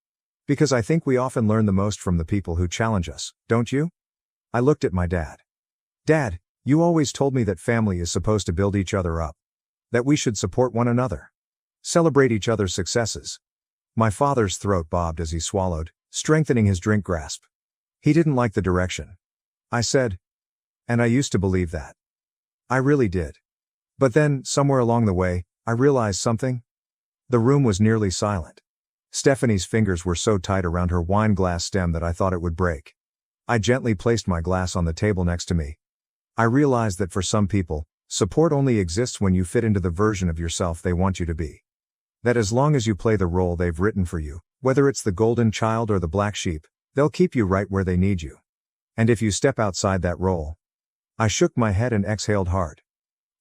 Because I think we often learn the most from the people who challenge us, don't you? I looked at my dad. Dad, you always told me that family is supposed to build each other up. That we should support one another. Celebrate each other's successes. My father's throat bobbed as he swallowed, strengthening his drink grasp. He didn't like the direction. I said. And I used to believe that. I really did. But then, somewhere along the way, I realized something. The room was nearly silent. Stephanie's fingers were so tight around her wine glass stem that I thought it would break. I gently placed my glass on the table next to me. I realized that for some people, support only exists when you fit into the version of yourself they want you to be. That as long as you play the role they've written for you, whether it's the golden child or the black sheep, they'll keep you right where they need you. And if you step outside that role. I shook my head and exhaled hard.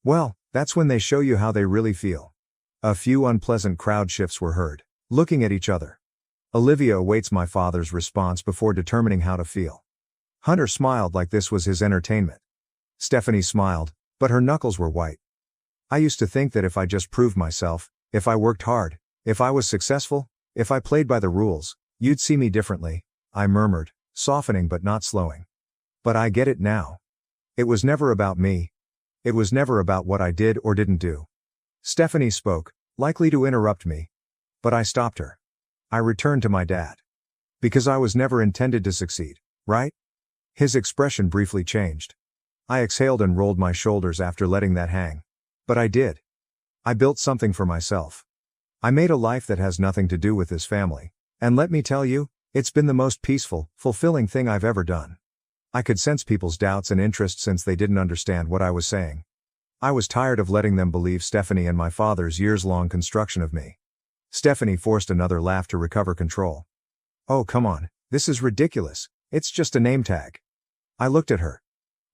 Well, that's when they show you how they really feel. A few unpleasant crowd shifts were heard, looking at each other. Olivia awaits my father's response before determining how to feel. Hunter smiled like this was his entertainment. Stephanie smiled, but her knuckles were white. I used to think that if I just proved myself, if I worked hard, if I was successful, if I played by the rules, you'd see me differently, I murmured, softening but not slowing. But I get it now. It was never about me. It was never about what I did or didn't do. Stephanie spoke, likely to interrupt me. But I stopped her. I returned to my dad. Because I was never intended to succeed, right? His expression briefly changed. I exhaled and rolled my shoulders after letting that hang. But I did. I built something for myself. I made a life that has nothing to do with this family. And let me tell you, it's been the most peaceful, fulfilling thing I've ever done. I could sense people's doubts and interest since they didn't understand what I was saying. I was tired of letting them believe Stephanie and my father's years-long construction of me. Stephanie forced another laugh to recover control. "Oh, come on, this is ridiculous. It's just a name tag." I looked at her.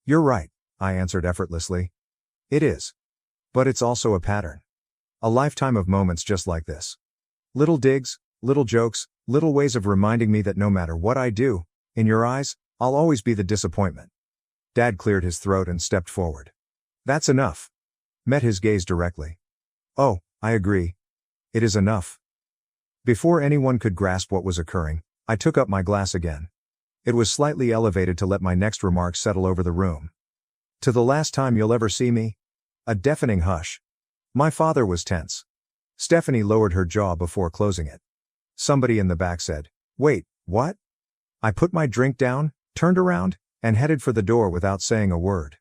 "You're right," I answered effortlessly. "It is. But it's also a pattern. A lifetime of moments just like this. Little digs, little jokes, little ways of reminding me that no matter what I do, in your eyes, I'll always be the disappointment." Dad cleared his throat and stepped forward. "That's enough." Met his gaze directly. "Oh, I agree. It is enough." Before anyone could grasp what was occurring, I took up my glass again. It was slightly elevated to let my next remark settle over the room. "To the last time you'll ever see me?" A deafening hush. My father was tense. Stephanie lowered her jaw before closing it. Somebody in the back said, "Wait, what?" I put my drink down, turned around, and headed for the door without saying a word.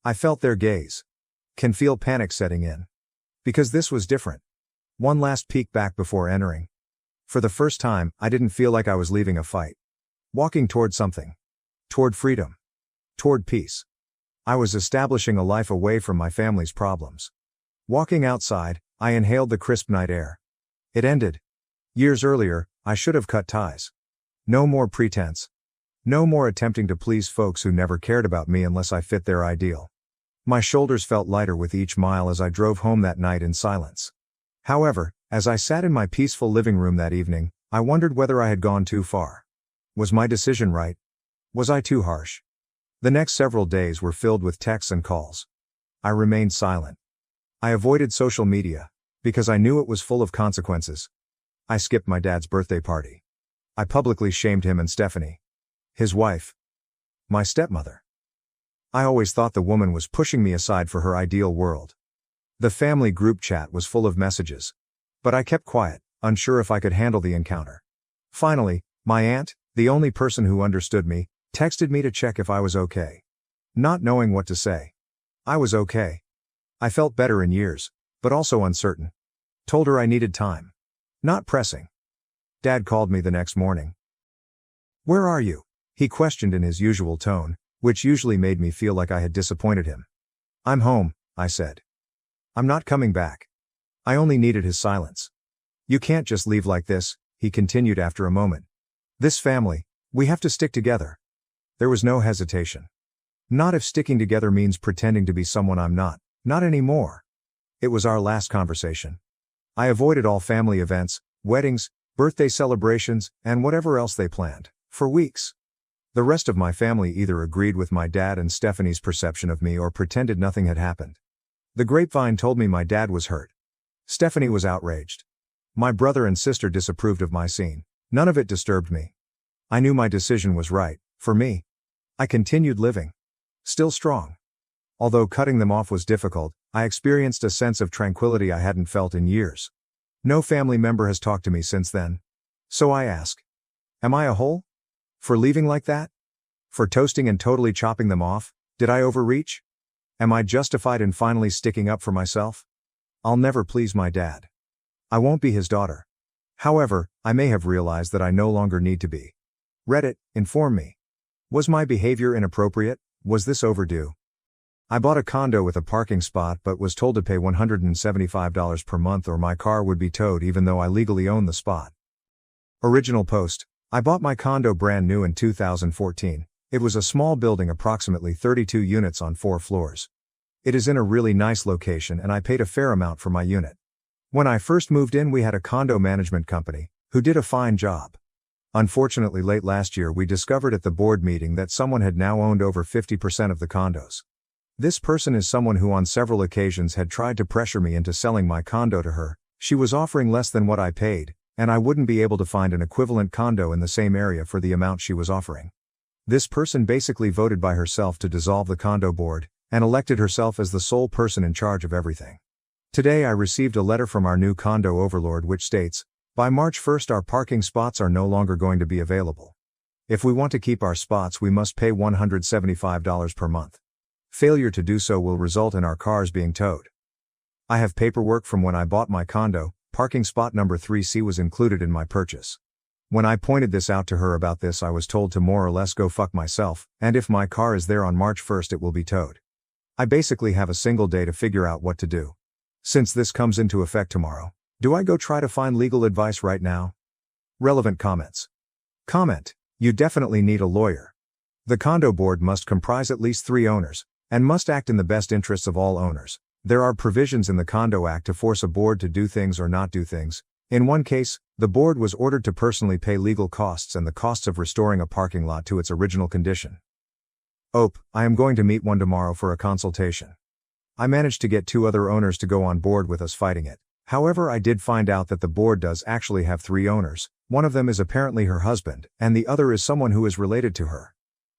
I felt their gaze. Can feel panic setting in. Because this was different. One last peek back before entering. For the first time, I didn't feel like I was leaving a fight. Walking toward something. Toward freedom. Toward peace. I was establishing a life away from my family's problems. Walking outside, I inhaled the crisp night air. It ended. Years earlier, I should have cut ties. No more pretense. No more attempting to please folks who never cared about me unless I fit their ideal. My shoulders felt lighter with each mile as I drove home that night in silence. However, as I sat in my peaceful living room that evening, I wondered whether I had gone too far. Was my decision right? Was I too harsh? The next several days were filled with texts and calls. I remained silent. I avoided social media, because I knew it was full of consequences. I skipped my dad's birthday party. I publicly shamed him and Stephanie. His wife. My stepmother. I always thought the woman was pushing me aside for her ideal world. The family group chat was full of messages. But I kept quiet, unsure if I could handle the encounter. Finally, my aunt, the only person who understood me, texted me to check if I was okay. Not knowing what to say. I was okay. I felt better in years, but also uncertain. Told her I needed time. Not pressing. Dad called me the next morning. "Where are you?" he questioned in his usual tone, which usually made me feel like I had disappointed him. "I'm home," I said. "I'm not coming back." I only needed his silence. "You can't just leave like this," he continued after a moment. "This family, we have to stick together." There was no hesitation. Not if sticking together means pretending to be someone I'm not. Not anymore. It was our last conversation. I avoided all family events, weddings, birthday celebrations, and whatever else they planned, for weeks. The rest of my family either agreed with my dad and Stephanie's perception of me or pretended nothing had happened. The grapevine told me my dad was hurt. Stephanie was outraged. My brother and sister disapproved of my scene. None of it disturbed me. I knew my decision was right, for me. I continued living. Still strong. Although cutting them off was difficult, I experienced a sense of tranquility I hadn't felt in years. No family member has talked to me since then. So I ask. Am I a hole? For leaving like that? For toasting and totally chopping them off? Did I overreach? Am I justified in finally sticking up for myself? I'll never please my dad. I won't be his daughter. However, I may have realized that I no longer need to be. Reddit, inform me. Was my behavior inappropriate? Was this overdue? I bought a condo with a parking spot but was told to pay $175 per month or my car would be towed even though I legally own the spot. Original post. I bought my condo brand new in 2014. It was a small building, approximately 32 units on 4 floors. It is in a really nice location and I paid a fair amount for my unit. When I first moved in, we had a condo management company, who did a fine job. Unfortunately, late last year we discovered at the board meeting that someone had now owned over 50% of the condos. This person is someone who on several occasions had tried to pressure me into selling my condo to her. She was offering less than what I paid, and I wouldn't be able to find an equivalent condo in the same area for the amount she was offering. This person basically voted by herself to dissolve the condo board, and elected herself as the sole person in charge of everything. Today I received a letter from our new condo overlord which states, by March 1st our parking spots are no longer going to be available. If we want to keep our spots we must pay $175 per month. Failure to do so will result in our cars being towed. I have paperwork from when I bought my condo. Parking spot number 3C was included in my purchase. When I pointed this out to her about this, I was told to more or less go fuck myself, and if my car is there on March 1st it will be towed. I basically have a single day to figure out what to do. Since this comes into effect tomorrow, do I go try to find legal advice right now? Relevant comments. Comment: you definitely need a lawyer. The condo board must comprise at least 3 owners, and must act in the best interests of all owners. There are provisions in the Condo Act to force a board to do things or not do things. In one case, the board was ordered to personally pay legal costs and the costs of restoring a parking lot to its original condition. I am going to meet one tomorrow for a consultation. I managed to get 2 other owners to go on board with us fighting it. However, I did find out that the board does actually have 3 owners. One of them is apparently her husband, and the other is someone who is related to her.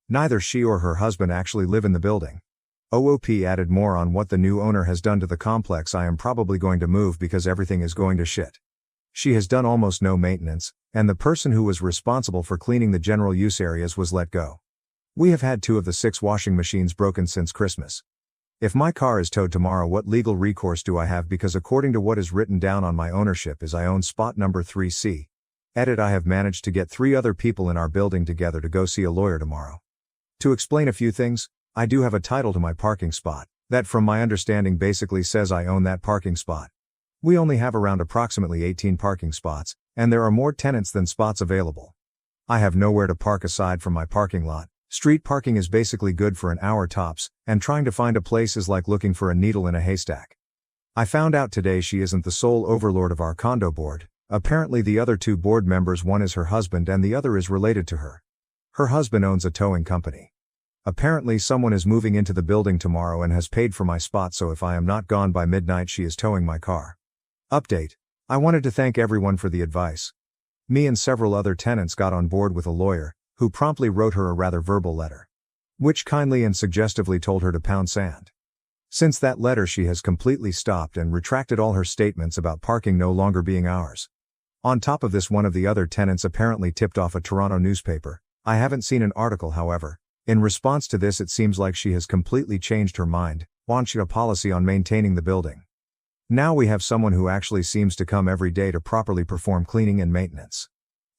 Neither she or her husband actually live in the building. OOP added more on what the new owner has done to the complex. I am probably going to move because everything is going to shit. She has done almost no maintenance, and the person who was responsible for cleaning the general use areas was let go. We have had 2 of the 6 washing machines broken since Christmas. If my car is towed tomorrow, what legal recourse do I have? Because according to what is written down on my ownership is I own spot number 3C. Edit: I have managed to get 3 other people in our building together to go see a lawyer tomorrow. To explain a few things, I do have a title to my parking spot, that from my understanding basically says I own that parking spot. We only have around approximately 18 parking spots, and there are more tenants than spots available. I have nowhere to park aside from my parking lot. Street parking is basically good for an hour tops, and trying to find a place is like looking for a needle in a haystack. I found out today she isn't the sole overlord of our condo board. Apparently the other 2 board members, one is her husband and the other is related to her. Her husband owns a towing company. Apparently someone is moving into the building tomorrow and has paid for my spot, so if I am not gone by midnight she is towing my car. Update: I wanted to thank everyone for the advice. Me and several other tenants got on board with a lawyer, who promptly wrote her a rather verbal letter, which kindly and suggestively told her to pound sand. Since that letter she has completely stopped and retracted all her statements about parking no longer being ours. On top of this, one of the other tenants apparently tipped off a Toronto newspaper. I haven't seen an article, however. In response to this, it seems like she has completely changed her mind, launched a policy on maintaining the building. Now we have someone who actually seems to come every day to properly perform cleaning and maintenance.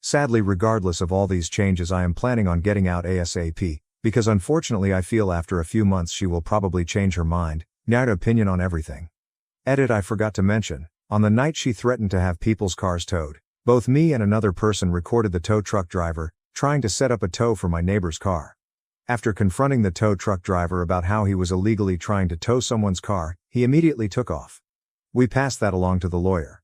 Sadly, regardless of all these changes, I am planning on getting out ASAP, because unfortunately I feel after a few months she will probably change her mind, AITA opinion on everything. Edit: I forgot to mention, on the night she threatened to have people's cars towed, both me and another person recorded the tow truck driver trying to set up a tow for my neighbor's car. After confronting the tow truck driver about how he was illegally trying to tow someone's car, he immediately took off. We passed that along to the lawyer.